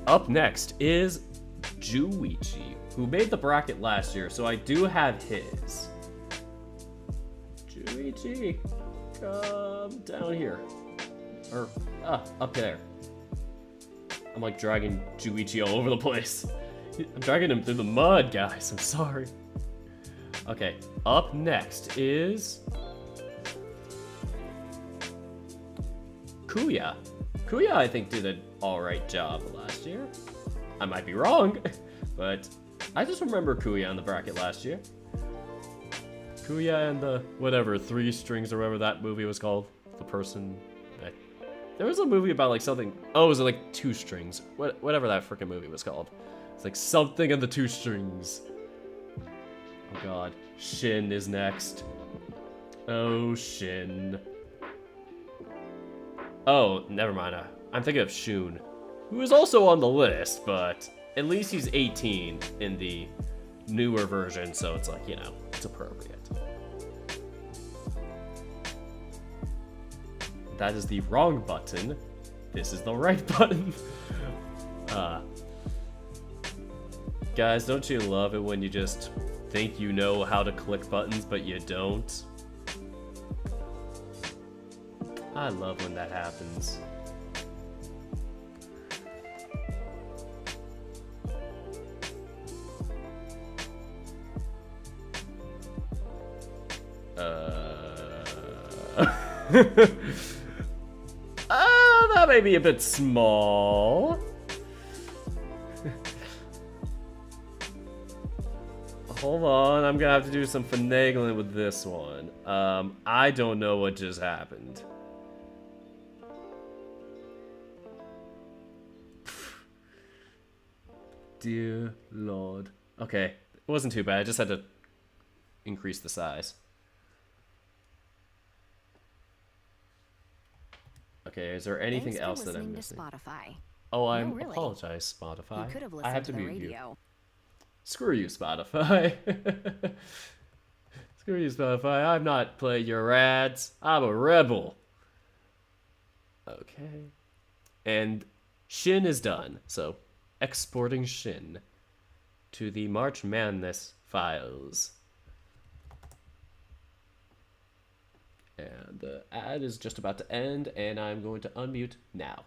Up next is Juichi, who made the bracket last year, so I do have his. Juichi, come down here. Or, up there. I'm like dragging Juichi all over the place. I'm dragging him through the mud, guys. I'm sorry. Okay, up next is Kuya. Kuya, I think, did an alright job last year. I might be wrong, but I just remember Kuya in the bracket last year. Kuya and the, whatever, 3 strings or whatever that movie was called. The person that... There was a movie about, like, something... Oh, it was like 2 strings. Whatever that freaking movie was called. It's like something in the 2 strings. Oh god. Shin is next. Oh, Shin. Oh, never mind. I'm thinking of Shun, who is also on the list, but at least he's 18 in the newer version, so it's like, you know, it's appropriate. that is the wrong button. This is the right button. Guys, don't you love it when you just think you know how to click buttons, but you don't? I love when that happens. That may be a bit small. Hold on, I'm gonna have to do some finagling with this one. I don't know what just happened. Dear Lord. Okay, it wasn't too bad. I just had to increase the size. Okay, is there anything else that I'm missing? Spotify. Oh, I No, really. apologize, Spotify. You could have I have listened to to the mute you. radio. Screw you, Spotify. Screw you, Spotify. I'm not playing your ads. I'm a rebel. Okay. And Shin is done. So, exporting Shin to the March Madness files. And the ad is just about to end, and I'm going to unmute now.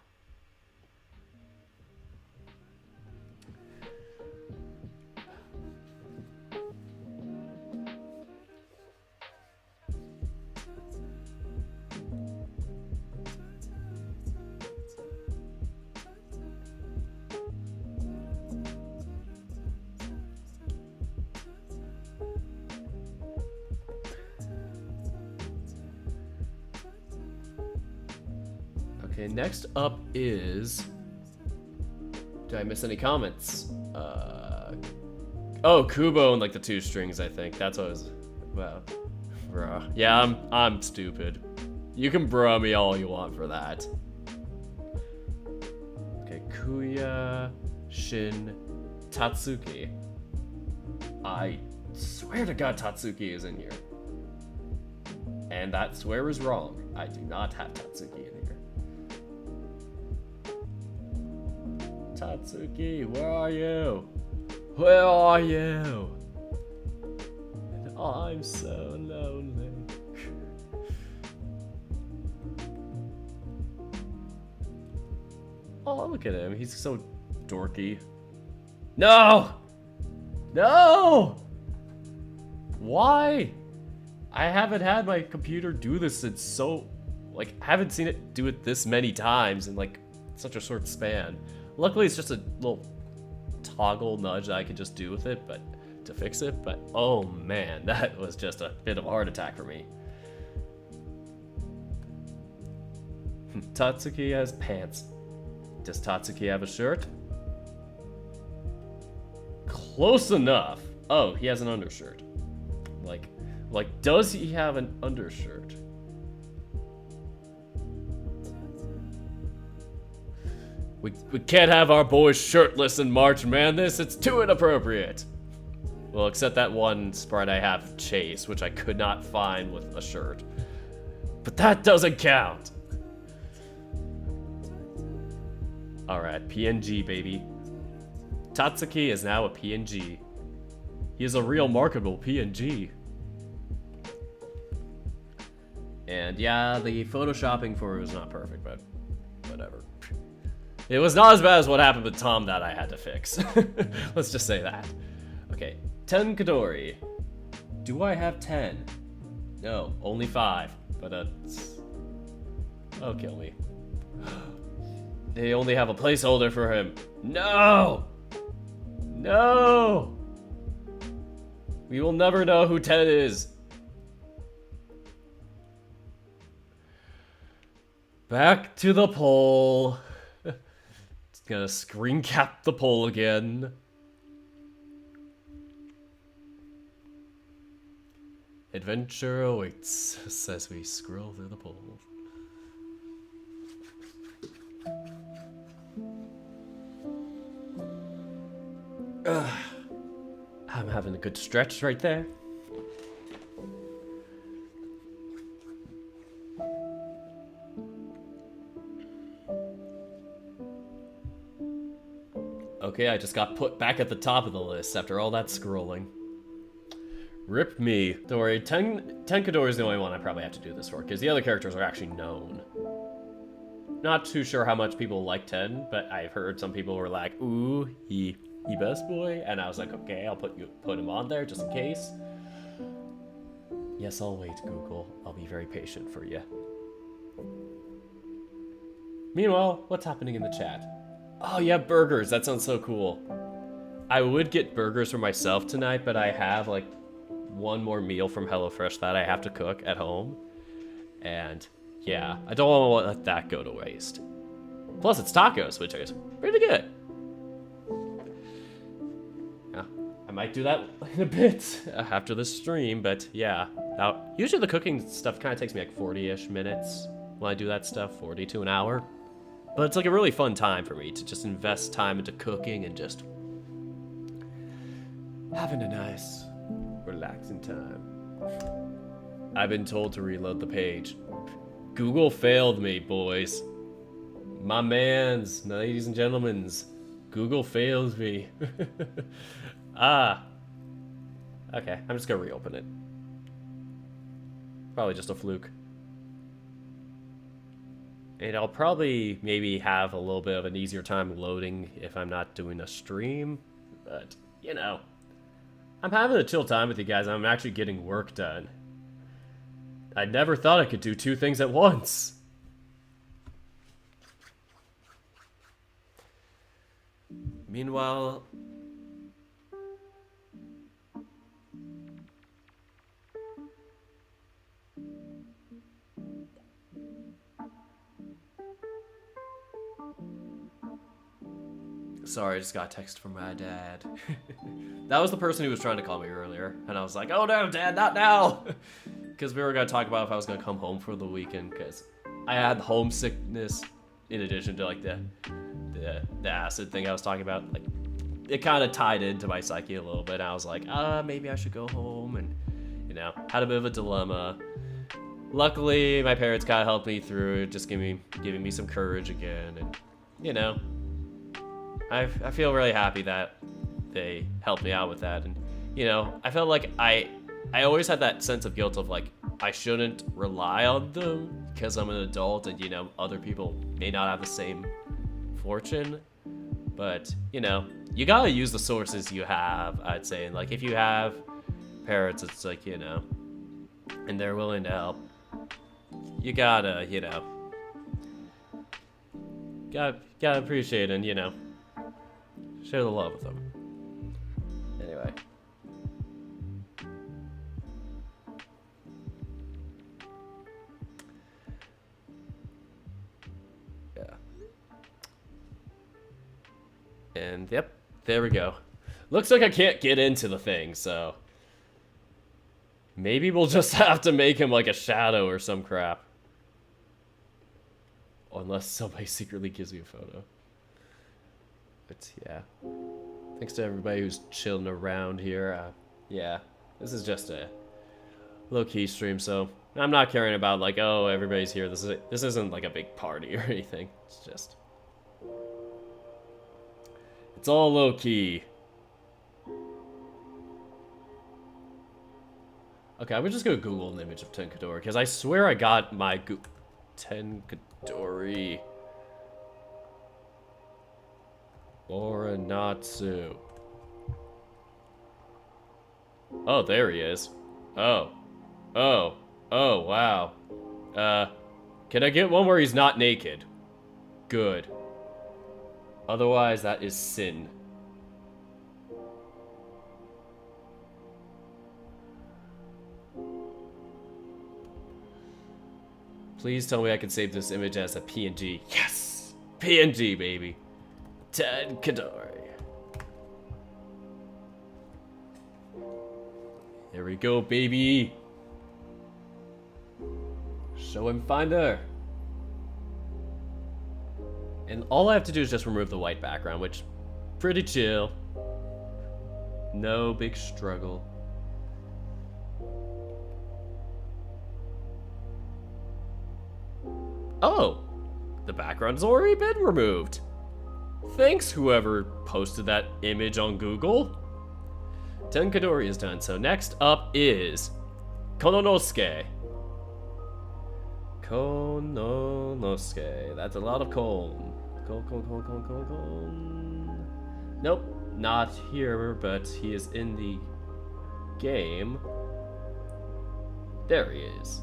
Okay, next up is... Did I miss any comments? Oh, Kubo and like the 2 strings, I think. That's what I was... Wow. Bruh. Yeah, I'm stupid. You can bruh me all you want for that. Okay, Kuya, Shin, Tatsuki. I swear to God Tatsuki is in here. And that swear is wrong. I do not have Tatsuki in here. Tatsuki, where are you? Where are you? And I'm so lonely. Oh, look at him. He's so dorky. No! No! Why? I haven't had my computer do this since so... Like, I haven't seen it do it this many times in, like, such a short span. Luckily, it's just a little toggle nudge that I could just do with it, but to fix it. But oh man, that was just a bit of a heart attack for me. Tatsuki has pants. Does Tatsuki have a shirt? Close enough. Oh, he has an undershirt. Like, does he have an undershirt? We can't have our boys shirtless in March Madness. It's too inappropriate. Well, except that one sprite I have, Chase, which I could not find with a shirt. But that doesn't count. Alright, PNG, baby. Tatsuki is now a PNG. He is a real marketable PNG. And yeah, the photoshopping for it was not perfect, but whatever. It was not as bad as what happened with Tom that I had to fix. Let's just say that. Okay, 10 Kadori. Do I have 10? No, only 5. But oh, kill me. They only have a placeholder for him. No! No! We will never know who 10 is. Back to the poll. Gonna screen cap the poll again. Adventure awaits as we scroll through the poll. I'm having a good stretch right there. Okay, I just got put back at the top of the list after all that scrolling. Rip me. Don't worry, Tenkador is the only one I probably have to do this for, because the other characters are actually known. Not too sure how much people like Ten, but I've heard some people were like, ooh, he best boy, and I was like, okay, I'll put him on there just in case. Yes, I'll wait, Google. I'll be very patient for you. Meanwhile, what's happening in the chat? Oh yeah, burgers. That sounds so cool. I would get burgers for myself tonight, but I have like one more meal from HelloFresh that I have to cook at home. And yeah, I don't want to let that go to waste. Plus it's tacos, which is pretty good. Yeah, I might do that in a bit after the stream, but yeah. Now, usually the cooking stuff kind of takes me like 40-ish minutes when I do that stuff, 40 to an hour. But it's like a really fun time for me to just invest time into cooking and just having a nice, relaxing time. I've been told to reload the page. Google failed me, boys. My mans, ladies and gentlemen, Google fails me. Okay, I'm just gonna reopen it. Probably just a fluke. And I'll probably maybe have a little bit of an easier time loading if I'm not doing a stream. But, you know, I'm having a chill time with you guys. I'm actually getting work done. I never thought I could do two things at once. Meanwhile... Sorry, I just got a text from my dad. That was the person who was trying to call me earlier. And I was like, oh no, Dad, not now! Because we were going to talk about if I was going to come home for the weekend, because I had homesickness in addition to like the acid thing I was talking about. Like, it kind of tied into my psyche a little bit. And I was like, maybe I should go home, and, you know, had a bit of a dilemma. Luckily, my parents kind of helped me through it, just giving me some courage again, and, you know, I feel really happy that they helped me out with that. And, you know, I felt like I always had that sense of guilt of like, I shouldn't rely on them because I'm an adult and, you know, other people may not have the same fortune. But, you know, you gotta use the sources you have, I'd say. And like, if you have parents, it's like, you know, and they're willing to help, you gotta, you know, gotta appreciate and, you know, share the love with them. Anyway. Yeah. And, yep, there we go. Looks like I can't get into the thing, so... Maybe we'll just have to make him like a shadow or some crap. Unless somebody secretly gives me a photo. But yeah, thanks to everybody who's chilling around here. Yeah, this is just a low-key stream, so I'm not caring about like, oh, everybody's here. This isn't like a big party or anything. It's all low-key. Okay, I'm just gonna Google an image of Tenkadori because I swear I got my Tenkadori. Moranatsu. Oh, there he is. Oh, wow. Can I get one where he's not naked? Good. Otherwise, that is sin. Please tell me I can save this image as a PNG. Yes! PNG, baby. Tenkadori. There we go, baby. Show him Finder. And all I have to do is just remove the white background, which pretty chill. No big struggle. Oh, the background's already been removed. Thanks, whoever posted that image on Google. Tenkadori is done, so next up is Kononosuke. Kononosuke. That's a lot of kon. Kon. Nope, not here, but he is in the game. There he is.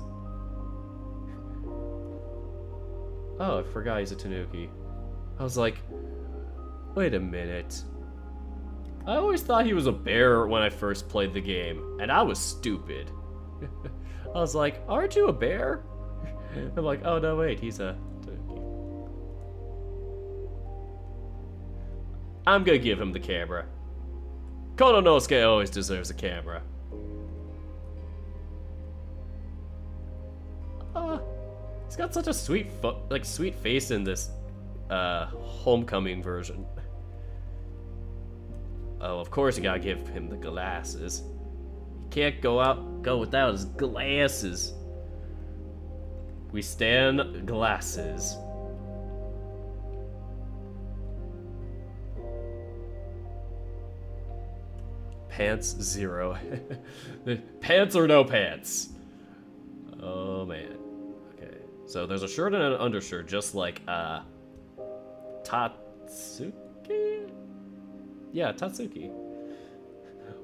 Oh, I forgot he's a Tanuki. I was like, wait a minute. I always thought he was a bear when I first played the game, and I was stupid. I was like, aren't you a bear? I'm like, oh no, wait, he's a Tanuki. I'm gonna give him the camera. Kononosuke always deserves a camera. He's got such a sweet face in this Homecoming version. Oh, of course you gotta give him the glasses. He can't go without his glasses. We stand glasses. Pants 0. Pants or no pants? Oh man. Okay. So there's a shirt and an undershirt, just like Tatsuki? Yeah, Tatsuki.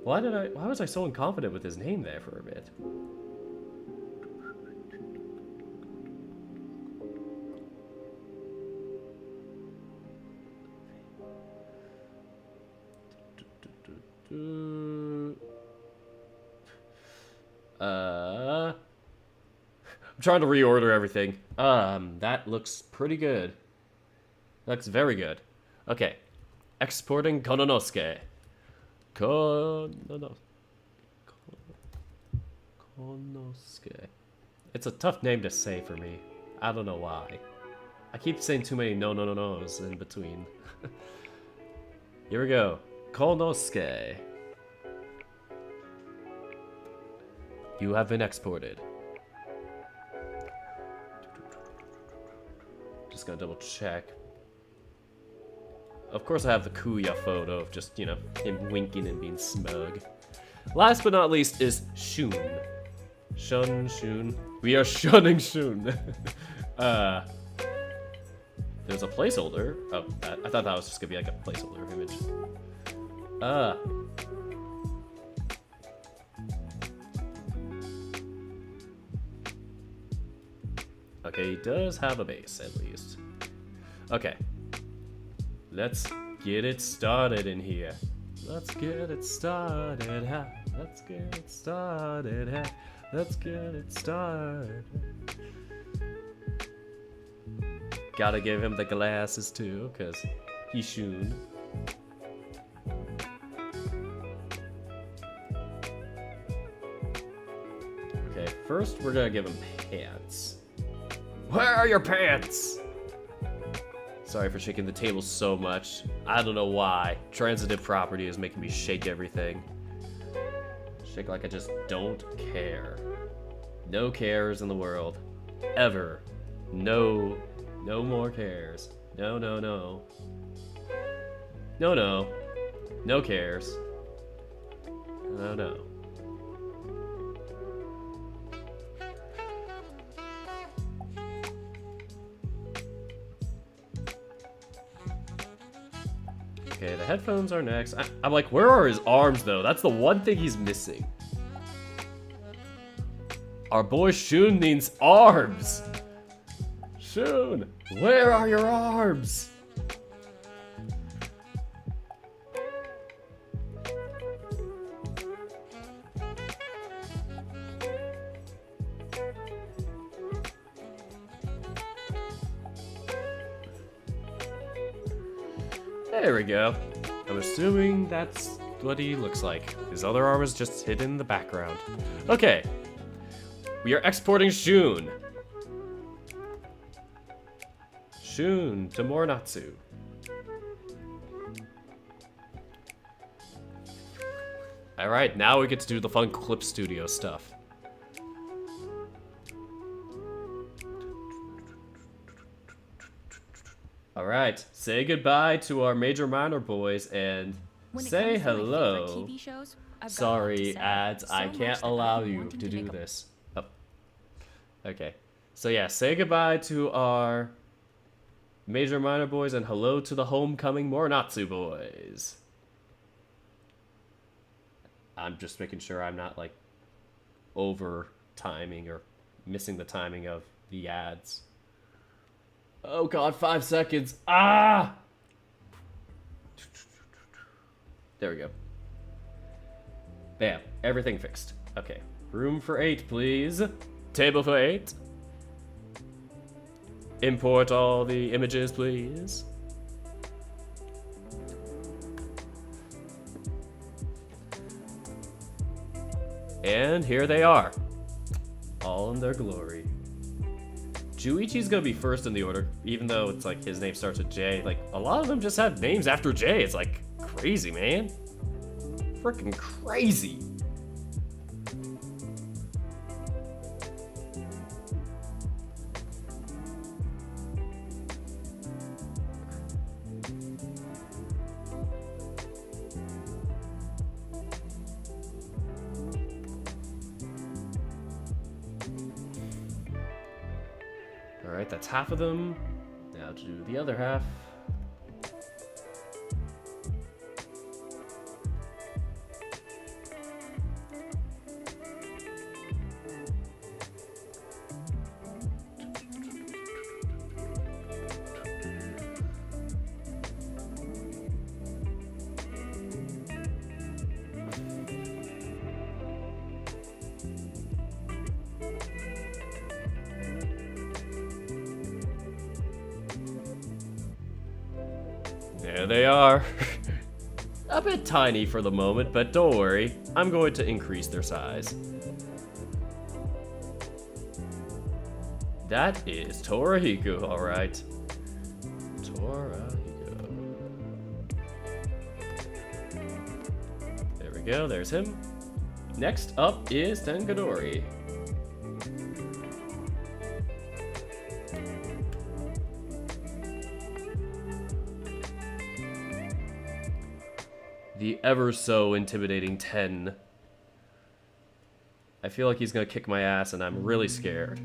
Why was I so unconfident with his name there for a bit? I'm trying to reorder everything. That looks pretty good. Looks very good. Okay. Exporting Kononosuke. Konosuke. It's a tough name to say for me. I don't know why. I keep saying too many no's in between. Here we go. Konosuke. You have been exported. Just gonna double check. Of course I have the Kuya photo of just, you know, him winking and being smug. Last but not least is Shun. Shun. We are shunning Shun. There's a placeholder. Oh, I thought that was just gonna be like a placeholder image. Okay, he does have a base, at least. Okay. Let's get it started in here. Let's get it started. Let's get it started. Let's get it started. Gotta give him the glasses too, because he's Shun. Okay, first we're gonna give him pants. Where are your pants? Sorry for shaking the table so much. I don't know why. Transitive property is making me shake everything. Shake like I just don't care. No cares in the world. Ever. No more cares. No. No cares. No. Okay, the headphones are next. I'm like, where are his arms, though? That's the one thing he's missing. Our boy Shun needs arms. Shun, where are your arms? There we go. I'm assuming that's what he looks like. His other arm is just hidden in the background. Okay. We are exporting Shun. Shun to Moratu. Alright, now we get to do the fun clip studio stuff. All right, say goodbye to our major minor boys and When it say comes to my favorite hello. TV shows, I've got a lot to Sorry, say, ads, so I much can't that I've allow been you wanting to do make a this. Oh. Okay. So yeah, say goodbye to our major minor boys and hello to the homecoming Moratu boys. I'm just making sure I'm not like over timing or missing the timing of the ads. Oh god, 5 seconds. Ah! There we go. Bam, everything fixed. Okay, room for 8, please. Table for 8. Import all the images, please. And here they are. All in their glory. Juichi's gonna be first in the order, even though it's like his name starts with J. Like, a lot of them just have names after J. It's like crazy, man. Freaking crazy. Alright, that's half of them. Now to do the other half. There they are. A bit tiny for the moment, but don't worry. I'm going to increase their size. That is Torahiku, alright. Torahiku. There we go, there's him. Next up is Tenkadori. The ever so intimidating 10. I feel like he's gonna kick my ass and I'm really scared.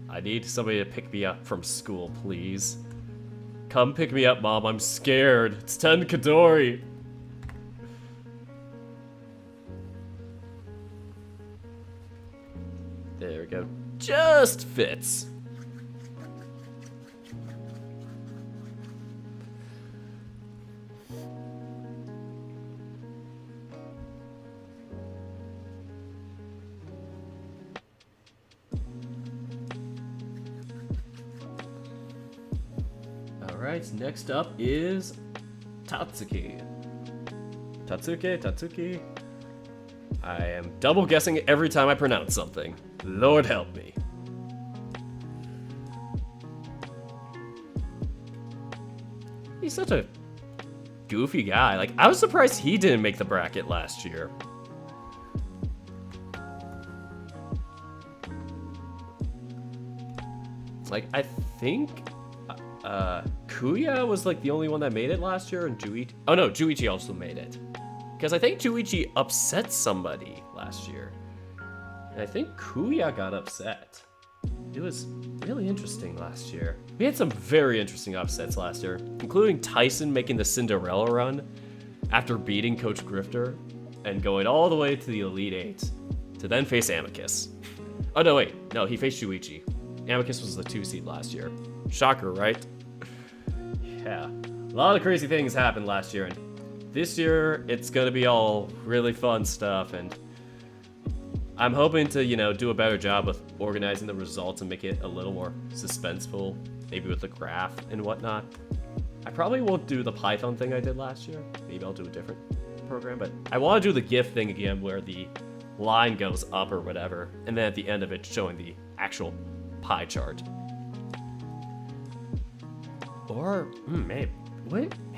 I need somebody to pick me up from school, please. Come pick me up, Mom, I'm scared. It's Tenkadori. There we go. Just fits. Alright, next up is Tatsuki. Tatsuki. I am double guessing every time I pronounce something. Lord help me. He's such a goofy guy. Like, I was surprised he didn't make the bracket last year. Like, I think Kuya was like the only one that made it last year, and Juichi. Oh no, Juichi also made it. Because I think Juichi upset somebody last year. And I think Kuya got upset. It was really interesting last year. We had some very interesting upsets last year, including Tyson making the Cinderella run after beating Coach Grifter and going all the way to the Elite Eight to then face Amicus. Oh no, wait. No, he faced Juichi. Amicus was the 2 seed last year. Shocker, right? Yeah. A lot of crazy things happened last year, and this year it's gonna be all really fun stuff, and I'm hoping to, you know, do a better job with organizing the results and make it a little more suspenseful, maybe with the graph and whatnot. I probably won't do the Python thing I did last year. Maybe I'll do a different program, but I want to do the GIF thing again where the line goes up or whatever, and then at the end of it showing the actual pie chart. Or, maybe,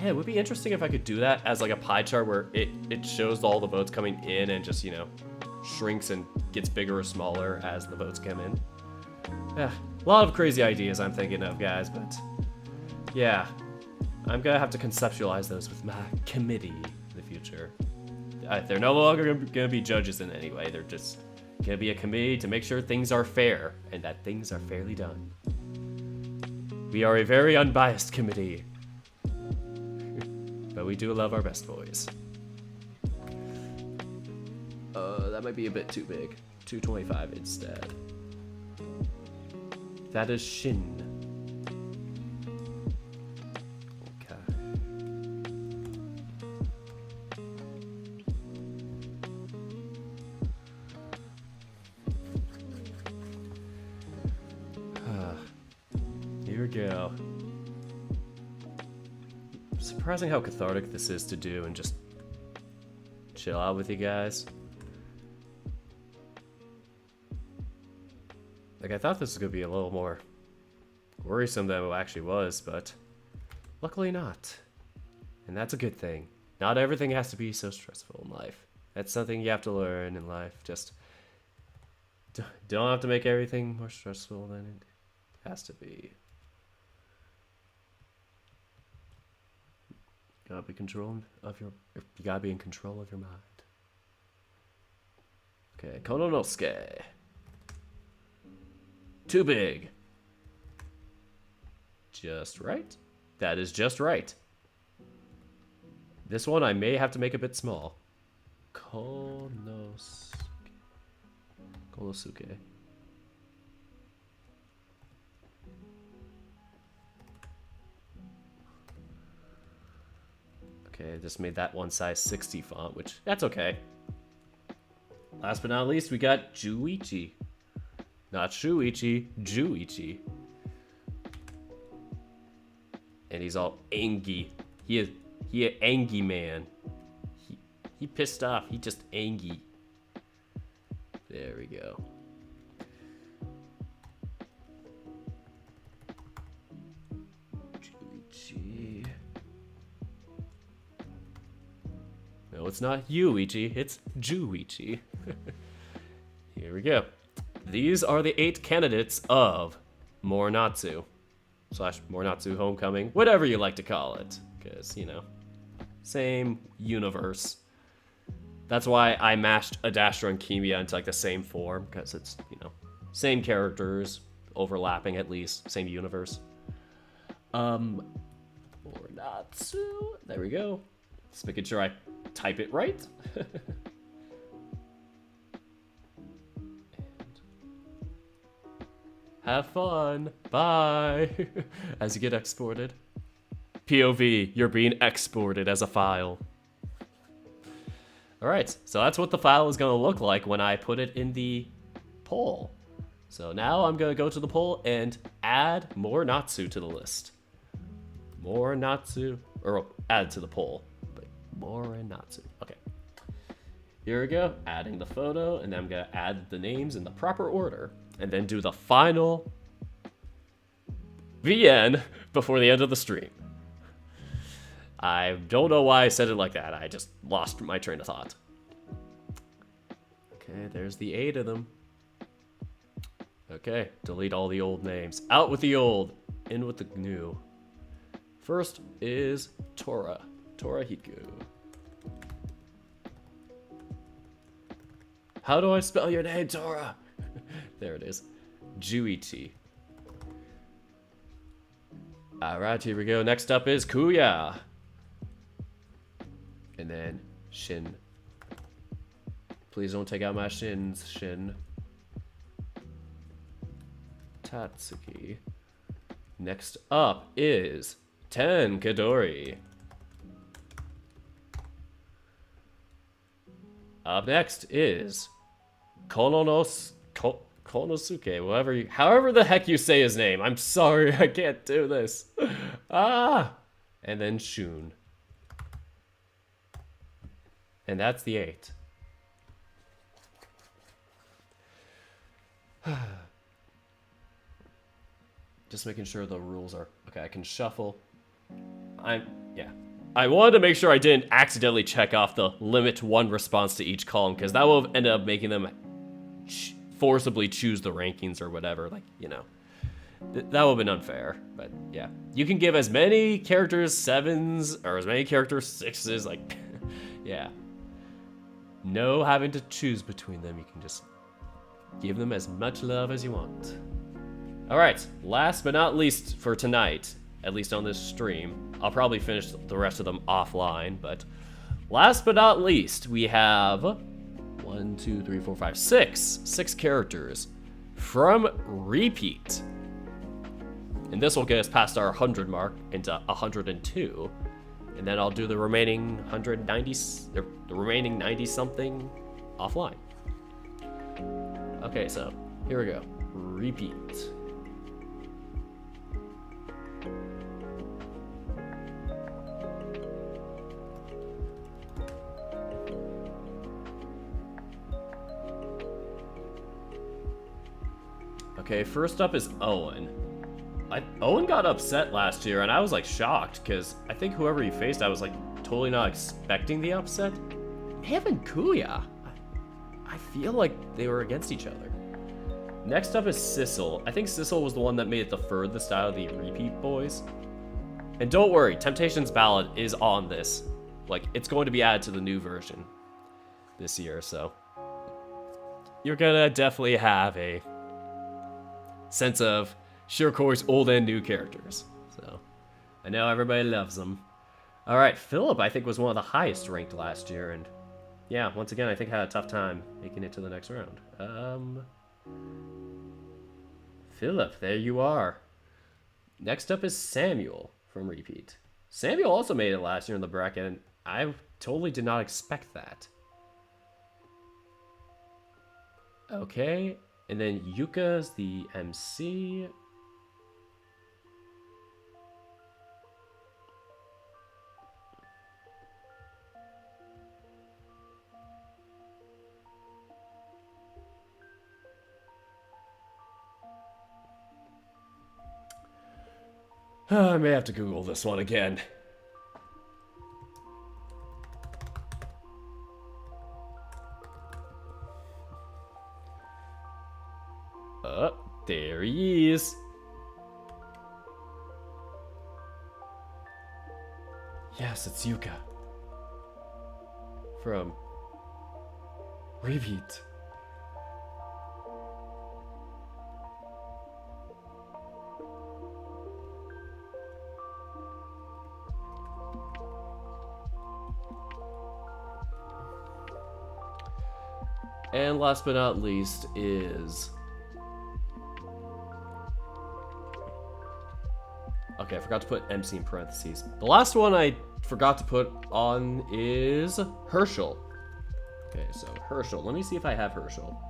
it would be interesting if I could do that as like a pie chart where it shows all the votes coming in and just, you know, shrinks and gets bigger or smaller as the votes come in. Yeah, a lot of crazy ideas I'm thinking of, guys, but Yeah, I'm gonna have to conceptualize those with my committee in the future. They're no longer gonna be judges in any way. They're just gonna be a committee to make sure things are fair and that things are fairly done. We are a very unbiased committee, but we do love our best boys. That might be a bit too big. 225 instead. That is Shin. Okay. Here we go. Surprising how cathartic this is to do and just chill out with you guys. Like, I thought this was going to be a little more worrisome than it actually was, but luckily not. And that's a good thing. Not everything has to be so stressful in life. That's something you have to learn in life. Just don't have to make everything more stressful than it has to be. You gotta be you gotta be in control of your mind. Okay, Kononosuke. Too big. Just right. That is just right. This one I may have to make a bit small. Konosuke. Okay, I just made that one size 60 font, which that's okay. Last but not least, we got Juichi. Not Shuichi, Juichi. And he's all angry. He a angry man. He pissed off. He just angry. There we go. Juichi. No, it's not Yuichi. It's Juichi. Here we go. These are the 8 candidates of Moratu / Moratu Homecoming, whatever you like to call it, because, you know, same universe. That's why I mashed Adastra and Kimiya into like the same form, because it's, you know, same characters, overlapping at least, same universe. Moratu, there we go. Just making sure I type it right. Have fun. Bye. As you get exported. POV, you're being exported as a file. Alright, so that's what the file is going to look like when I put it in the poll. So now I'm going to go to the poll and add Moratu to the list. Moratu, or add to the poll. But Moratu. Okay. Here we go. Adding the photo, and then I'm going to add the names in the proper order. And then do the final VN before the end of the stream. I don't know why I said it like that. I just lost my train of thought. Okay, there's the 8 of them. Okay, delete all the old names. Out with the old, in with the new. First is Tora. Torahiku. How do I spell your name, Tora? There it is. Juichi. Alright, here we go. Next up is Kuya. And then Shin. Please don't take out my shins, Shin. Tatsuki. Next up is Ten Kadori. Up next is Konosuke, however the heck you say his name. I'm sorry, I can't do this. And then Shun. And that's the 8. Just making sure the rules are okay. I can shuffle. I wanted to make sure I didn't accidentally check off the limit 1 response to each column, because that will end up making them forcibly choose the rankings or whatever, like, you know. That would have been unfair, but yeah. You can give as many characters 7s or as many characters 6s, like, yeah. No having to choose between them. You can just give them as much love as you want. All right, last but not least for tonight, at least on this stream. I'll probably finish the rest of them offline, but last but not least, we have 1, 2, 3, 4, 5, 6. 6 characters from Repeat. And this will get us past our 100 mark into 102. And then I'll do the remaining 190, the remaining 90 something offline. Okay, so here we go. Repeat. Okay, first up is Owen. Owen got upset last year, and I was like shocked because I think whoever he faced, I was like totally not expecting the upset. Him and Kuya, I feel like they were against each other. Next up is Sissel. I think Sissel was the one that made it the furthest out of the Repeat boys. And don't worry, Temptation's Ballad is on this. Like, it's going to be added to the new version this year, so you're gonna definitely have a sense of Shirakoi's old and new characters. So I know everybody loves them. All right, Philip, I think, was one of the highest ranked last year, and yeah, once again, I think had a tough time making it to the next round. Philip, there you are. Next up is Samuel from Repeat. Samuel also made it last year in the bracket, and I totally did not expect that. Okay, and then Yuka's the MC. I may have to Google this one again. There he is. Yes, it's Yuka. From Repeat. And last but not least is... Okay, I forgot to put MC in parentheses. The last one I forgot to put on is Herschel. Okay, so Herschel. Let me see if I have Herschel.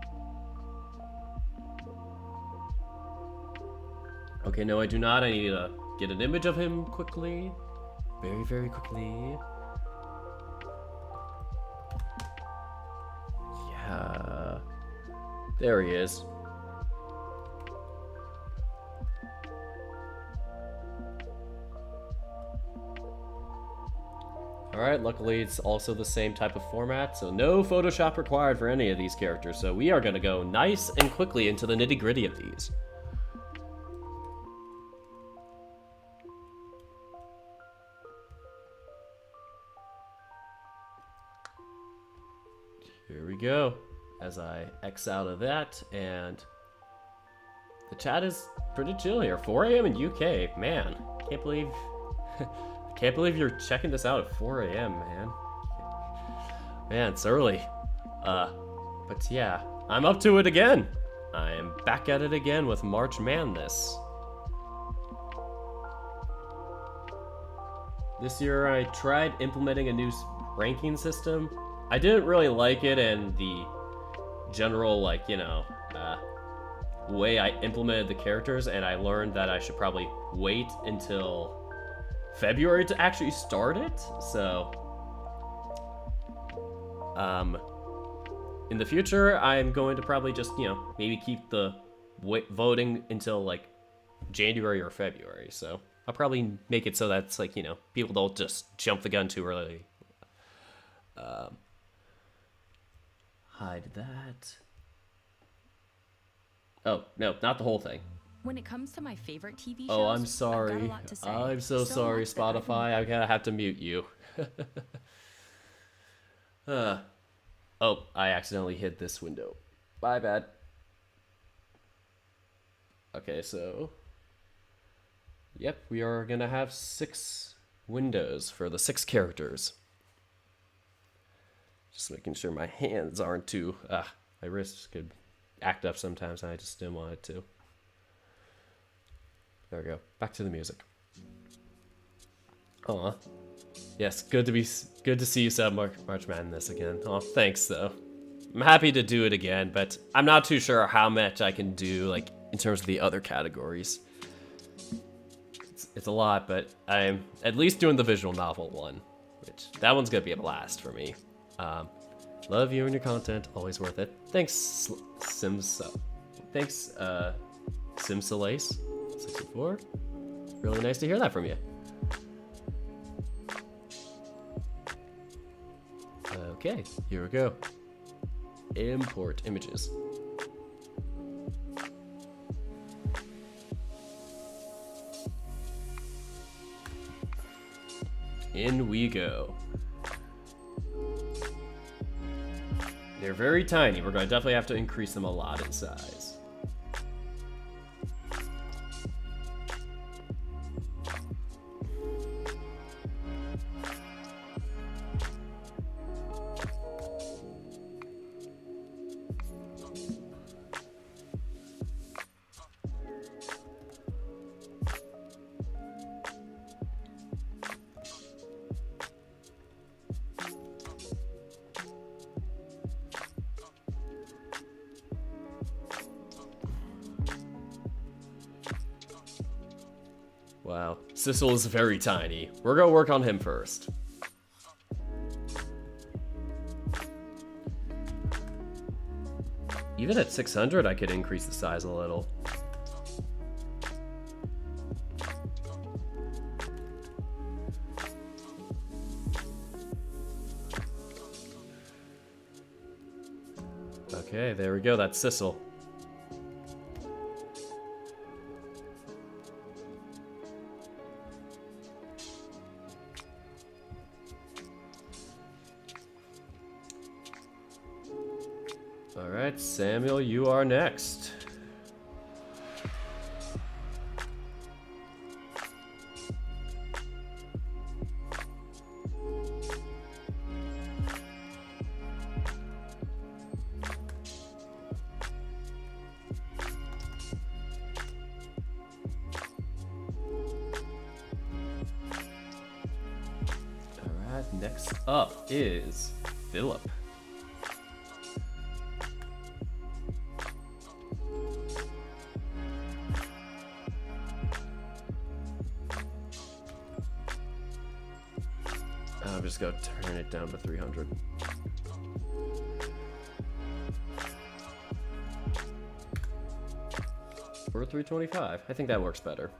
Okay, no, I do not. I need to get an image of him quickly. Very, very quickly. Yeah. There he is. Alright, luckily it's also the same type of format, so no Photoshop required for any of these characters, so we are going to go nice and quickly into the nitty-gritty of these. Here we go, as I X out of that, and the chat is pretty chill here. 4 a.m. in UK, man, can't believe... Can't believe you're checking this out at 4 a.m., man. Man, it's early. But yeah, I'm up to it again. I am back at it again with March Madness. This year I tried implementing a new ranking system. I didn't really like it, and the general, like, you know, way I implemented the characters, and I learned that I should probably wait until February to actually start it, so in the future I'm going to probably just, you know, maybe keep the voting until like January or February, so I'll probably make it so that's like, you know, people don't just jump the gun too early. Hide that. Oh, no, not the whole thing. When it comes to my favorite TV shows, Oh, I'm I've got a sorry. lot to say. I'm so sorry, much that I've been- Spotify. I'm gonna have to mute you. Oh, I accidentally hit this window. My bad. Okay, so... Yep, we are gonna have 6 windows for the 6 characters. Just making sure my hands aren't too... my wrists could act up sometimes, and I just didn't want it to. There we go. Back to the music. Aw. Yes, good to see you sub March Madness again. Oh, thanks though. I'm happy to do it again, but I'm not too sure how much I can do, like, in terms of the other categories. It's a lot, but I'm at least doing the visual novel one, which that one's gonna be a blast for me. Love you and your content, always worth it. Thanks, Simsalace64. Really nice to hear that from you. Okay, here we go. Import images. In we go. They're very tiny. We're going to definitely have to increase them a lot in size. Wow, Sissel is very tiny. We're gonna work on him first. Even at 600, I could increase the size a little. Okay, there we go, that's Sissel. Alright, Samuel, you are next. Alright, next up is Philip. I'm just gonna turn it down to 300. Or 325. I think that works better.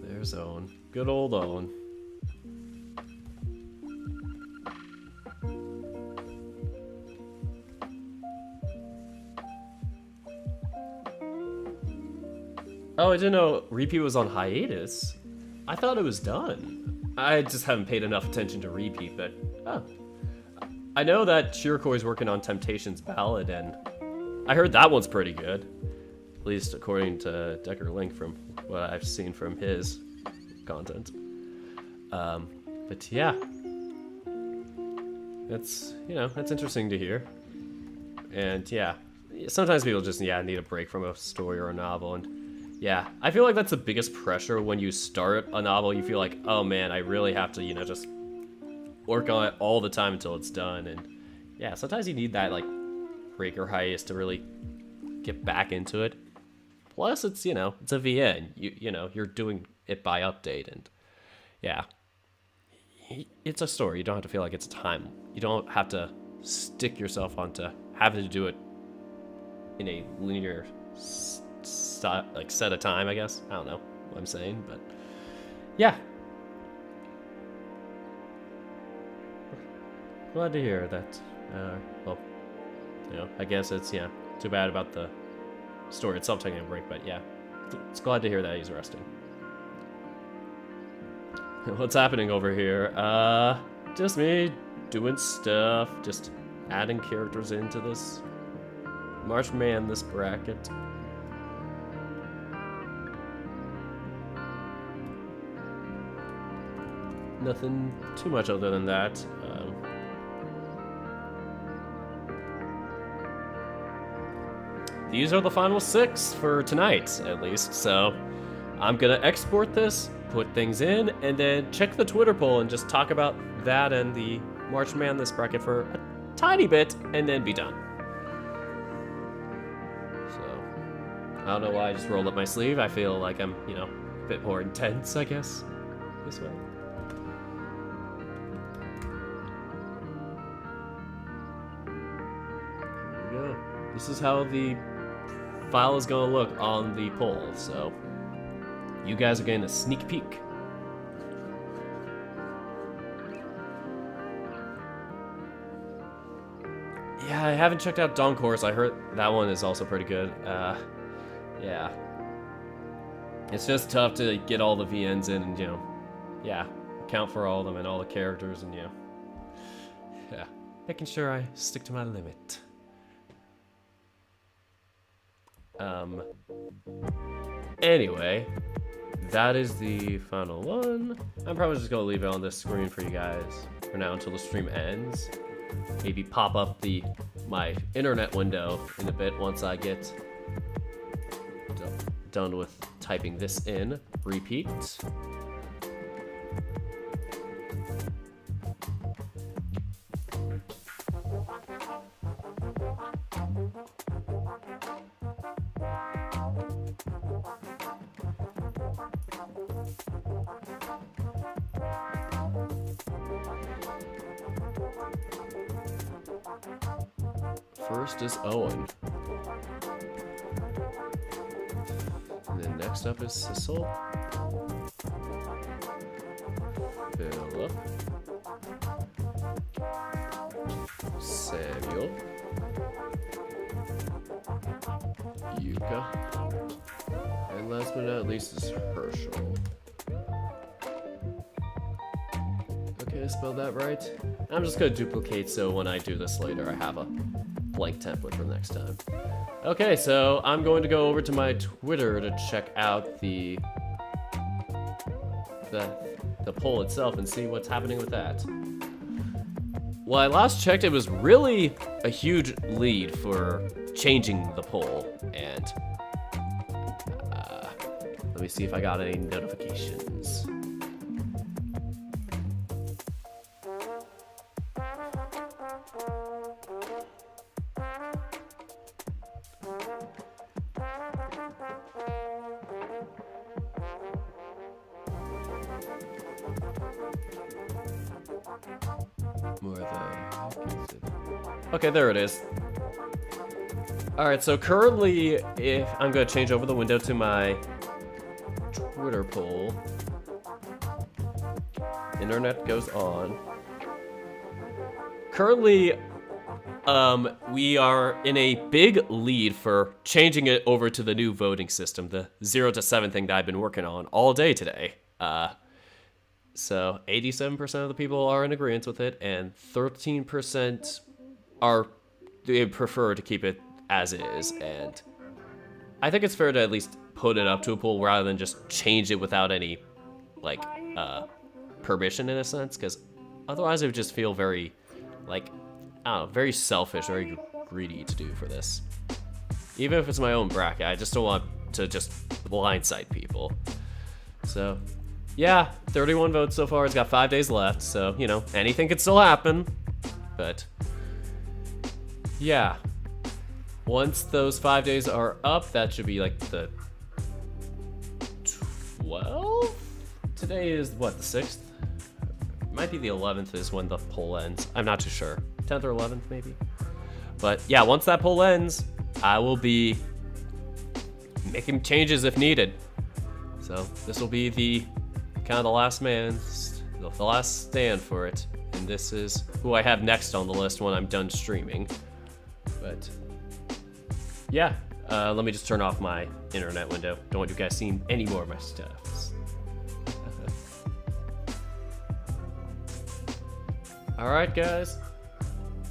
There's Owen. Good old Owen. Oh, I didn't know Repeat was on hiatus. I thought it was done. I just haven't paid enough attention to Repeat, but I know that Shirakoi's working on Temptation's Ballad, and I heard that one's pretty good. At least according to Decker Link from what I've seen from his content. But yeah, that's, you know, that's interesting to hear. And yeah, sometimes people just, yeah, need a break from a story or a novel. And yeah, I feel like that's the biggest pressure when you start a novel. You feel like, oh man, I really have to, you know, just work on it all the time until it's done. And yeah, sometimes you need that like break or hiatus to really get back into it. Plus, it's, you know, it's a VN. You know, you're doing it by update, and yeah, it's a story. You don't have to feel like it's time. You don't have to stick yourself onto having to do it in a linear like set of time, I guess. I don't know what I'm saying, but yeah. Glad to hear that. Well, you know, I guess it's, yeah, too bad about the story itself taking a break, but yeah, it's glad to hear that he's resting. What's happening over here? Just me doing stuff, just adding characters into this March Madness bracket. Nothing too much other than that. These are the final 6 for tonight, at least, so I'm gonna export this, put things in, and then check the Twitter poll and just talk about that and the March Madness bracket for a tiny bit, and then be done. So, I don't know why I just rolled up my sleeve. I feel like I'm, you know, a bit more intense, I guess, this way. Here we go. This is how the file is gonna look on the poll, so you guys are getting a sneak peek. Yeah, I haven't checked out Dawn Course. I heard that one is also pretty good. Yeah. It's just tough to get all the VNs in and, you know, yeah, account for all of them and all the characters and, you know, yeah, making sure I stick to my limit. Anyway, that is the final one. I'm probably just gonna leave it on this screen for you guys for now until the stream ends. Maybe pop up my internet window in a bit once I get done with typing this in. Repeat. First is Owen. And then next up is Sissel. Philip. Samuel. Yuka. And last but not least is Herschel. Okay, I spelled that right. I'm just gonna duplicate so when I do this later I have a blank template for next time. Okay, so I'm going to go over to my Twitter to check out the poll itself and see what's happening with that. Well, I last checked, it was really a huge lead for changing the poll, and let me see if I got any notifications. Okay, there it is. Alright, so currently, if I'm gonna change over the window to my Twitter poll. Internet goes on. Currently, we are in a big lead for changing it over to the new voting system, the 0 to 7 thing that I've been working on all day today. So 87% of the people are in agreement with it, and 13% they prefer to keep it as is. And I think it's fair to at least put it up to a poll rather than just change it without any, like, permission in a sense, because otherwise it would just feel very, like, I don't know, very selfish, very greedy to do for this. Even if it's my own bracket, I just don't want to just blindside people. So, yeah, 31 votes so far. It's got 5 days left, so, you know, anything could still happen. But, yeah. Once those 5 days are up, that should be like the 12th? Today is, what, the 6th? Might be the 11th is when the poll ends. I'm not too sure. 10th or 11th, maybe? But, yeah, once that poll ends, I will be making changes if needed. So, this will be the kind of the last man, the last stand for it. And this is who I have next on the list when I'm done streaming. But, yeah, let me just turn off my internet window. Don't want you guys seeing any more of my stuff. Alright, guys.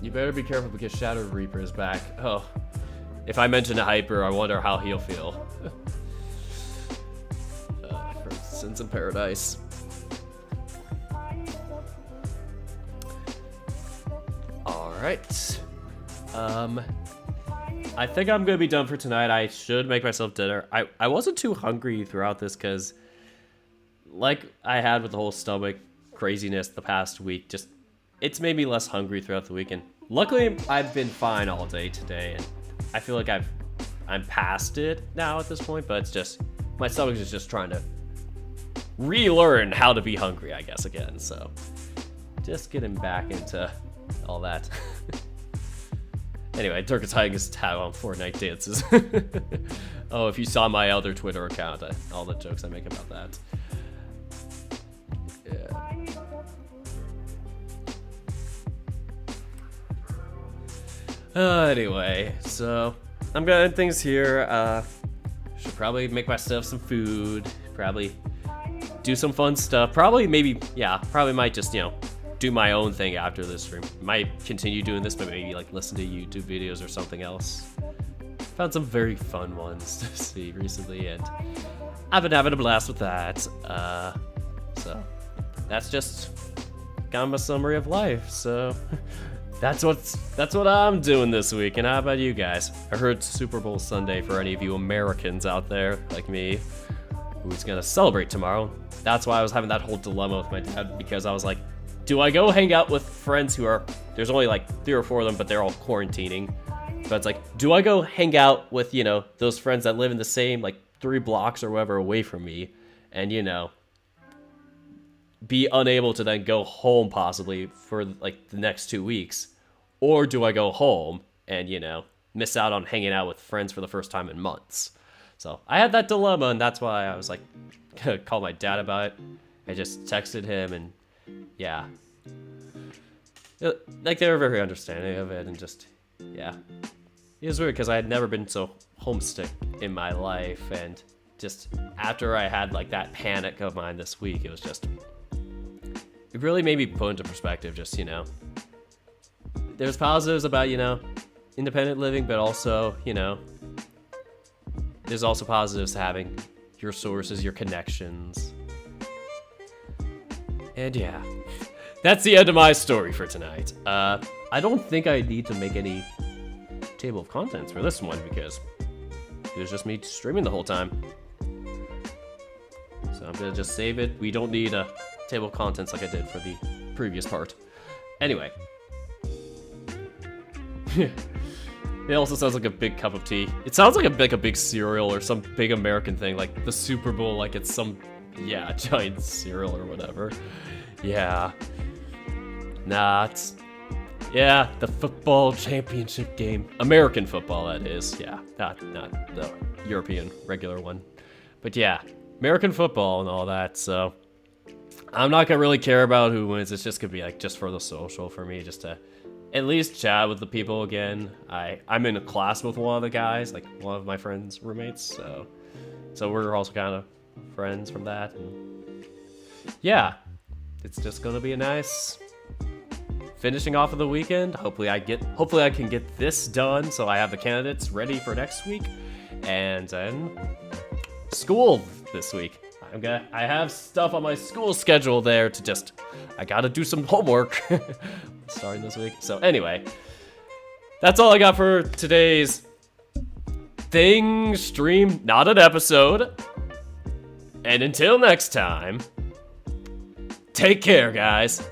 You better be careful because Shadow Reaper is back. Oh, if I mention a Hyper, I wonder how he'll feel. For Sins in Paradise. Alright. I think I'm gonna be done for tonight. I should make myself dinner. I wasn't too hungry throughout this because, like I had with the whole stomach craziness the past week, just it's made me less hungry throughout the weekend. Luckily, I've been fine all day today, and I feel like I'm past it now at this point, but it's just, my stomach is just trying to relearn how to be hungry, I guess, again, so just getting back into all that. Anyway, Dirk is hiding his tab on Fortnite dances. Oh, if you saw my other Twitter account, all the jokes I make about that. Yeah. Anyway, so I'm gonna end things here. Should probably make myself some food. Probably do some fun stuff. Probably might just, you know, do my own thing after this stream. Might continue doing this, but maybe like listen to YouTube videos or something else. Found some very fun ones to see recently, and I've been having a blast with that. So that's just kind of a summary of life. So that's what I'm doing this week. And how about you guys? I heard Super Bowl Sunday for any of you Americans out there like me who's gonna celebrate tomorrow. That's why I was having that whole dilemma with my dad, because I was like, do I go hang out with friends who are, there's only like 3 or 4 of them, but they're all quarantining. But it's like, do I go hang out with, you know, those friends that live in the same like 3 blocks or whatever away from me, and, you know, be unable to then go home possibly for like the next 2 weeks? Or do I go home and, you know, miss out on hanging out with friends for the first time in months? So I had that dilemma, and that's why I was like, gonna call my dad about it. I just texted him, and yeah. Like, they were very understanding of it, and just, yeah. It was weird because I had never been so homesick in my life, and just after I had like that panic of mine this week, it was just, it really made me put into perspective, just, you know, there's positives about, you know, independent living, but also, you know, there's also positives to having your sources, your connections. And yeah, that's the end of my story for tonight. I don't think I need to make any table of contents for this one because it was just me streaming the whole time. So I'm gonna just save it. We don't need a table of contents like I did for the previous part. Anyway. It also sounds like a big cup of tea. It sounds like a big cereal or some big American thing, like the Super Bowl, like it's some, yeah, giant cereal or whatever. Yeah. Nah, it's, yeah, the football championship game. American football, that is. Yeah, not the European regular one. But yeah, American football and all that, so I'm not gonna really care about who wins. It's just gonna be like just for the social for me, just to at least chat with the people again. I'm in a class with one of the guys, like one of my friends' roommates, so we're also kind of friends from that. And yeah, it's just gonna be a nice finishing off of the weekend. Hopefully I can get this done so I have the candidates ready for next week, and then school this week. I have stuff on my school schedule there to just, I gotta do some homework starting this week. So anyway, that's all I got for today's thing stream, not an episode. And until next time, take care, guys.